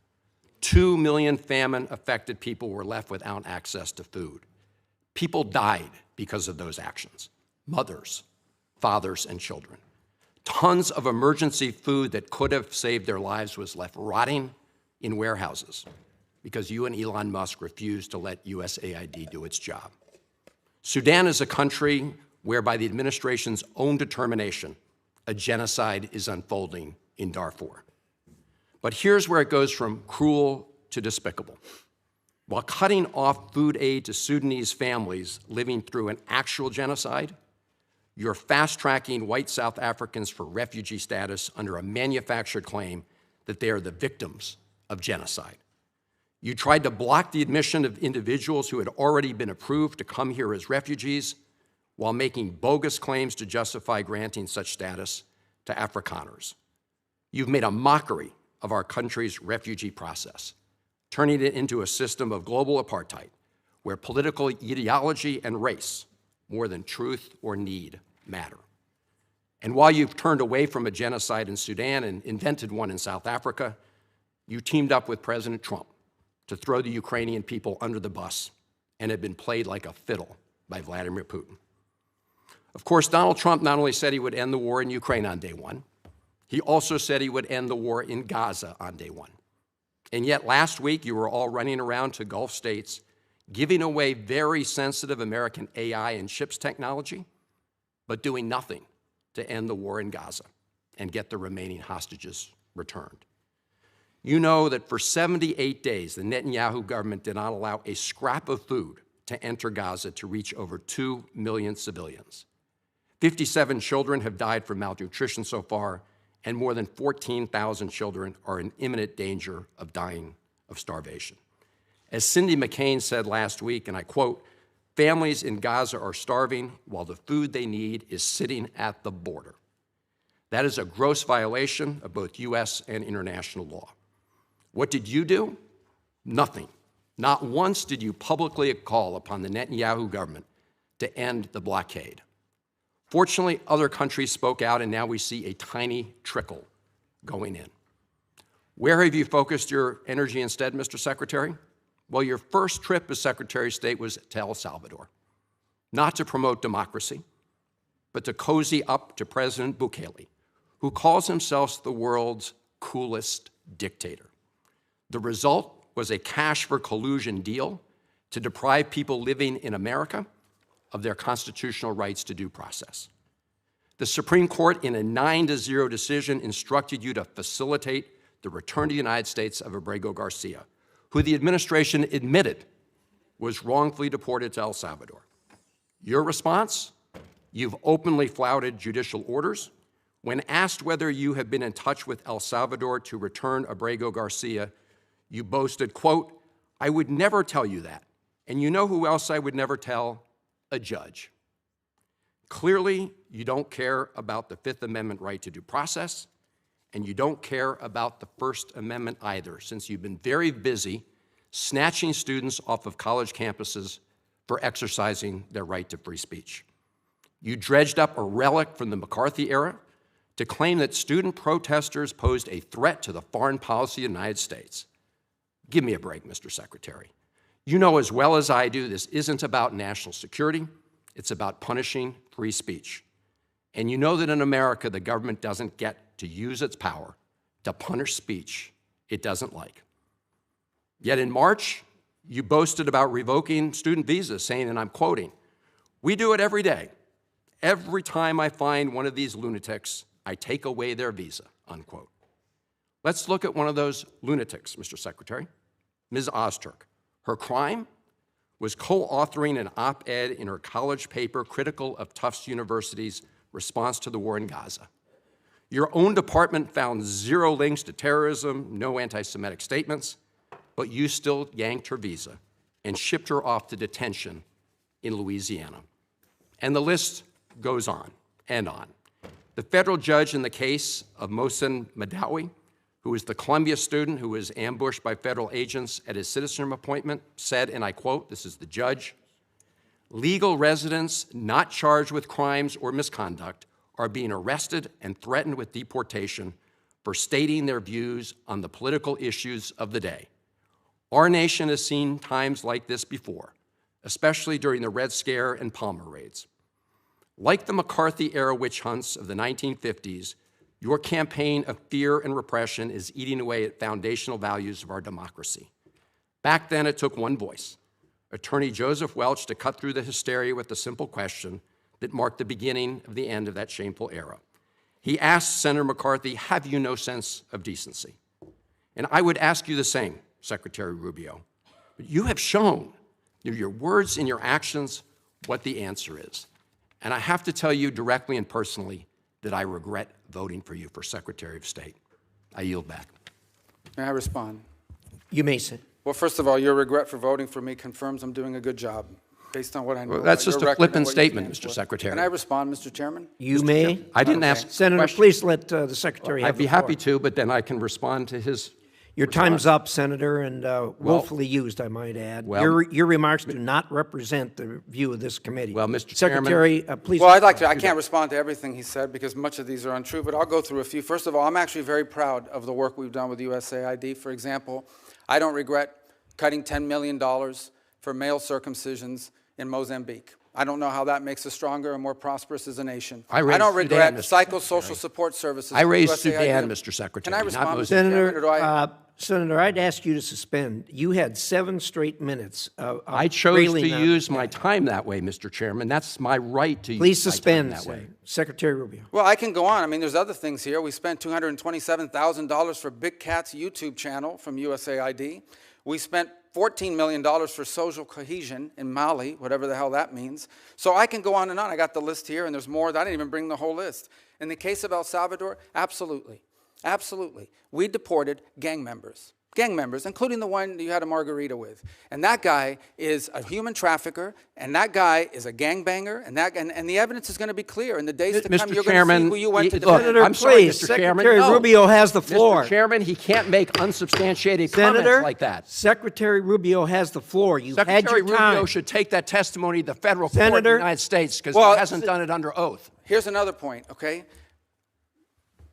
Speaker 16: 2 million famine-affected people were left without access to food. People died because of those actions. Mothers, fathers, and children. Tons of emergency food that could have saved their lives was left rotting in warehouses because you and Elon Musk refused to let USAID do its job. Sudan is a country where, by the administration's own determination, a genocide is unfolding in Darfur. But here's where it goes from cruel to despicable. While cutting off food aid to Sudanese families living through an actual genocide, you're fast-tracking white South Africans for refugee status under a manufactured claim that they are the victims of genocide. You tried to block the admission of individuals who had already been approved to come here as refugees while making bogus claims to justify granting such status to Afrikaners. You've made a mockery of our country's refugee process, turning it into a system of global apartheid, where political ideology and race, more than truth or need, matter. And while you've turned away from a genocide in Sudan and invented one in South Africa, you teamed up with President Trump to throw the Ukrainian people under the bus and have been played like a fiddle by Vladimir Putin. Of course, Donald Trump not only said he would end the war in Ukraine on day one, he also said he would end the war in Gaza on day one. And yet last week, you were all running around to Gulf states, giving away very sensitive American AI and chips technology, but doing nothing to end the war in Gaza and get the remaining hostages returned. You know that for 78 days, the Netanyahu government did not allow a scrap of food to enter Gaza to reach over 2 million civilians. 57 children have died from malnutrition so far, and more than 14,000 children are in imminent danger of dying of starvation. As Cindy McCain said last week, and I quote, "Families in Gaza are starving while the food they need is sitting at the border." That is a gross violation of both U.S. and international law. What did you do? Nothing. Not once did you publicly call upon the Netanyahu government to end the blockade. Fortunately, other countries spoke out, and now we see a tiny trickle going in. Where have you focused your energy instead, Mr. Secretary? Well, your first trip as Secretary of State was to El Salvador, not to promote democracy, but to cozy up to President Bukele, who calls himself the world's coolest dictator. The result was a cash for collusion deal to deprive people living in America of their constitutional rights to due process. The Supreme Court, in a 9-0 decision, instructed you to facilitate the return to the United States of Abrego Garcia, who the administration admitted was wrongfully deported to El Salvador. Your response? You've openly flouted judicial orders. When asked whether you have been in touch with El Salvador to return Abrego Garcia, you boasted, quote, "I would never tell you that. And you know who else I would never tell? A judge." Clearly, you don't care about the Fifth Amendment right to due process, and you don't care about the First Amendment either, since you've been very busy snatching students off of college campuses for exercising their right to free speech. You dredged up a relic from the McCarthy era to claim that student protesters posed a threat to the foreign policy of the United States. Give me a break, Mr. Secretary. You know as well as I do, this isn't about national security. It's about punishing free speech. And you know that in America, the government doesn't get to use its power to punish speech it doesn't like. Yet in March, you boasted about revoking student visas, saying, and I'm quoting, "We do it every day. Every time I find one of these lunatics, I take away their visa," unquote. Let's look at one of those lunatics, Mr. Secretary, Ms. Ozturk. Her crime was co-authoring an op-ed in her college paper critical of Tufts University's response to the war in Gaza. Your own department found 0 links to terrorism, no anti-Semitic statements, but you still yanked her visa and shipped her off to detention in Louisiana. And the list goes on and on. The federal judge in the case of Mohsen Madawi, who was the Columbia student who was ambushed by federal agents at his citizenship appointment, said, and I quote, this is the judge, "Legal residents not charged with crimes or misconduct are being arrested and threatened with deportation for stating their views on the political issues of the day. Our nation has seen times like this before, especially during the Red Scare and Palmer raids. Like the McCarthy-era witch hunts of the 1950s, your campaign of fear and repression is eating away at foundational values of our democracy. Back then, it took one voice, Attorney Joseph Welch, to cut through the hysteria with the simple question that marked the beginning of the end of that shameful era. He asked Senator McCarthy, "Have you no sense of decency?" And I would ask you the same, Secretary Rubio. But you have shown through your words and your actions what the answer is. And I have to tell you directly and personally that I regret voting for you for Secretary of State. I yield back.
Speaker 3: May I respond?
Speaker 1: You may say.
Speaker 3: Well, first of all, your regret for voting for me confirms I'm doing a good job, based on what I know.
Speaker 16: Well, that's
Speaker 3: about
Speaker 16: just
Speaker 3: your
Speaker 16: a
Speaker 3: record and
Speaker 16: flippant
Speaker 3: what you
Speaker 16: statement,
Speaker 3: stand
Speaker 16: Mr.
Speaker 3: for.
Speaker 16: Secretary.
Speaker 3: Can I respond, Mr. Chairman?
Speaker 1: You may.
Speaker 16: I didn't ask.
Speaker 1: Senator,
Speaker 16: question.
Speaker 1: please let the Secretary have
Speaker 16: I'd be
Speaker 1: the floor.
Speaker 16: happy to, but then I can respond to his
Speaker 1: Your time's up, Senator, and willfully used, I might add. Your remarks do not represent the view of this committee.
Speaker 16: Well, Mr.
Speaker 1: Secretary, please.
Speaker 3: Well, I'd like to. I can't respond to everything he said because much of these are untrue, but I'll go through a few. First of all, I'm actually very proud of the work we've done with USAID. For example, I don't regret cutting $10 million for male circumcisions in Mozambique. I don't know how that makes us stronger and more prosperous as a nation. I don't regret psychosocial support services.
Speaker 16: I raised Sudan, Mr. Secretary.
Speaker 3: Can I respond, Mr.
Speaker 1: Senator? Senator, I'd ask you to suspend. You had 7 straight minutes of
Speaker 16: I chose to use my time that way, Mr. Chairman. That's my right to
Speaker 1: Please
Speaker 16: use my
Speaker 1: suspend
Speaker 16: time that way.
Speaker 1: Secretary Rubio.
Speaker 3: Well, I can go on. I mean, there's other things here. We spent $227,000 for Big Cat's YouTube channel from USAID. We spent $14 million for social cohesion in Mali, whatever the hell that means. So I can go on and on. I got the list here, and there's more. I didn't even bring the whole list. In the case of El Salvador, absolutely. Absolutely. We deported gang members, including the one you had a margarita with. And that guy is a human trafficker, and that guy is a gangbanger, and the evidence is going to be clear. In the days to come, you're going to see who you went to defend.
Speaker 1: Senator,
Speaker 16: I'm sorry,
Speaker 1: please,
Speaker 16: Mr. Chairman.
Speaker 1: Secretary Rubio has the floor.
Speaker 16: Mr. Chairman, he can't make unsubstantiated comments like that.
Speaker 1: Secretary Rubio has the floor. You had
Speaker 16: Secretary
Speaker 1: your time.
Speaker 16: Rubio should take that testimony to the federal court of the United States because he hasn't done it under oath.
Speaker 3: Here's another point, okay?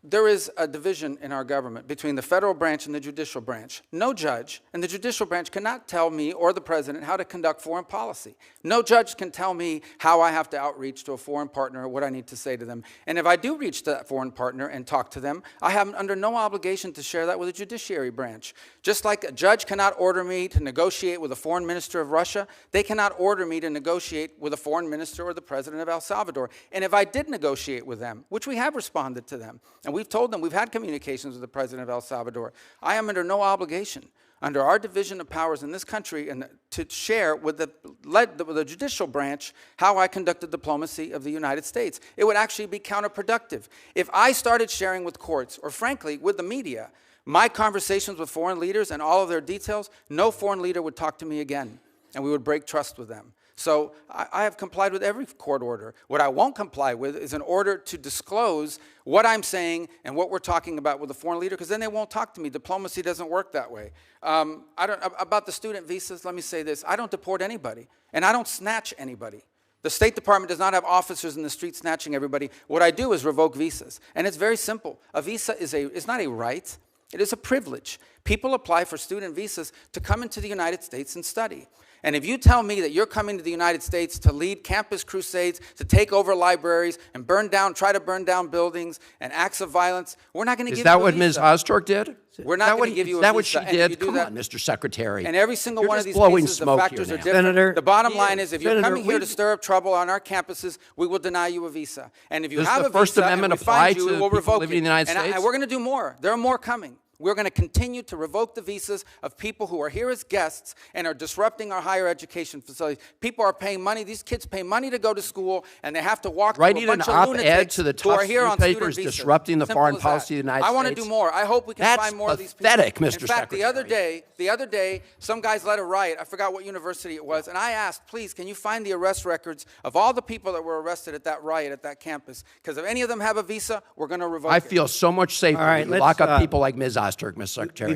Speaker 3: There is a division in our government between the federal branch and the judicial branch. No judge in the judicial branch cannot tell me or the president how to conduct foreign policy. No judge can tell me how I have to outreach to a foreign partner or what I need to say to them. And if I do reach to that foreign partner and talk to them, I have under no obligation to share that with the judiciary branch. Just like a judge cannot order me to negotiate with a foreign minister of Russia, they cannot order me to negotiate with a foreign minister or the president of El Salvador. And if I did negotiate with them, which we have responded to them, and we've told them we've had communications with the president of El Salvador, I am under no obligation under our division of powers in this country and to share with the judicial branch how I conducted diplomacy of the United States. It would actually be counterproductive. If I started sharing with courts, or frankly, with the media, my conversations with foreign leaders and all of their details, no foreign leader would talk to me again, and we would break trust with them. So I have complied with every court order. What I won't comply with is an order to disclose what I'm saying and what we're talking about with a foreign leader, because then they won't talk to me. Diplomacy doesn't work that way. About the student visas, let me say this. I don't deport anybody, and I don't snatch anybody. The State Department does not have officers in the street snatching everybody. What I do is revoke visas, and it's very simple. A visa is not a right. It is a privilege. People apply for student visas to come into the United States and study. And if you tell me that you're coming to the United States to lead campus crusades, to take over libraries and try to burn down buildings and acts of violence, we're not going to give you a visa.
Speaker 16: Is that what Ms. Ozturk did?
Speaker 3: We're not going to give you a visa.
Speaker 16: Is that what she did? Come on, Mr. Secretary.
Speaker 3: And every single one of these cases, the factors are different.
Speaker 1: Senator,
Speaker 3: the bottom line is if you're coming here to stir up trouble on our campuses, we will deny you a visa. And if you have a visa and we find you, we will revoke it. And we're going to do more. There are more coming. We're going to continue to revoke the visas of people who are here as guests and are disrupting our higher education facilities. People are paying money. These kids pay money to go to school, and they have to walk through a bunch of lunatics who are here on student visas.
Speaker 16: Disrupting the foreign policy of the United States.
Speaker 3: I want to do more. I hope we can find more of these people.
Speaker 16: That's pathetic, Mr.
Speaker 3: In fact,
Speaker 16: Secretary.
Speaker 3: the other day, some guys led a riot. I forgot what university it was, and I asked, please, can you find the arrest records of all the people that were arrested at that riot at that campus? Because if any of them have a visa, we're going to revoke it.
Speaker 16: I feel so much safer when you lock up people like Ms. Ozturk, Mr. Secretary.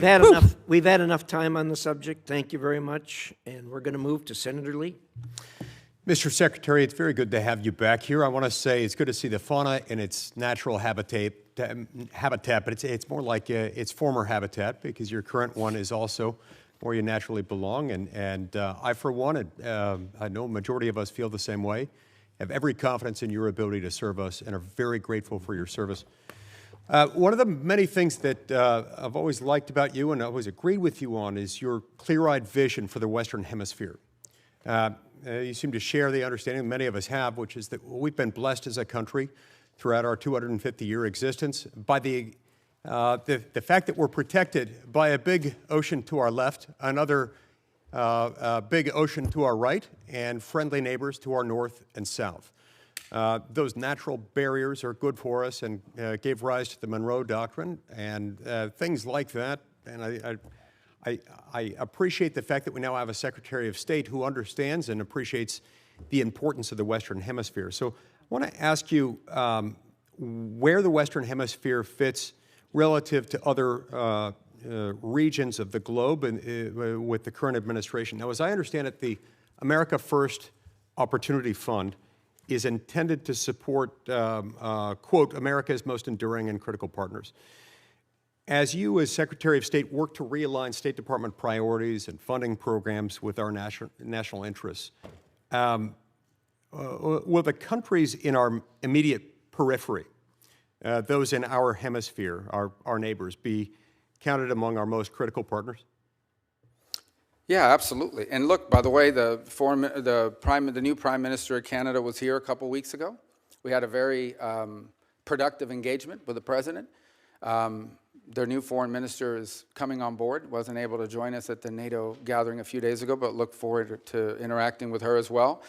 Speaker 1: We've had enough time on the subject. Thank you very much. And we're going to move to Senator Lee.
Speaker 17: Mr. Secretary, it's very good to have you back here. I want to say it's good to see the fauna in its natural habitat, but it's more like its former habitat, because your current one is also where you naturally belong. And I, for one, I know a majority of us feel the same way, have every confidence in your ability to serve us, and are very grateful for your service. One of the many things that I've always liked about you and always agreed with you on is your clear-eyed vision for the Western Hemisphere. You seem to share the understanding many of us have, which is that we've been blessed as a country throughout our 250-year existence by the fact that we're protected by a big ocean to our left, another big ocean to our right, and friendly neighbors to our north and south. Those natural barriers are good for us and gave rise to the Monroe Doctrine and things like that. And I appreciate the fact that we now have a Secretary of State who understands and appreciates the importance of the Western Hemisphere. So I want to ask you where the Western Hemisphere fits relative to other regions of the globe and, with the current administration. Now, as I understand it, the America First Opportunity Fund is intended to support, quote, America's most enduring and critical partners. As you, as Secretary of State, work to realign State Department priorities and funding programs with our national interests, will the countries in our immediate periphery, those in our hemisphere, our neighbors, be counted among our most critical partners?
Speaker 3: Yeah, absolutely. And look, by the way, the new Prime Minister of Canada was here a couple weeks ago. We had a very productive engagement with the President. Their new foreign minister is coming on board, wasn't able to join us at the NATO gathering a few days ago, but look forward to interacting with her as well.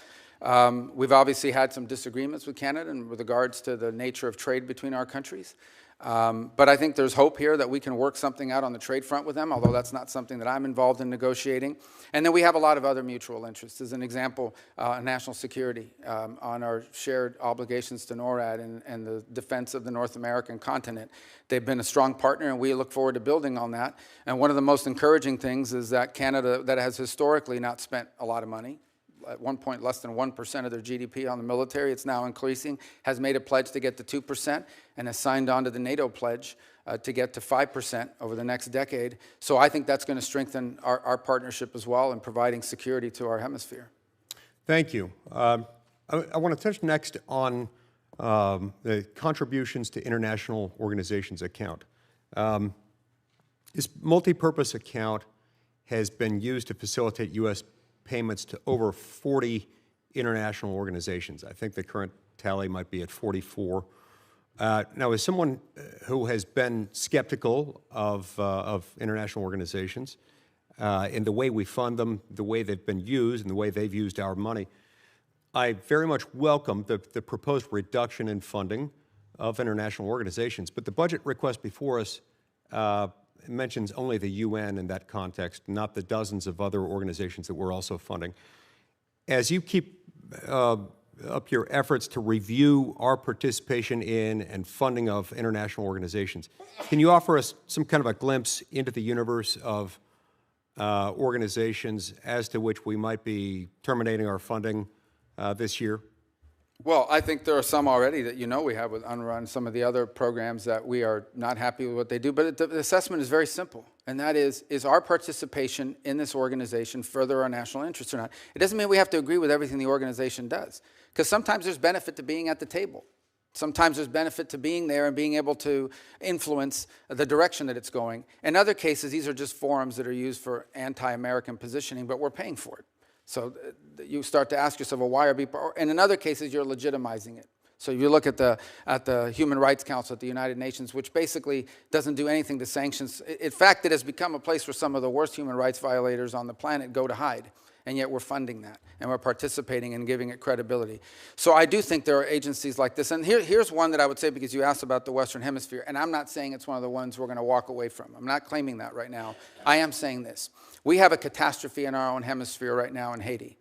Speaker 3: We've obviously had some disagreements with Canada in with regards to the nature of trade between our countries. But I think there's hope here that we can work something out on the trade front with them, although that's not something that I'm involved in negotiating. And then we have a lot of other mutual interests. As an example, national security on our shared obligations to NORAD and the defense of the North American continent. They've been a strong partner, and we look forward to building on that. And one of the most encouraging things is that Canada, that has historically not spent a lot of money, at one point less than 1% of their GDP on the military, it's now increasing, has made a pledge to get to 2% and has signed on to the NATO pledge to get to 5% over the next decade. So I think that's going to strengthen our partnership as well in providing security to our hemisphere.
Speaker 17: Thank you. I want to touch next on the contributions to international organizations account. This multi-purpose account has been used to facilitate U.S. payments to over 40 international organizations. I think the current tally might be at 44. Now, as someone who has been skeptical of international organizations in the way we fund them, the way they've been used, and the way they've used our money, I very much welcome the proposed reduction in funding of international organizations. But the budget request before us mentions only the UN in that context, not the dozens of other organizations that we're also funding. As you keep up your efforts to review our participation in and funding of international organizations, can you offer us some kind of a glimpse into the universe of organizations as to which we might be terminating our funding this year?
Speaker 3: Well, I think there are some already that we have with UNRWA and some of the other programs that we are not happy with what they do. But the assessment is very simple, and that is our participation in this organization further our national interests or not? It doesn't mean we have to agree with everything the organization does, because sometimes there's benefit to being at the table. Sometimes there's benefit to being there and being able to influence the direction that it's going. In other cases, these are just forums that are used for anti-American positioning, but we're paying for it. So you start to ask yourself, well, why are people, and in other cases, you're legitimizing it. So you look at the Human Rights Council at the United Nations, which basically doesn't do anything to sanctions. In fact, it has become a place where some of the worst human rights violators on the planet go to hide. And yet we're funding that, and we're participating and giving it credibility. So I do think there are agencies like this. And here's one that I would say, because you asked about the Western Hemisphere, and I'm not saying it's one of the ones we're going to walk away from. I'm not claiming that right now. I am saying this. We have a catastrophe in our own hemisphere right now in Haiti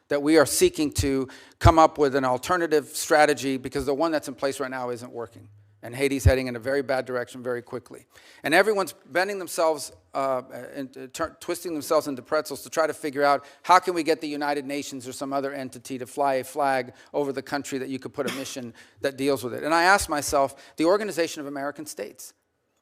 Speaker 3: that we are seeking to come up with an alternative strategy, because the one that's in place right now isn't working. And Haiti's heading in a very bad direction very quickly. And everyone's bending themselves, twisting themselves into pretzels to try to figure out how can we get the United Nations or some other entity to fly a flag over the country that you could put a mission that deals with it. And I asked myself, the Organization of American States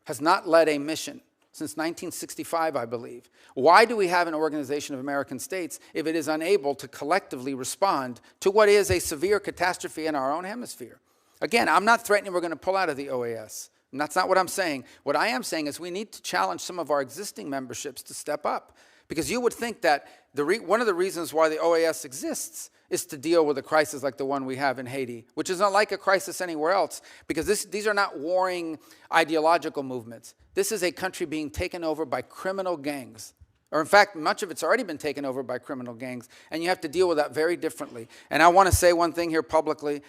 Speaker 3: has not led a mission since 1965, I believe. Why do we have an Organization of American States if it is unable to collectively respond to what is a severe catastrophe in our own hemisphere? Again, I'm not threatening we're going to pull out of the OAS. And that's not what I'm saying. What I am saying is we need to challenge some of our existing memberships to step up. Because you would think that one of the reasons why the OAS exists is to deal with a crisis like the one we have in Haiti, which is not like a crisis anywhere else, because these are not warring ideological movements. This is a country being taken over by criminal gangs. Or in fact, much of it's already been taken over by criminal gangs, and you have to deal with that very differently. And I want to say one thing here publicly.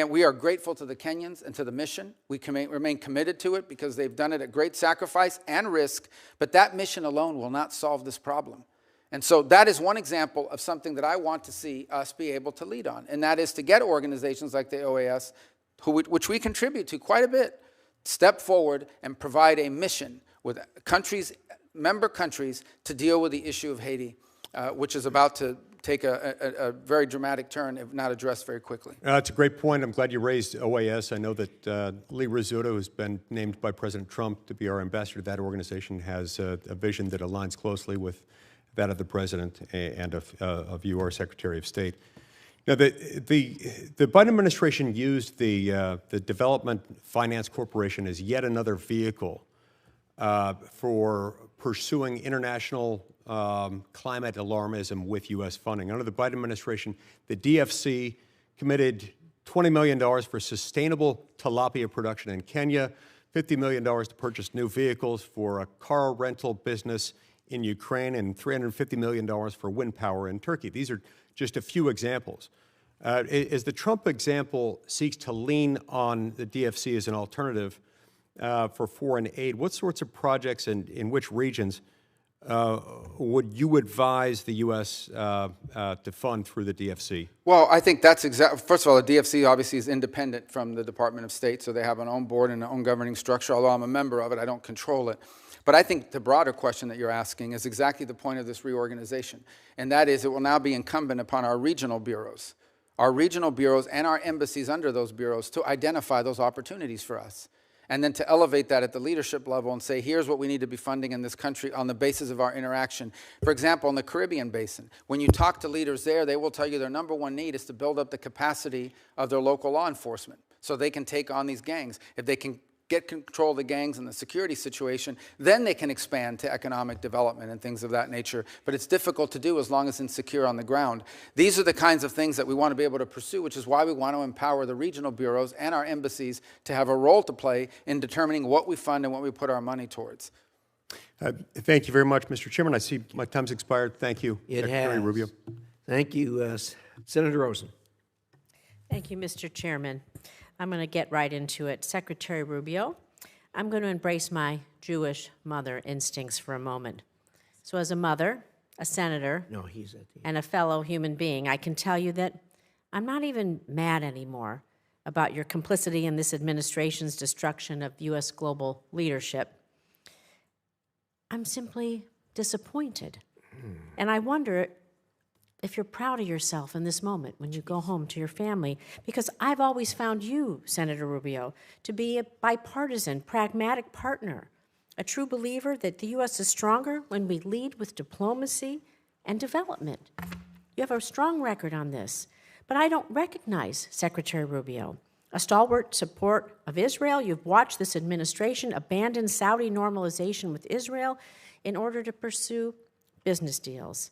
Speaker 3: We are grateful to the Kenyans and to the mission. We remain committed to it because they've done it at great sacrifice and risk, but that mission alone will not solve this problem. And so that is one example of something that I want to see us be able to lead on, and that is to get organizations like the OAS, which we contribute to quite a bit, step forward and provide a mission with countries, member countries, to deal with the issue of Haiti, which is about to take a very dramatic turn if not addressed very quickly.
Speaker 17: It's a great point. I'm glad you raised OAS. I know that Lee Rizzuto, who's been named by President Trump to be our ambassador to that organization, has a vision that aligns closely with that of the President and of you, our Secretary of State. Now, the Biden administration used the Development Finance Corporation as yet another vehicle for pursuing international climate alarmism with U.S. funding. Under the Biden administration, the DFC committed $20 million for sustainable tilapia production in Kenya, $50 million to purchase new vehicles for a car rental business in Ukraine, and $350 million for wind power in Turkey. These are just a few examples. As the Trump example seeks to lean on the DFC as an alternative for foreign aid, what sorts of projects and in which regions would you advise the U.S. To fund through the DFC?
Speaker 3: Well, I think that's first of all, the DFC obviously is independent from the Department of State, so they have an own board and an own governing structure. Although I'm a member of it, I don't control it. But I think the broader question that you're asking is exactly the point of this reorganization, and that is it will now be incumbent upon our regional bureaus and our embassies under those bureaus to identify those opportunities for us, and then to elevate that at the leadership level and say, here's what we need to be funding in this country on the basis of our interaction. For example, in the Caribbean basin, when you talk to leaders there, they will tell you their number one need is to build up the capacity of their local law enforcement so they can take on these gangs. If they can get control of the gangs and the security situation, then they can expand to economic development and things of that nature. But it's difficult to do as long as it's insecure on the ground. These are the kinds of things that we want to be able to pursue, which is why we want to empower the regional bureaus and our embassies to have a role to play in determining what we fund and what we put our money towards.
Speaker 17: Thank you very much, Mr. Chairman. I see my time's expired. Thank you, Secretary Rubio.
Speaker 1: Thank you, Senator Rosen.
Speaker 18: Thank you, Mr. Chairman. I'm going to get right into it. Secretary Rubio, I'm going to embrace my Jewish mother instincts for a moment. So as a mother, a senator, and a fellow human being, I can tell you that I'm not even mad anymore about your complicity in this administration's destruction of U.S. global leadership. I'm simply disappointed. And I wonder if you're proud of yourself in this moment when you go home to your family, because I've always found you, Senator Rubio, to be a bipartisan, pragmatic partner, a true believer that the U.S. is stronger when we lead with diplomacy and development. You have a strong record on this, but I don't recognize Secretary Rubio. A stalwart support of Israel, you've watched this administration abandon Saudi normalization with Israel in order to pursue business deals.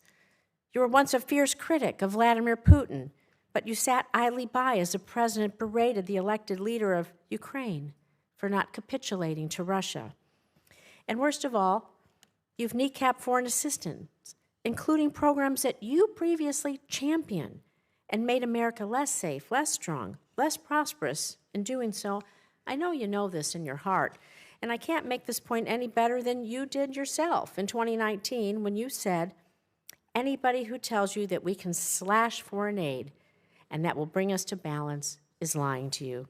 Speaker 18: You were once a fierce critic of Vladimir Putin, but you sat idly by as the president berated the elected leader of Ukraine for not capitulating to Russia. And worst of all, you've kneecapped foreign assistance, including programs that you previously championed and made America less safe, less strong, less prosperous in doing so. I know you know this in your heart, and I can't make this point any better than you did yourself in 2019 when you said, anybody who tells you that we can slash foreign aid and that will bring us to balance is lying to you.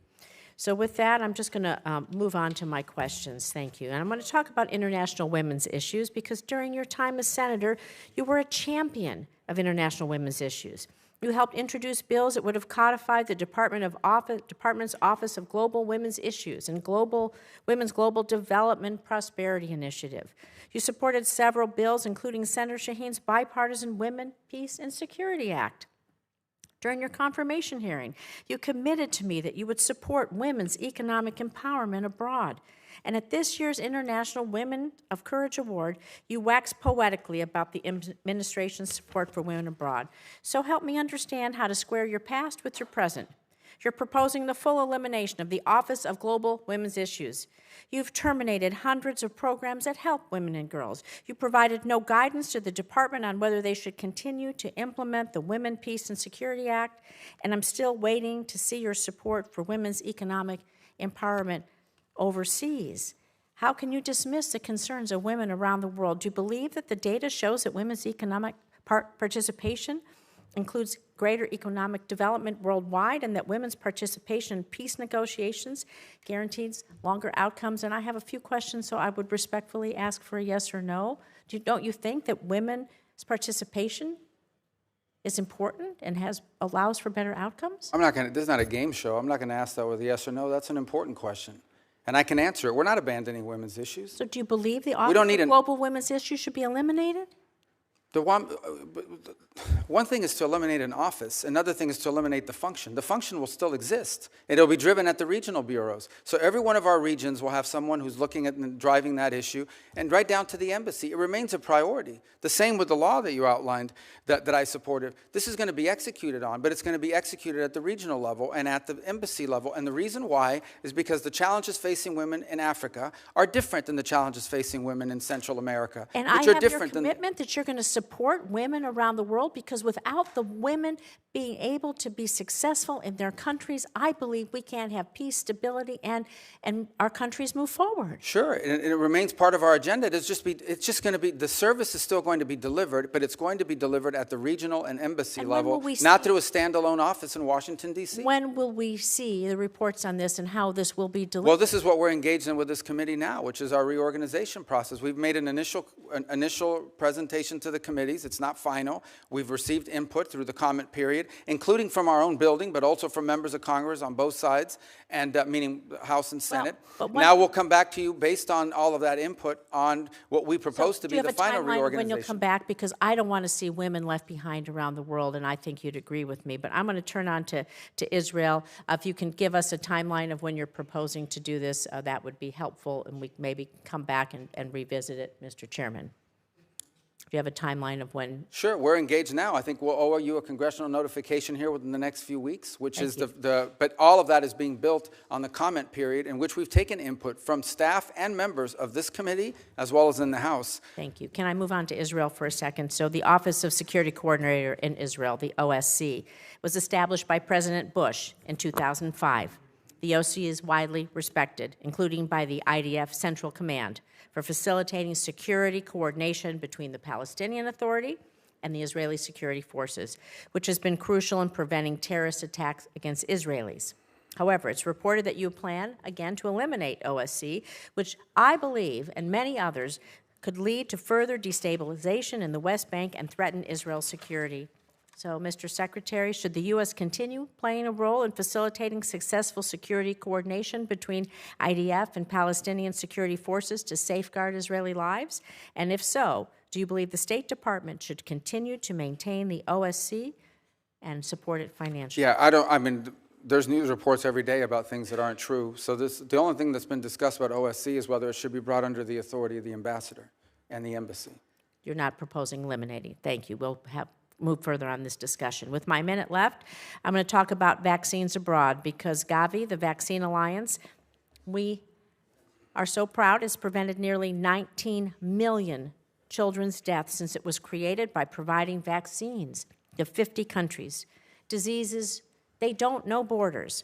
Speaker 18: So with that, I'm just going to move on to my questions. Thank you. And I'm going to talk about international women's issues because during your time as senator, you were a champion of international women's issues. You helped introduce bills that would have codified the Department's Office of Global Women's Issues and Women's Global Development Prosperity Initiative. You supported several bills, including Senator Shaheen's bipartisan Women, Peace, and Security Act. During your confirmation hearing, you committed to me that you would support women's economic empowerment abroad. And at this year's International Women of Courage Award, you waxed poetically about the administration's support for women abroad. So help me understand how to square your past with your present. You're proposing the full elimination of the Office of Global Women's Issues. You've terminated hundreds of programs that help women and girls. You provided no guidance to the department on whether they should continue to implement the Women, Peace, and Security Act, and I'm still waiting to see your support for women's economic empowerment overseas. How can you dismiss the concerns of women around the world? Do you believe that the data shows that women's economic participation includes greater economic development worldwide, and that women's participation in peace negotiations guarantees longer outcomes. And I have a few questions, so I would respectfully ask for a yes or no. Don't you think that women's participation is important and allows for better outcomes?
Speaker 3: This is not a game show. I'm not going to ask that with a yes or no. That's an important question. And I can answer it. We're not abandoning women's issues.
Speaker 18: So do you believe the Office of Global Women's Issues should be eliminated?
Speaker 3: One thing is to eliminate an office. Another thing is to eliminate the function. The function will still exist. It'll be driven at the regional bureaus. So every one of our regions will have someone who's looking at and driving that issue, and right down to the embassy. It remains a priority. The same with the law that you outlined that I supported. This is going to be executed on, but it's going to be executed at the regional level and at the embassy level. And the reason why is because the challenges facing women in Africa are different than the challenges facing women in Central America,
Speaker 18: and
Speaker 3: which
Speaker 18: I
Speaker 3: are
Speaker 18: have
Speaker 3: different
Speaker 18: your commitment that you're going to support women around the world, because without the women being able to be successful in their countries, I believe we can't have peace, stability, and our countries move forward.
Speaker 3: Sure, and it remains part of our agenda. It's just going to be, the service is still going to be delivered, but it's going to be delivered at the regional and embassy level, not through a standalone office in Washington, D.C.
Speaker 18: When will we see the reports on this and how this will be delivered?
Speaker 3: Well, this is what we're engaged in with this committee now, which is our reorganization process. We've made an initial presentation to the committees. It's not final. We've received input through the comment period, including from our own building, but also from members of Congress on both sides, and meaning House and Senate. Now we'll come back to you based on all of that input on what we propose to be the final reorganization.
Speaker 18: Do you have a timeline when you'll come back? Because I don't want to see women left behind around the world, and I think you'd agree with me. But I'm going to turn on to Israel. If you can give us a timeline of when you're proposing to do this, that would be helpful, and we maybe come back and revisit it, Mr. Chairman. Do you have a timeline of when?
Speaker 3: Sure, we're engaged now. I think we'll owe you a congressional notification here within the next few weeks, which is but all of that is being built on the comment period in which we've taken input from staff and members of this committee as well as in the House.
Speaker 18: Thank you. Can I move on to Israel for a second? So the Office of Security Coordinator in Israel, the OSC, was established by President Bush in 2005. The OSC is widely respected, including by the IDF Central Command, for facilitating security coordination between the Palestinian Authority and the Israeli security forces, which has been crucial in preventing terrorist attacks against Israelis. However, it's reported that you plan, again, to eliminate OSC, which I believe, and many others, could lead to further destabilization in the West Bank and threaten Israel's security. So, Mr. Secretary, should the U.S. continue playing a role in facilitating successful security coordination between IDF and Palestinian security forces to safeguard Israeli lives? And if so, do you believe the State Department should continue to maintain the OSC and support it financially?
Speaker 3: Yeah, there's news reports every day about things that aren't true. So the only thing that's been discussed about OSC is whether it should be brought under the authority of the ambassador and the embassy.
Speaker 18: You're not proposing eliminating. Thank you. We'll move further on this discussion. With my minute left, I'm going to talk about vaccines abroad, because Gavi, the Vaccine Alliance, we are so proud, has prevented nearly 19 million children's deaths since it was created by providing vaccines to 50 countries. Diseases, they don't know borders.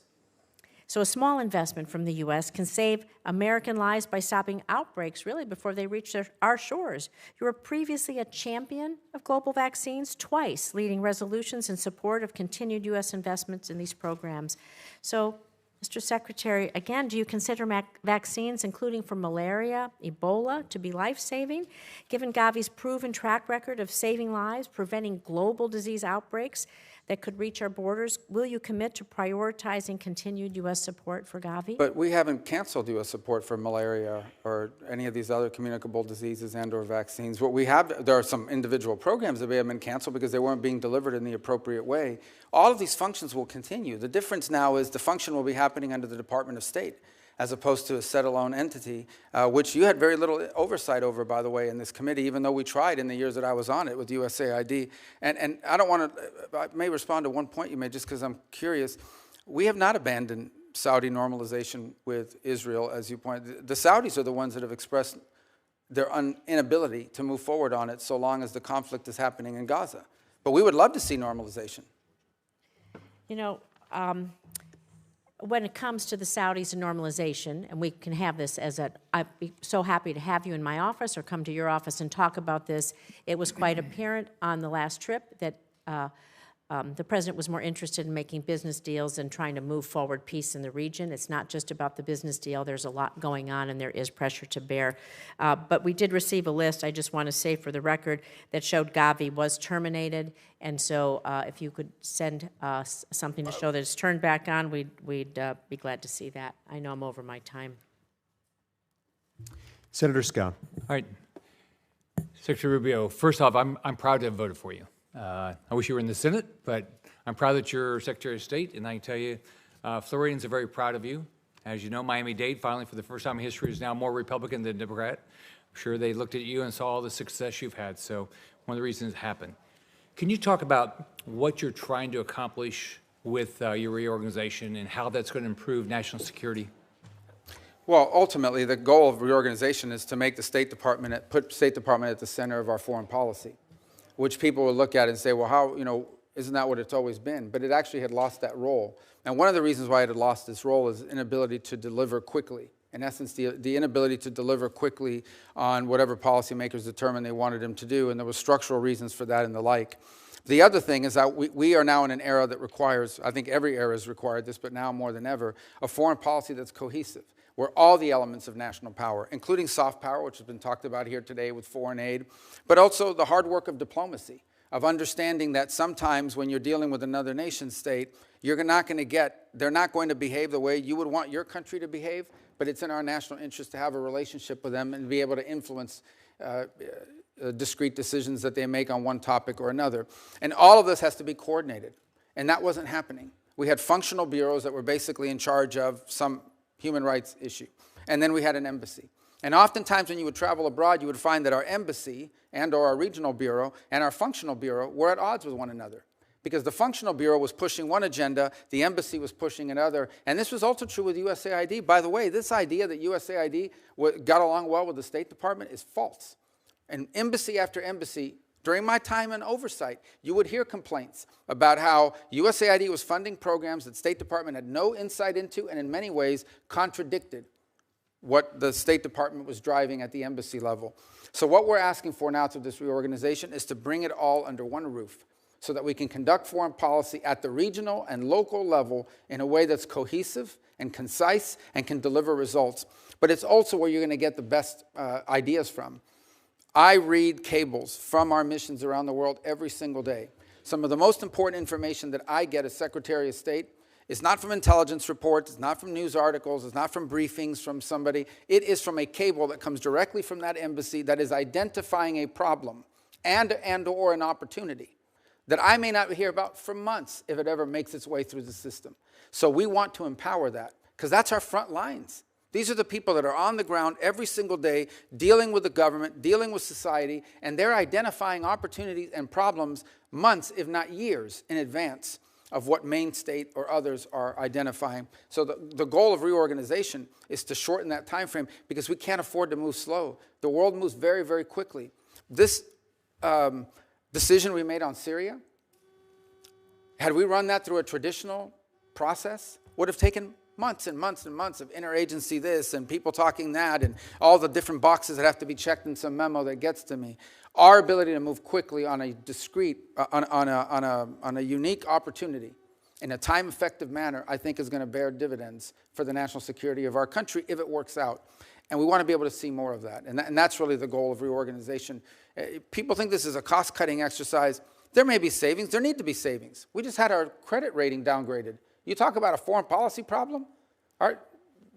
Speaker 18: So a small investment from the U.S. can save American lives by stopping outbreaks really before they reach our shores. You were previously a champion of global vaccines, twice leading resolutions in support of continued U.S. investments in these programs. So, Mr. Secretary, again, do you consider vaccines, including for malaria, Ebola, to be life-saving? Given Gavi's proven track record of saving lives, preventing global disease outbreaks that could reach our borders, will you commit to prioritizing continued U.S. support for Gavi?
Speaker 3: But we haven't canceled U.S. support for malaria or any of these other communicable diseases and or vaccines. What we have, there are some individual programs that may have been canceled because they weren't being delivered in the appropriate way. All of these functions will continue. The difference now is the function will be happening under the Department of State, as opposed to a set-alone entity, which you had very little oversight over, by the way, in this committee, even though we tried in the years that I was on it with USAID. And I don't want to, I may respond to one point you made just because I'm curious. We have not abandoned Saudi normalization with Israel, as you pointed. The Saudis are the ones that have expressed their inability to move forward on it so long as the conflict is happening in Gaza. But we would love to see normalization.
Speaker 18: You know, when it comes to the Saudis and normalization, and we can have this I'd be so happy to have you in my office or come to your office and talk about this. It was quite apparent on the last trip that the president was more interested in making business deals and trying to move forward peace in the region. It's not just about the business deal. There's a lot going on, and there is pressure to bear. But we did receive a list, I just want to say for the record, that showed Gavi was terminated. And so if you could send us something to show that it's turned back on, we'd be glad to see that. I know I'm over my time.
Speaker 17: Senator Scott.
Speaker 9: All right. Secretary Rubio, first off, I'm proud to have voted for you. I wish you were in the Senate, but I'm proud that you're Secretary of State, and I can tell you, Floridians are very proud of you. As you know, Miami-Dade, finally, for the first time in history, is now more Republican than Democrat. I'm sure they looked at you and saw all the success you've had, so one of the reasons it happened. Can you talk about what you're trying to accomplish with your reorganization and how that's going to improve national security?
Speaker 3: Well, ultimately, the goal of reorganization is to make the State Department, put State Department at the center of our foreign policy, which people will look at and say, well, how, isn't that what it's always been? But it actually had lost that role. And one of the reasons why it had lost this role is inability to deliver quickly. In essence, the inability to deliver quickly on whatever policymakers determined they wanted them to do, and there were structural reasons for that and the like. The other thing is that we are now in an era that requires, I think every era has required this, but now more than ever, a foreign policy that's cohesive, where all the elements of national power, including soft power, which has been talked about here today with foreign aid, but also the hard work of diplomacy, of understanding that sometimes when you're dealing with another nation state, they're not going to behave the way you would want your country to behave, but it's in our national interest to have a relationship with them and be able to influence discrete decisions that they make on one topic or another. And all of this has to be coordinated, and that wasn't happening. We had functional bureaus that were basically in charge of some human rights issue. And then we had an embassy. And oftentimes when you would travel abroad, you would find that our embassy and or our regional bureau and our functional bureau were at odds with one another. Because the functional bureau was pushing one agenda, the embassy was pushing another. And this was also true with USAID. By the way, this idea that USAID got along well with the State Department is false. And embassy after embassy, during my time in oversight, you would hear complaints about how USAID was funding programs that State Department had no insight into and in many ways contradicted what the State Department was driving at the embassy level. So what we're asking for now through this reorganization is to bring it all under one roof so that we can conduct foreign policy at the regional and local level in a way that's cohesive and concise and can deliver results. But it's also where you're going to get the best ideas from. I read cables from our missions around the world every single day. Some of the most important information that I get as Secretary of State is not from intelligence reports, it's not from news articles, it's not from briefings from somebody. It is from a cable that comes directly from that embassy that is identifying a problem and or an opportunity that I may not hear about for months if it ever makes its way through the system. So we want to empower that because that's our front lines. These are the people that are on the ground every single day dealing with the government, dealing with society, and they're identifying opportunities and problems months, if not years, in advance of what Maine State or others are identifying. So the goal of reorganization is to shorten that time frame because we can't afford to move slow. The world moves very, very quickly. This decision we made on Syria, had we run that through a traditional process, would have taken months and months and months of interagency this and people talking that and all the different boxes that have to be checked in some memo that gets to me. Our ability to move quickly on a discrete, on a unique opportunity in a time-effective manner, I think is going to bear dividends for the national security of our country if it works out. And we want to be able to see more of that. And that's really the goal of reorganization. People think this is a cost-cutting exercise. There may be savings. There need to be savings. We just had our credit rating downgraded. You talk about a foreign policy problem?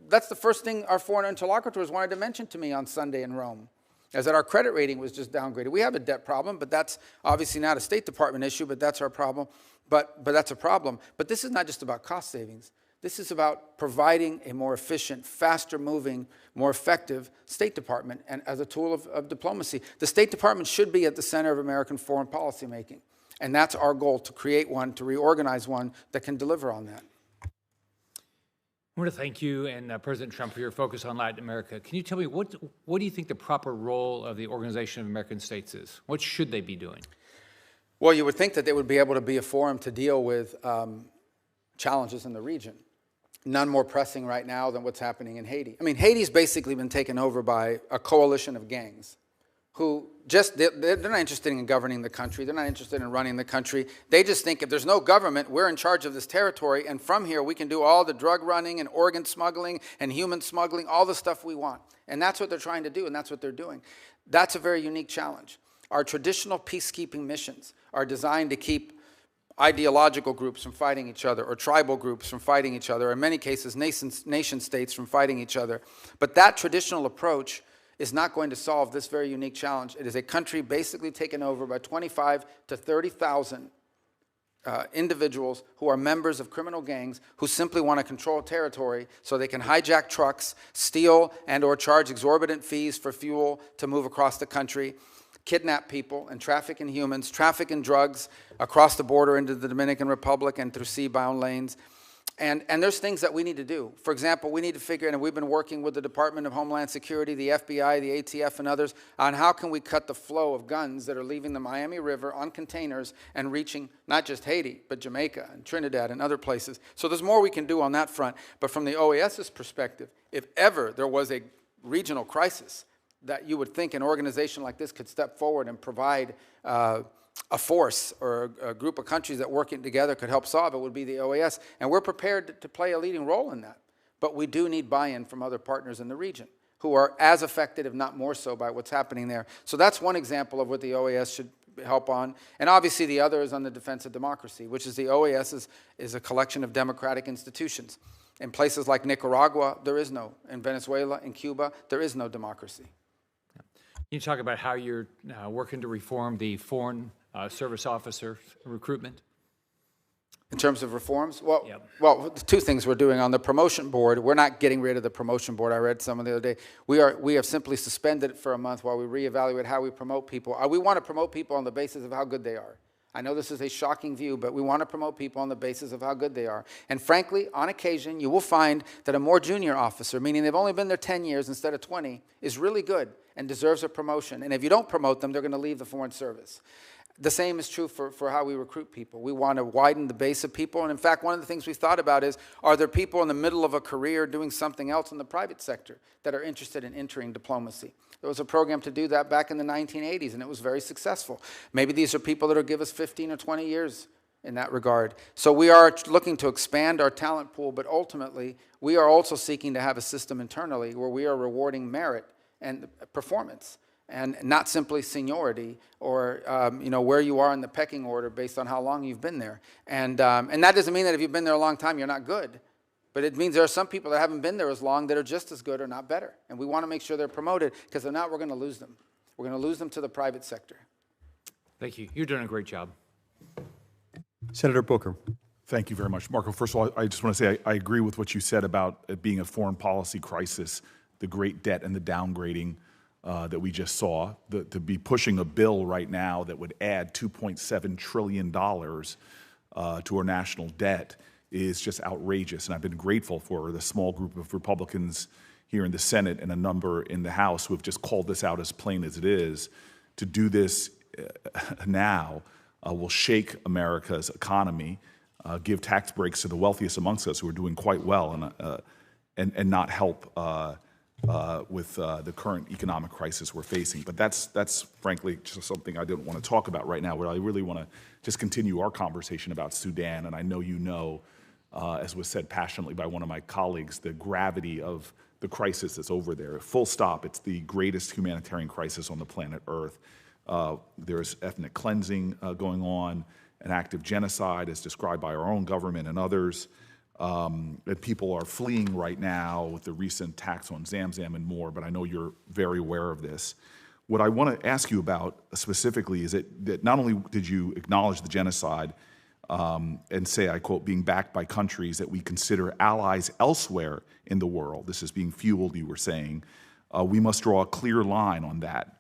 Speaker 3: That's the first thing our foreign interlocutors wanted to mention to me on Sunday in Rome, is that our credit rating was just downgraded. We have a debt problem, but that's obviously not a State Department issue, but that's our problem. But that's a problem. But this is not just about cost savings. This is about providing a more efficient, faster-moving, more effective State Department and as a tool of diplomacy. The State Department should be at the center of American foreign policy making. And that's our goal, to create one, to reorganize one that can deliver on that.
Speaker 9: I want to thank you and President Trump for your focus on Latin America. Can you tell me, what do you think the proper role of the Organization of American States is? What should they be doing?
Speaker 3: Well, you would think that they would be able to be a forum to deal with challenges in the region. None more pressing right now than what's happening in Haiti. I mean, Haiti's basically been taken over by a coalition of gangs. who they're not interested in governing the country. They're not interested in running the country. They just think if there's no government, we're in charge of this territory, and from here we can do all the drug running and organ smuggling and human smuggling, all the stuff we want. And that's what they're trying to do, and that's what they're doing. That's a very unique challenge. Our traditional peacekeeping missions are designed to keep ideological groups from fighting each other, or tribal groups from fighting each other, or in many cases nation states from fighting each other. But that traditional approach is not going to solve this very unique challenge. It is a country basically taken over by 25 to 30,000 individuals who are members of criminal gangs who simply want to control territory so they can hijack trucks, steal and or charge exorbitant fees for fuel to move across the country, kidnap people and traffic in humans, traffic in drugs across the border into the Dominican Republic and through sea-bound lanes. And there's things that we need to do. For example, we need to figure, and we've been working with the Department of Homeland Security, the FBI, the ATF, and others, on how can we cut the flow of guns that are leaving the Miami River on containers and reaching not just Haiti, but Jamaica and Trinidad and other places. So there's more we can do on that front. But from the OAS's perspective, if ever there was a regional crisis that you would think an organization like this could step forward and provide a force or a group of countries that working together could help solve, it would be the OAS. And we're prepared to play a leading role in that. But we do need buy-in from other partners in the region who are as affected, if not more so, by what's happening there. So that's one example of what the OAS should help on. And obviously the other is on the defense of democracy, which is the OAS is a collection of democratic institutions. In places like Nicaragua, there is no. In Venezuela, in Cuba, there is no democracy.
Speaker 19: Can you talk about how you're working to reform the foreign service officer recruitment?
Speaker 3: In terms of reforms? Well, two things we're doing. On the promotion board, we're not getting rid of the promotion board. I read some the other day. We have simply suspended it for a month while we reevaluate how we promote people. We want to promote people on the basis of how good they are. I know this is a shocking view, but we want to promote people on the basis of how good they are. And frankly, on occasion, you will find that a more junior officer, meaning they've only been there 10 years instead of 20, is really good and deserves a promotion. And if you don't promote them, they're going to leave the Foreign Service. The same is true for how we recruit people. We want to widen the base of people. And in fact, one of the things we've thought about is, are there people in the middle of a career doing something else in the private sector that are interested in entering diplomacy? There was a program to do that back in the 1980s, and it was very successful. Maybe these are people that will give us 15 or 20 years in that regard. So we are looking to expand our talent pool, but ultimately, we are also seeking to have a system internally where we are rewarding merit and performance, and not simply seniority or where you are in the pecking order based on how long you've been there. And that doesn't mean that if you've been there a long time, you're not good. But it means there are some people that haven't been there as long that are just as good or not better. And we want to make sure they're promoted, because if not, we're going to lose them. We're going to lose them to the private sector.
Speaker 19: Thank you. You're doing a great job.
Speaker 17: Senator Booker.
Speaker 20: Thank you very much. Marco, first of all, I just want to say I agree with what you said about it being a foreign policy crisis, the great debt and the downgrading that we just saw. To be pushing a bill right now that would add $2.7 trillion to our national debt is just outrageous. And I've been grateful for the small group of Republicans here in the Senate and a number in the House who have just called this out as plain as it is. To do this now will shake America's economy, give tax breaks to the wealthiest amongst us who are doing quite well, and not help with the current economic crisis we're facing. But that's frankly just something I didn't want to talk about right now. Where I really want to just continue our conversation about Sudan, and I know you know, as was said passionately by one of my colleagues, the gravity of the crisis that's over there. Full stop, it's the greatest humanitarian crisis on the planet Earth. There's ethnic cleansing going on, an active genocide as described by our own government and others. And people are fleeing right now with the recent attacks on Zamzam and more, but I know you're very aware of this. What I want to ask you about specifically is that not only did you acknowledge the genocide and say, I quote, being backed by countries that we consider allies elsewhere in the world, this is being fueled, you were saying, we must draw a clear line on that.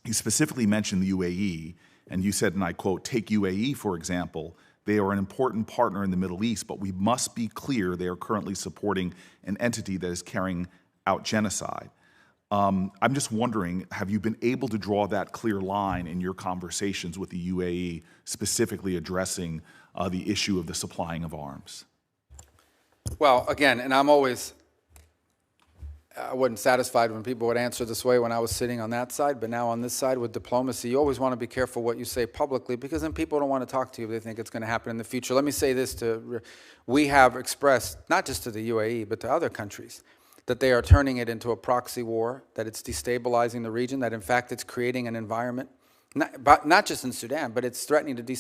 Speaker 20: You specifically mentioned the UAE, and you said, and I quote, take UAE, for example, they are an important partner in the Middle East, but we must be clear they are currently supporting an entity that is carrying out genocide. I'm just wondering, have you been able to draw that clear line in your conversations with the UAE, specifically addressing the issue of the supplying of arms?
Speaker 3: Well, again, and I'm always I wasn't satisfied when people would answer this way when I was sitting on that side, but now on this side with diplomacy, you always want to be careful what you say publicly, because then people don't want to talk to you if they think it's going to happen in the future. Let me say this we have expressed, not just to the UAE, but to other countries, that they are turning it into a proxy war, that it's destabilizing the region, that in fact it's creating an environment, not just in Sudan, but it's threatening to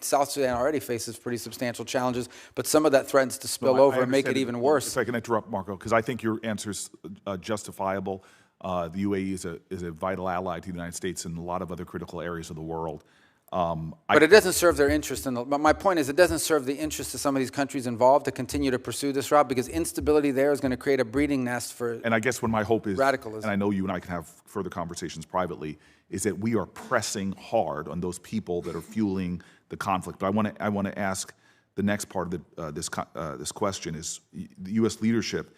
Speaker 3: South Sudan already faces pretty substantial challenges, but some of that threatens to spill over and make it even worse.
Speaker 20: If I can interrupt, Marco, because I think your answer is justifiable. The UAE is a vital ally to the United States in a lot of other critical areas of the world.
Speaker 3: But it doesn't serve their interest. But my point is, it doesn't serve the interest of some of these countries involved to continue to pursue this route, because instability there is going to create a breeding nest for
Speaker 20: And I guess when my hope is,
Speaker 3: radicalism.
Speaker 20: and I know you and I can have further conversations privately, is that we are pressing hard on those people that are fueling the conflict. But I want to ask the next part of this question is the U.S. leadership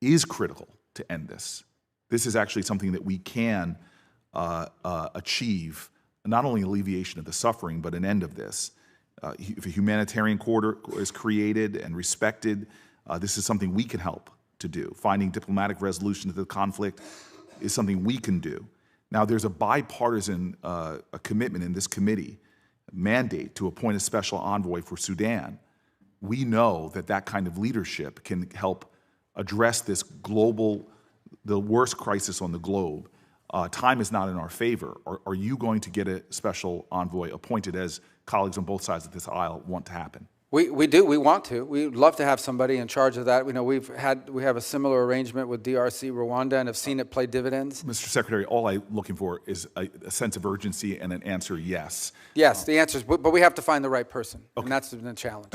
Speaker 20: is critical to end this. This is actually something that we can achieve. Not only alleviation of the suffering, but an end of this. If a humanitarian corridor is created and respected, this is something we can help to do. Finding diplomatic resolution to the conflict is something we can do. Now, there's a bipartisan a commitment in this committee, mandate to appoint a special envoy for Sudan. We know that that kind of leadership can help address this the worst crisis on the globe. Time is not in our favor. Are you going to get a special envoy appointed, as colleagues on both sides of this aisle want to happen?
Speaker 3: We do. We want to. We'd love to have somebody in charge of that. We have a similar arrangement with DRC, Rwanda, and have seen it play dividends.
Speaker 20: Mr. Secretary, all I'm looking for is a sense of urgency and an answer yes.
Speaker 3: Yes, the answer is, but we have to find the right person, and that's the challenge.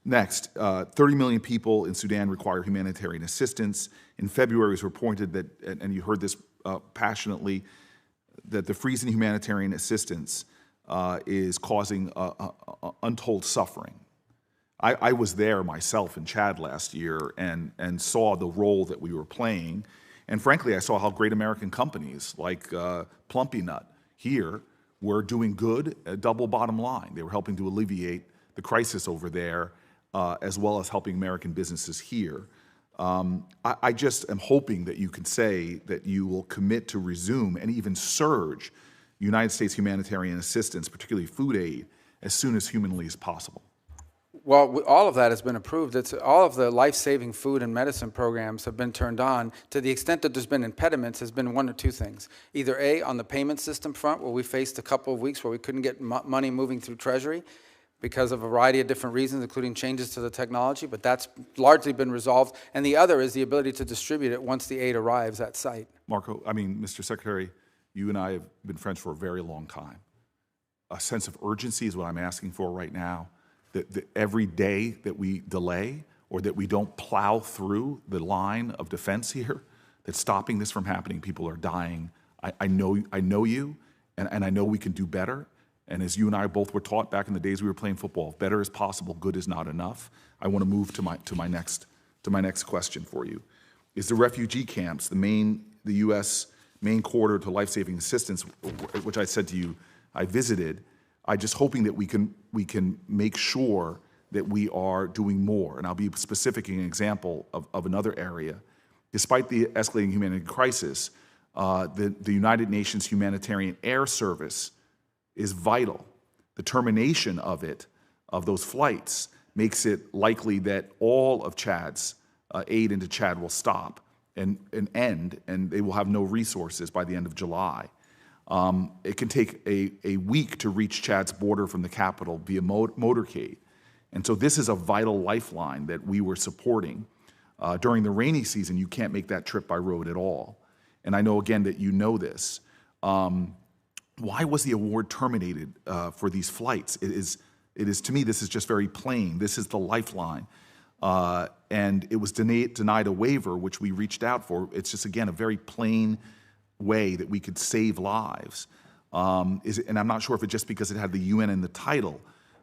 Speaker 20: Next, 30 million people in Sudan require humanitarian assistance. In February, it was reported that, and you heard this passionately, that the freeze in humanitarian assistance is causing untold suffering. I was there myself in Chad last year and saw the role that we were playing. And frankly, I saw how great American companies like Plumpy Nut here were doing good, a double bottom line. They were helping to alleviate the crisis over there, as well as helping American businesses here. I just am hoping that you can say that you will commit to resume and even surge United States humanitarian assistance, particularly food aid, as soon as humanly as possible.
Speaker 3: Well, all of that has been approved. All of the life-saving food and medicine programs have been turned on. To the extent that there's been impediments, has been one or two things. Either A, on the payment system front, where we faced a couple of weeks where we couldn't get money moving through Treasury because of a variety of different reasons, including changes to the technology, but that's largely been resolved. And the other is the ability to distribute it once the aid arrives at site.
Speaker 20: Marco, Mr. Secretary, you and I have been friends for a very long time. A sense of urgency is what I'm asking for right now. That every day that we delay or that we don't plow through the line of defense here, that's stopping this from happening. People are dying. I know you, and I know we can do better. And as you and I both were taught back in the days we were playing football, better is possible, good is not enough. I want to move to my next question for you. Is the refugee camps, the U.S. main corridor to life-saving assistance, which I said to you I visited, I'm just hoping that we can make sure that we are doing more. And I'll be specific in an example of another area. Despite the escalating humanitarian crisis, the United Nations Humanitarian Air Service is vital. The termination of those flights, makes it likely that all of Chad's aid into Chad will stop and end, and they will have no resources by the end of July. It can take a week to reach Chad's border from the capital via motorcade. And so this is a vital lifeline that we were supporting. During the rainy season, you can't make that trip by road at all. And I know, again, that you know this. Why was the award terminated for these flights? It is, to me, this is just very plain. This is the lifeline. And it was denied a waiver, which we reached out for. It's just, again, a very plain way that we could save lives. And I'm not sure if it's just because it had the UN in the title,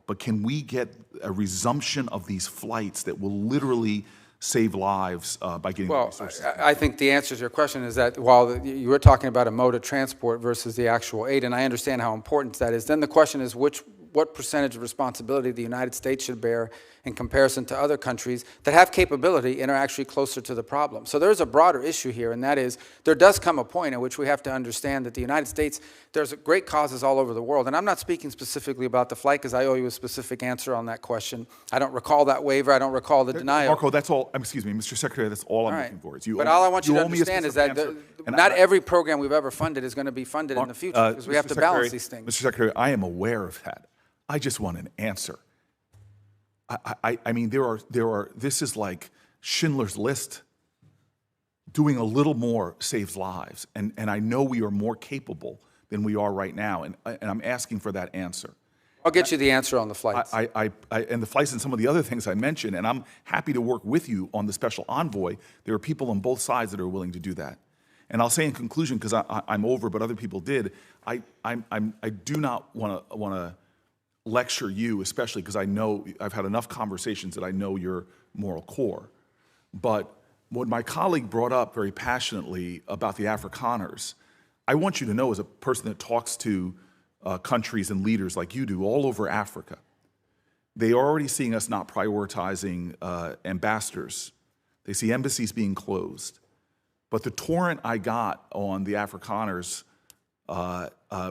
Speaker 20: but can we get a resumption of these flights that will literally save lives by getting the resources?
Speaker 3: I think the answer to your question is that while you were talking about a mode of transport versus the actual aid, and I understand how important that is, then the question is which what percentage of responsibility the United States should bear in comparison to other countries that have capability and are actually closer to the problem. So there's a broader issue here, and that is there does come a point at which we have to understand that the United States, there's great causes all over the world. And I'm not speaking specifically about the flight because I owe you a specific answer on that question. I don't recall that waiver. I don't recall the denial.
Speaker 20: Marco, that's all, excuse me, Mr. Secretary, that's all I'm looking for.
Speaker 3: But all I want you to understand is that not every program we've ever funded is going to be funded in the future because we have to balance these things.
Speaker 20: Mr. Secretary, I am aware of that. I just want an answer. I mean, this is like Schindler's List. Doing a little more saves lives. And I know we are more capable than we are right now. And I'm asking for that answer.
Speaker 3: I'll get you the answer on the flights.
Speaker 20: And the flights and some of the other things I mentioned, and I'm happy to work with you on the special envoy. There are people on both sides that are willing to do that. And I'll say in conclusion, because I'm over, but other people did, I do not want to lecture you, especially because I know I've had enough conversations that I know your moral core. But what my colleague brought up very passionately about the Afrikaners, I want you to know as a person that talks to countries and leaders like you do all over Africa, they are already seeing us not prioritizing ambassadors. They see embassies being closed. But the torrent I got on the Afrikaners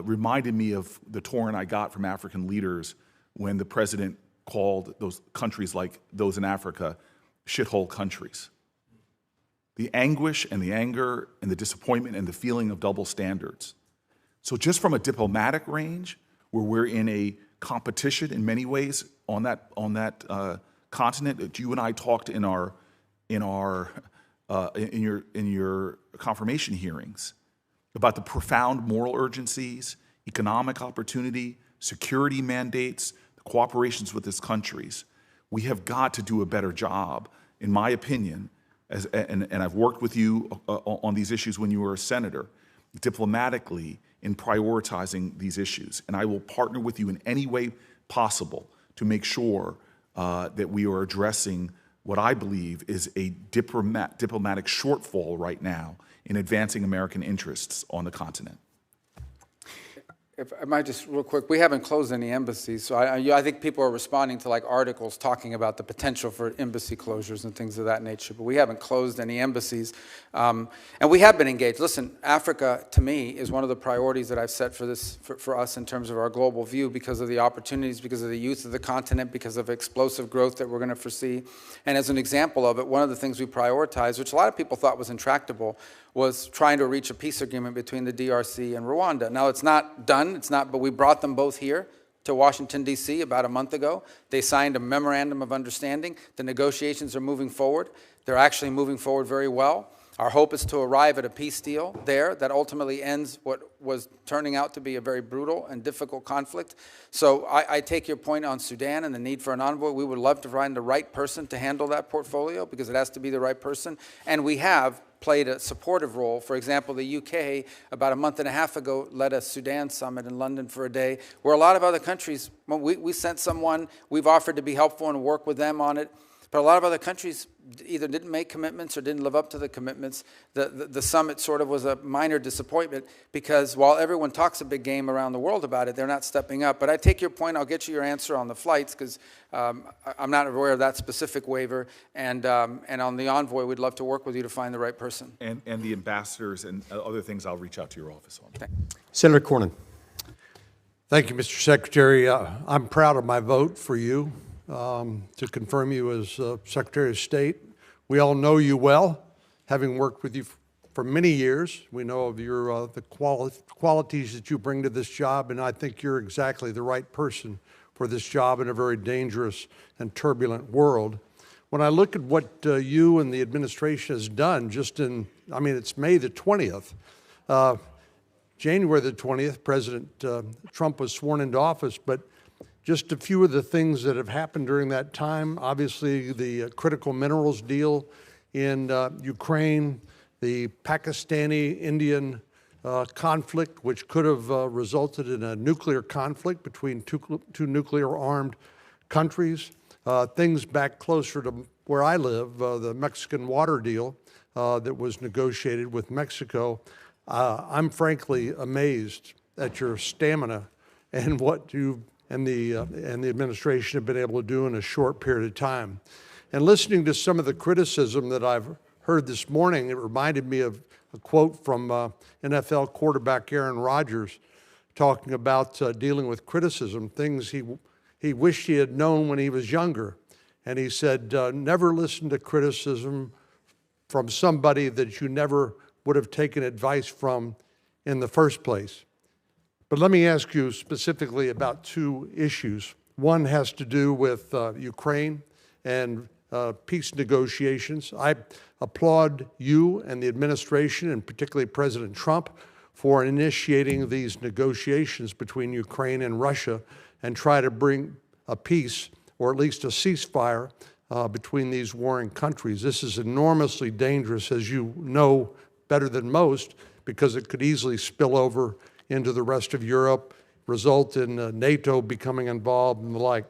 Speaker 20: reminded me of the torrent I got from African leaders when the president called those countries like those in Africa shithole countries. The anguish and the anger and the disappointment and the feeling of double standards. So just from a diplomatic range, where we're in a competition in many ways on that continent, that you and I talked in your confirmation hearings about the profound moral urgencies, economic opportunity, security mandates, the cooperations with these countries. We have got to do a better job, in my opinion, and I've worked with you on these issues when you were a senator, diplomatically in prioritizing these issues. And I will partner with you in any way possible to make sure that we are addressing what I believe is a diplomatic shortfall right now in advancing American interests on the continent.
Speaker 3: If I might just real quick, we haven't closed any embassies, so I think people are responding to like articles talking about the potential for embassy closures and things of that nature, but we haven't closed any embassies. And we have been engaged. Listen, Africa, to me, is one of the priorities that I've set for us in terms of our global view because of the opportunities, because of the youth of the continent, because of explosive growth that we're going to foresee. And as an example of it, one of the things we prioritize, which a lot of people thought was intractable, was trying to reach a peace agreement between the DRC and Rwanda. Now, it's not done, but we brought them both here to Washington, D.C. about a month ago. They signed a memorandum of understanding. The negotiations are moving forward. They're actually moving forward very well. Our hope is to arrive at a peace deal there that ultimately ends what was turning out to be a very brutal and difficult conflict. So I take your point on Sudan and the need for an envoy. We would love to find the right person to handle that portfolio because it has to be the right person. And we have played a supportive role. For example, the UK, about a month and a half ago, led a Sudan summit in London for a day, where a lot of other countries, we sent someone, we've offered to be helpful and work with them on it. But a lot of other countries either didn't make commitments or didn't live up to the commitments. The summit sort of was a minor disappointment because while everyone talks a big game around the world about it, they're not stepping up. But I take your point. I'll get you your answer on the flights because I'm not aware of that specific waiver. And on the envoy, we'd love to work with you to find the right person.
Speaker 20: And the ambassadors and other things, I'll reach out to your office on.
Speaker 21: Senator Cornyn. Thank you, Mr. Secretary. I'm proud of my vote for you. To confirm you as Secretary of State. We all know you well, having worked with you for many years. We know of your the qualities that you bring to this job, and I think you're exactly the right person for this job in a very dangerous and turbulent world. When I look at what you and the administration has done just it's May the 20th, January the 20th, President Trump was sworn into office, but just a few of the things that have happened during that time, obviously the critical minerals deal in Ukraine, the Pakistani-Indian conflict, which could have resulted in a nuclear conflict between two nuclear-armed countries, things back closer to where I live, the Mexican water deal that was negotiated with Mexico. I'm frankly amazed at your stamina and what you've and the administration have been able to do in a short period of time. And listening to some of the criticism that I've heard this morning, it reminded me of a quote from NFL quarterback Aaron Rodgers talking about dealing with criticism, things he wished he had known when he was younger. And he said, never listen to criticism from somebody that you never would have taken advice from in the first place. But let me ask you specifically about two issues. One has to do with Ukraine and peace negotiations. I applaud you and the administration, and particularly President Trump, for initiating these negotiations between Ukraine and Russia and try to bring a peace, or at least a ceasefire, between these warring countries. This is enormously dangerous, as you know better than most, because it could easily spill over into the rest of Europe, result in NATO becoming involved and the like.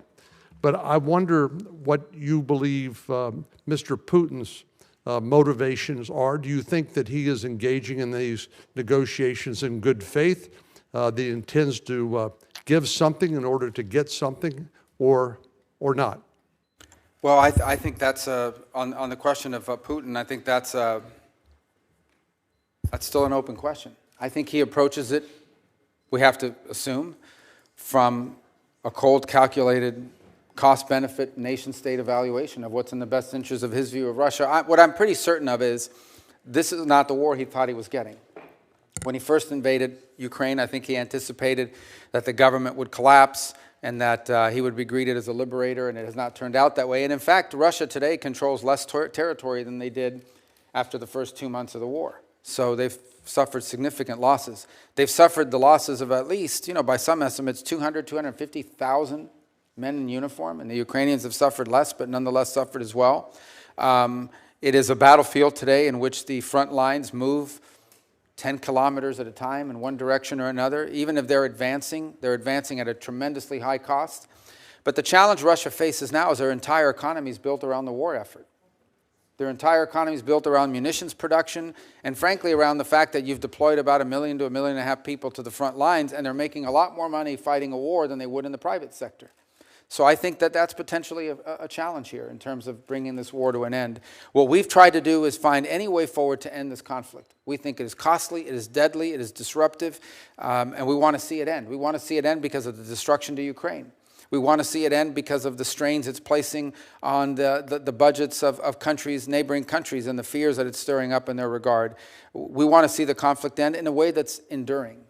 Speaker 21: But I wonder what you believe Mr. Putin's motivations are. Do you think that he is engaging in these negotiations in good faith, that he intends to give something in order to get something, or not?
Speaker 3: Well, I think that's, on the question of Putin, I think that's still an open question. I think he approaches it, we have to assume, from a cold, calculated cost-benefit, nation-state evaluation of what's in the best interest of his view of Russia. What I'm pretty certain of is this is not the war he thought he was getting. When he first invaded Ukraine, I think he anticipated that the government would collapse and that he would be greeted as a liberator, and it has not turned out that way. And in fact, Russia today controls less territory than they did after the first 2 months of the war. So they've suffered significant losses. They've suffered the losses of at least, by some estimates, 250,000 men in uniform, and the Ukrainians have suffered less, but nonetheless suffered as well. It is a battlefield today in which the front lines move 10 kilometers at a time in one direction or another. Even if they're advancing at a tremendously high cost. But the challenge Russia faces now is their entire economy is built around the war effort. Their entire economy is built around munitions production and, frankly, around the fact that you've deployed about 1 million to 1.5 million people to the front lines, and they're making a lot more money fighting a war than they would in the private sector. So I think that that's potentially a challenge here in terms of bringing this war to an end. What we've tried to do is find any way forward to end this conflict. We think it is costly, it is deadly, it is disruptive, and we want to see it end. We want to see it end because of the destruction to Ukraine. We want to see it end because of the strains it's placing on the budgets of countries, neighboring countries, and the fears that it's stirring up in their regard. We want to see the conflict end in a way that's enduring.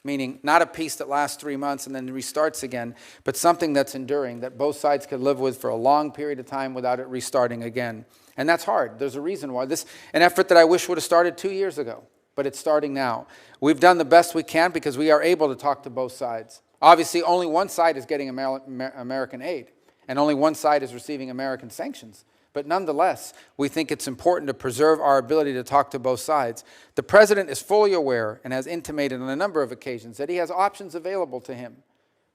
Speaker 3: Meaning not a peace that lasts 3 months and then restarts again, but something that's enduring, that both sides could live with for a long period of time without it restarting again. And that's hard. There's a reason why. This an effort that I wish would have started 2 years ago, but it's starting now. We've done the best we can because we are able to talk to both sides. Obviously, only one side is getting American aid, and only one side is receiving American sanctions. But nonetheless, we think it's important to preserve our ability to talk to both sides. The president is fully aware and has intimated on a number of occasions that he has options available to him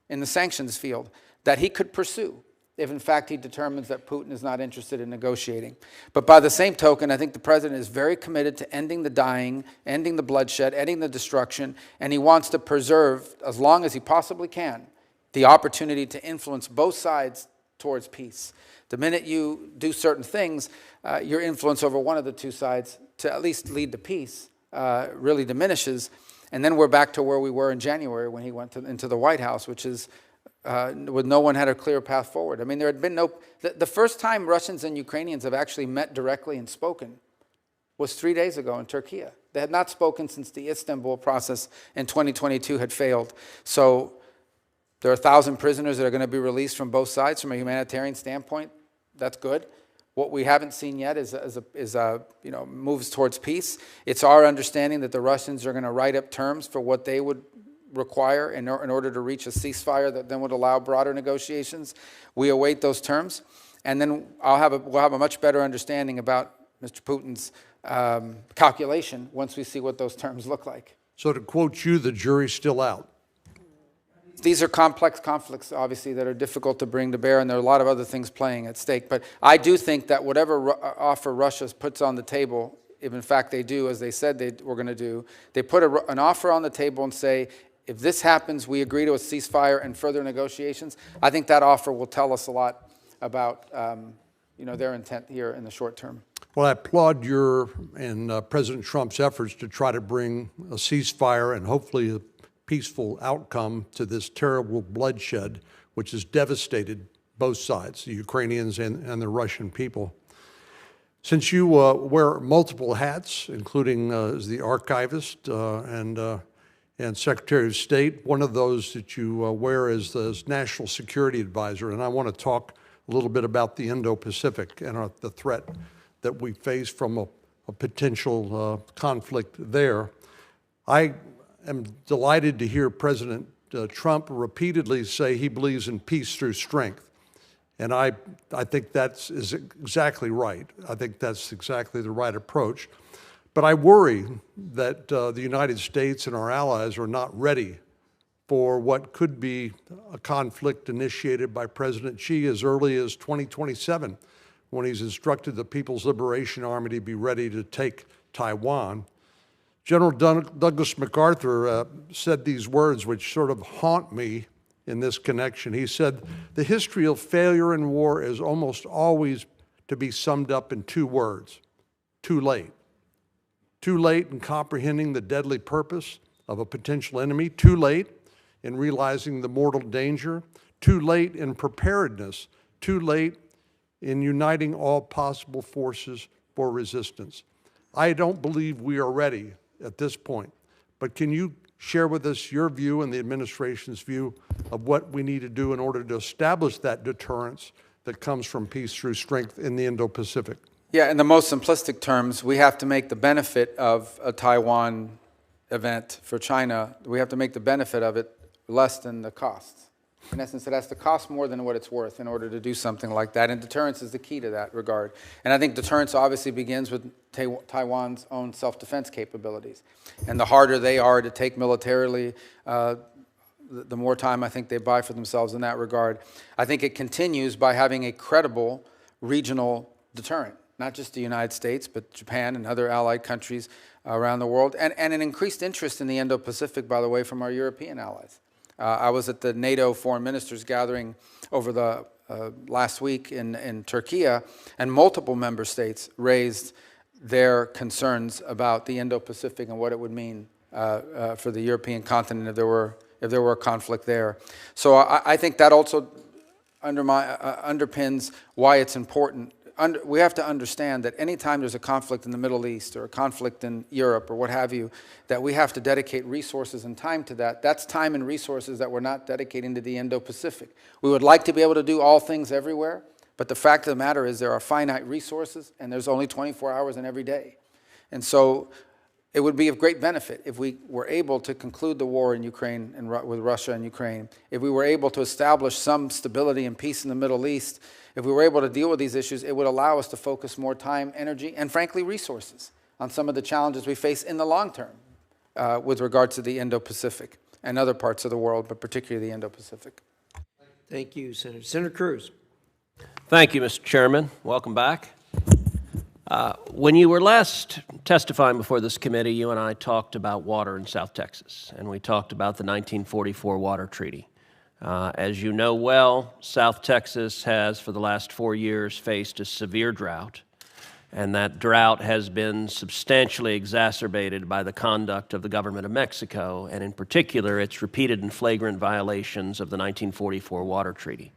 Speaker 3: in the sanctions field that he could pursue if, in fact, he determines that Putin is not interested in negotiating. But by the same token, I think the president is very committed to ending the dying, ending the bloodshed, ending the destruction, and he wants to preserve, as long as he possibly can, the opportunity to influence both sides towards peace. The minute you do certain things, your influence over one of the two sides to at least lead to peace really diminishes. And then we're back to where we were in January when he went into the White House, which is with no one had a clear path forward. I mean, there had been no... The first time Russians and Ukrainians have actually met directly and spoken was 3 days ago in Turkey. They had not spoken since the Istanbul process in 2022 had failed. So there are 1,000 prisoners that are going to be released from both sides from a humanitarian standpoint. That's good. What we haven't seen yet is moves towards peace. It's our understanding that the Russians are going to write up terms for what they would require in order to reach a ceasefire that then would allow broader negotiations. We await those terms, and then we'll have a much better understanding about Mr. Putin's calculation once we see what those terms look like.
Speaker 21: So to quote you, the jury's still out.
Speaker 3: These are complex conflicts, obviously, that are difficult to bring to bear, and there are a lot of other things playing at stake. But I do think that whatever offer Russia puts on the table, if in fact they do, as they said they were going to do, they put an offer on the table and say, if this happens, we agree to a ceasefire and further negotiations, I think that offer will tell us a lot about their intent here in the short term.
Speaker 21: Well, I applaud your and President Trump's efforts to try to bring a ceasefire and hopefully a peaceful outcome to this terrible bloodshed, which has devastated both sides, the Ukrainians and the Russian people. Since you wear multiple hats, including as the archivist and Secretary of State, one of those that you wear is the National Security Advisor, and I want to talk a little bit about the Indo-Pacific and the threat that we face from a potential conflict there. I am delighted to hear President Trump repeatedly say he believes in peace through strength. And I think that is exactly right. I think that's exactly the right approach. But I worry that the United States and our allies are not ready for what could be a conflict initiated by President Xi as early as 2027, when he's instructed the People's Liberation Army to be ready to take Taiwan. General Douglas MacArthur said these words which sort of haunt me in this connection. He said, "The history of failure in war is almost always to be summed up in two words: too late. Too late in comprehending the deadly purpose of a potential enemy, too late in realizing the mortal danger, too late in preparedness, too late in uniting all possible forces for resistance." I don't believe we are ready at this point, but can you share with us your view and the administration's view of what we need to do in order to establish that deterrence that comes from peace through strength in the Indo-Pacific?
Speaker 3: Yeah, in the most simplistic terms, we have to make the benefit of a Taiwan event for China, we have to make the benefit of it less than the costs. In essence, it has to cost more than what it's worth in order to do something like that, and deterrence is the key to that regard. And I think deterrence obviously begins with Taiwan's own self-defense capabilities. And the harder they are to take militarily, the more time I think they buy for themselves in that regard. I think it continues by having a credible regional deterrent, not just the United States, but Japan and other allied countries around the world, and an increased interest in the Indo-Pacific, by the way, from our European allies. I was at the NATO foreign ministers gathering over the last week in Turkey, and multiple member states raised their concerns about the Indo-Pacific and what it would mean for the European continent if there were a conflict there. So I think that also underpins why it's important. We have to understand that anytime there's a conflict in the Middle East or a conflict in Europe or what have you, that we have to dedicate resources and time to that. That's time and resources that we're not dedicating to the Indo-Pacific. We would like to be able to do all things everywhere, but the fact of the matter is there are finite resources and there's only 24 hours in every day. And so it would be of great benefit if we were able to conclude the war in Ukraine and with Russia and Ukraine, if we were able to establish some stability and peace in the Middle East. If we were able to deal with these issues, it would allow us to focus more time, energy, and frankly, resources on some of the challenges we face in the long term with regard to the Indo-Pacific and other parts of the world, but particularly the Indo-Pacific.
Speaker 1: Thank you, Senator. Senator Cruz.
Speaker 2: Thank you, Mr. Chairman. Welcome back. When you were last testifying before this committee, you and I talked about water in South Texas, and we talked about the 1944 Water Treaty. As you know well, South Texas has, for the last 4 years, faced a severe drought, and that drought has been substantially exacerbated by the conduct of the government of Mexico, and in particular, its repeated and flagrant violations of the 1944 Water Treaty.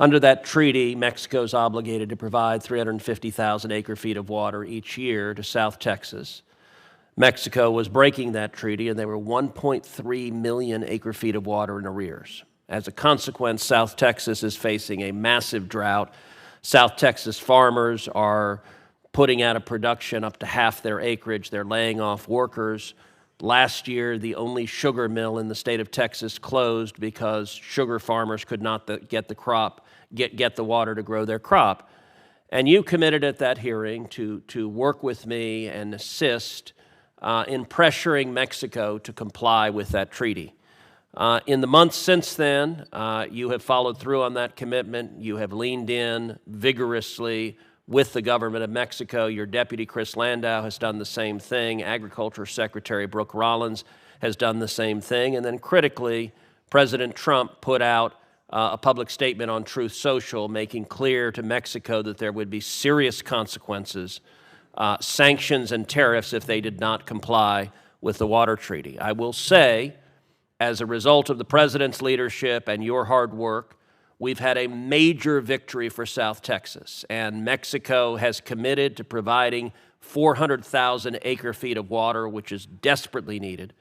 Speaker 2: Under that treaty, Mexico is obligated to provide 350,000 acre-feet of water each year to South Texas. Mexico was breaking that treaty, and there were 1.3 million acre-feet of water in arrears. As a consequence, South Texas is facing a massive drought. South Texas farmers are putting out of production up to half their acreage. They're laying off workers. Last year, the only sugar mill in the state of Texas closed because sugar farmers could not get the water to grow their crop. And you committed at that hearing to work with me and assist in pressuring Mexico to comply with that treaty. In the months since then, you have followed through on that commitment. You have leaned in vigorously with the government of Mexico. Your deputy, Chris Landau, has done the same thing. Agriculture Secretary Brooke Rollins has done the same thing. And then critically, President Trump put out a public statement on Truth Social, making clear to Mexico that there would be serious consequences, sanctions and tariffs if they did not comply with the water treaty. I will say, as a result of the president's leadership and your hard work, we've had a major victory for South Texas, and Mexico has committed to providing 400,000 acre-feet of water, which is desperately needed.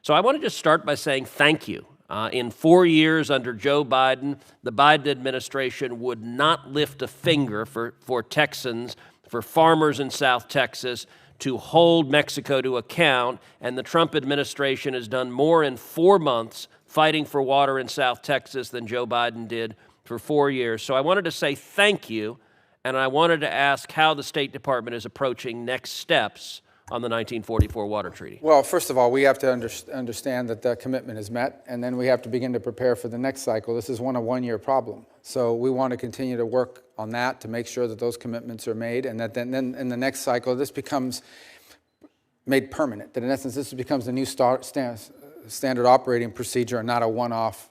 Speaker 2: So I want to just start by saying thank you. In 4 years under Joe Biden, the Biden administration would not lift a finger for Texans, for farmers in South Texas, to hold Mexico to account, and the Trump administration has done more in 4 months fighting for water in South Texas than Joe Biden did for 4 years. So I wanted to say thank you, and I wanted to ask how the State Department is approaching next steps on the 1944 Water Treaty.
Speaker 3: Well, first of all, we have to understand that that commitment is met, and then we have to begin to prepare for the next cycle. This is a one-year problem. So we want to continue to work on that to make sure that those commitments are made, and that then in the next cycle, this becomes made permanent. That in essence, this becomes a new standard operating procedure and not a one-off.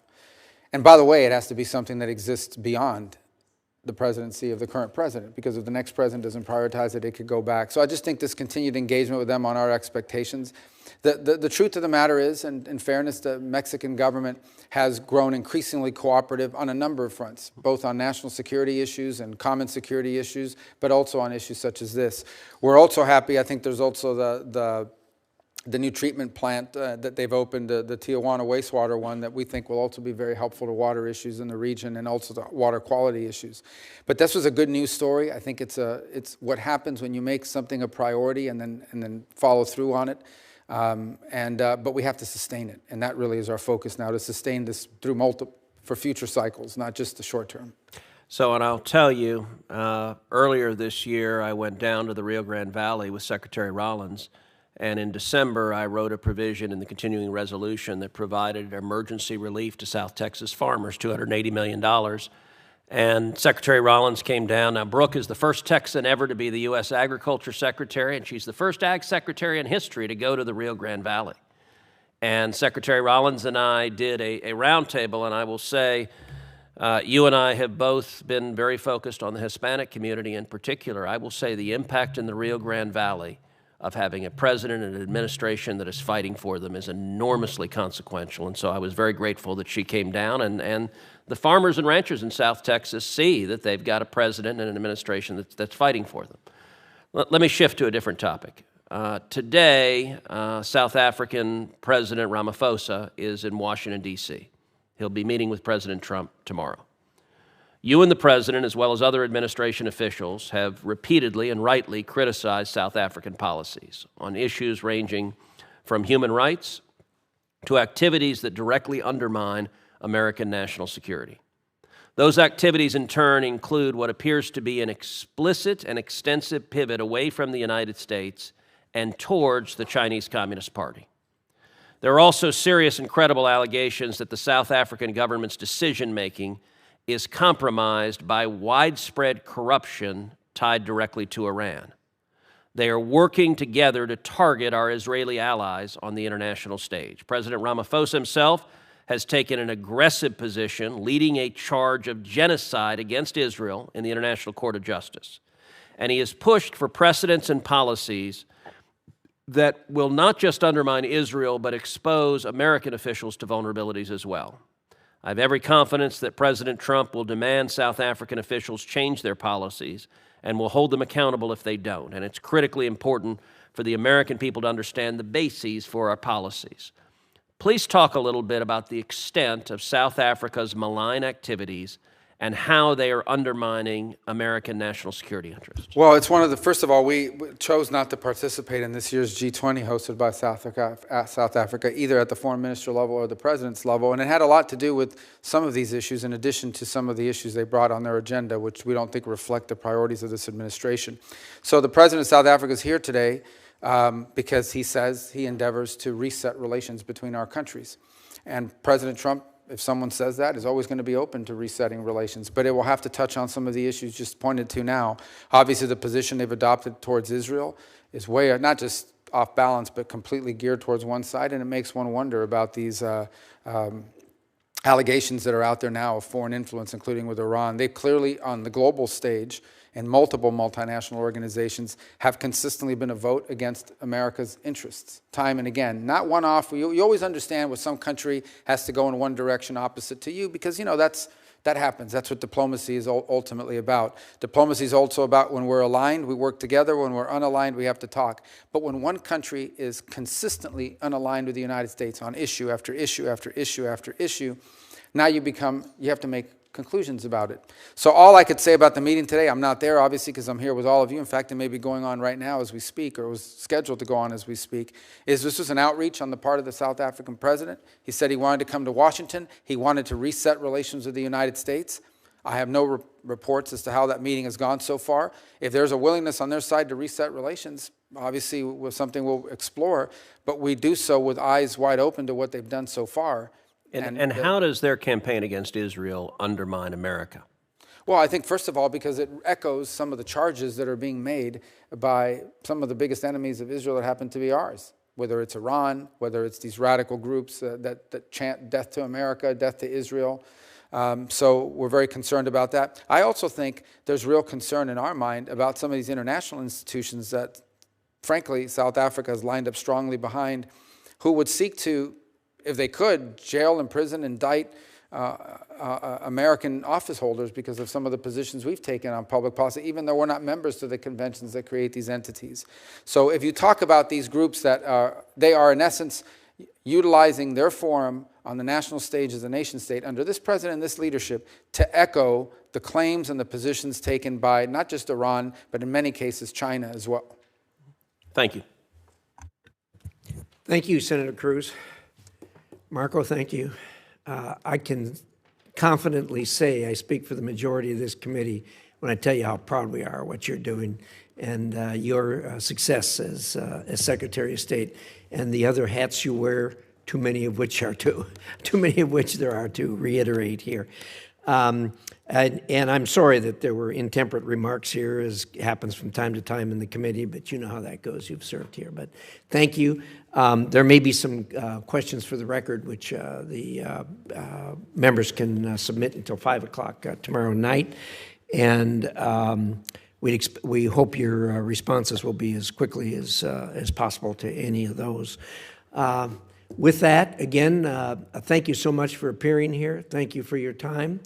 Speaker 3: And by the way, it has to be something that exists beyond the presidency of the current president, because if the next president doesn't prioritize it, it could go back. So I just think this continued engagement with them on our expectations. The truth of the matter is, and in fairness, the Mexican government has grown increasingly cooperative on a number of fronts, both on national security issues and common security issues, but also on issues such as this. We're also happy, I think there's also the new treatment plant that they've opened, the Tijuana wastewater one, that we think will also be very helpful to water issues in the region and also to water quality issues. But this was a good news story. I think it's what happens when you make something a priority and then follow through on it. But we have to sustain it, and that really is our focus now, to sustain this through for future cycles, not just the short term.
Speaker 2: So, and I'll tell you, earlier this year, I went down to the Rio Grande Valley with Secretary Rollins. And in December, I wrote a provision in the continuing resolution that provided emergency relief to South Texas farmers, $280 million. And Secretary Rollins came down. Now, Brooke is the first Texan ever to be the U.S. Agriculture Secretary, and she's the first Ag Secretary in history to go to the Rio Grande Valley. And Secretary Rollins and I did a roundtable, and I will say, you and I have both been very focused on the Hispanic community in particular. I will say the impact in the Rio Grande Valley of having a president and an administration that is fighting for them is enormously consequential. And so I was very grateful that she came down, and the farmers and ranchers in South Texas see that they've got a president and an administration that's fighting for them. Let me shift to a different topic. Today, South African President Ramaphosa is in Washington, D.C. He'll be meeting with President Trump tomorrow. You and the president, as well as other administration officials, have repeatedly and rightly criticized South African policies on issues ranging from human rights to activities that directly undermine American national security. Those activities, in turn, include what appears to be an explicit and extensive pivot away from the United States and towards the Chinese Communist Party. There are also serious and credible allegations that the South African government's decision-making is compromised by widespread corruption tied directly to Iran. They are working together to target our Israeli allies on the international stage. President Ramaphosa himself has taken an aggressive position, leading a charge of genocide against Israel in the International Court of Justice. And he has pushed for precedents and policies that will not just undermine Israel, but expose American officials to vulnerabilities as well. I have every confidence that President Trump will demand South African officials change their policies and will hold them accountable if they don't. And it's critically important for the American people to understand the bases for our policies. Please talk a little bit about the extent of South Africa's malign activities and how they are undermining American national security interests.
Speaker 3: Well, it's one of the, first of all, we chose not to participate in this year's G20 hosted by South Africa, either at the foreign minister level or the president's level. And it had a lot to do with some of these issues, in addition to some of the issues they brought on their agenda, which we don't think reflect the priorities of this administration. So the president of South Africa is here today because he says he endeavors to reset relations between our countries. And President Trump if someone says that, is always going to be open to resetting relations, but it will have to touch on some of the issues just pointed to now. Obviously, the position they've adopted towards Israel is way, not just off balance, but completely geared towards one side, and it makes one wonder about these allegations that are out there now of foreign influence, including with Iran. They clearly, on the global stage, and multiple multinational organizations have consistently been a vote against America's interests, time and again. Not one-off. You always understand when some country has to go in one direction opposite to you, because, you know, that happens. That's what diplomacy is ultimately about. Diplomacy is also about when we're aligned, we work together. When we're unaligned, we have to talk. But when one country is consistently unaligned with the United States on issue after issue after issue after issue, now you have to make conclusions about it. So all I could say about the meeting today, I'm not there obviously because I'm here with all of you. In fact, it may be going on right now as we speak, or was scheduled to go on as we speak, is this was an outreach on the part of the South African president. He said he wanted to come to Washington. He wanted to reset relations with the United States. I have no reports as to how that meeting has gone so far. If there's a willingness on their side to reset relations, obviously was something we'll explore, but we do so with eyes wide open to what they've done so far.
Speaker 2: And how does their campaign against Israel undermine America?
Speaker 3: Well, I think, first of all, because it echoes some of the charges that are being made by some of the biggest enemies of Israel that happen to be ours, whether it's Iran, whether it's these radical groups that chant death to America, death to Israel. So we're very concerned about that. I also think there's real concern in our mind about some of these international institutions that, frankly, South Africa has lined up strongly behind, who would seek to, if they could, jail, imprison, indict American office holders because of some of the positions we've taken on public policy, even though we're not members to the conventions that create these entities. So if you talk about these groups they are in essence utilizing their forum on the national stage as a nation state under this president and this leadership to echo the claims and the positions taken by not just Iran, but in many cases China as well.
Speaker 2: Thank you.
Speaker 1: Thank you, Senator Cruz. Marco, thank you. I can confidently say I speak for the majority of this committee when I tell you how proud we are of what you're doing and your success as Secretary of State and the other hats you wear, too many of which there are to reiterate here. And I'm sorry that there were intemperate remarks here, as happens from time to time in the committee, but you know how that goes. You've served here. But thank you. There may be some questions for the record, which the members can submit until 5 o'clock tomorrow night. And we hope your responses will be as quickly as possible to any of those. With that, again, thank you so much for appearing here. Thank you for your time.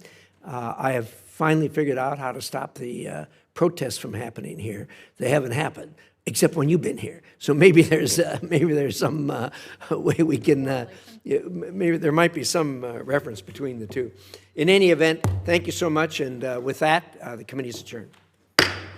Speaker 1: I have finally figured out how to stop the protests from happening here. They haven't happened, except when you've been here. So maybe there's some way we can, maybe there might be some reference between the two. In any event, thank you so much. And with that, the committee is adjourned.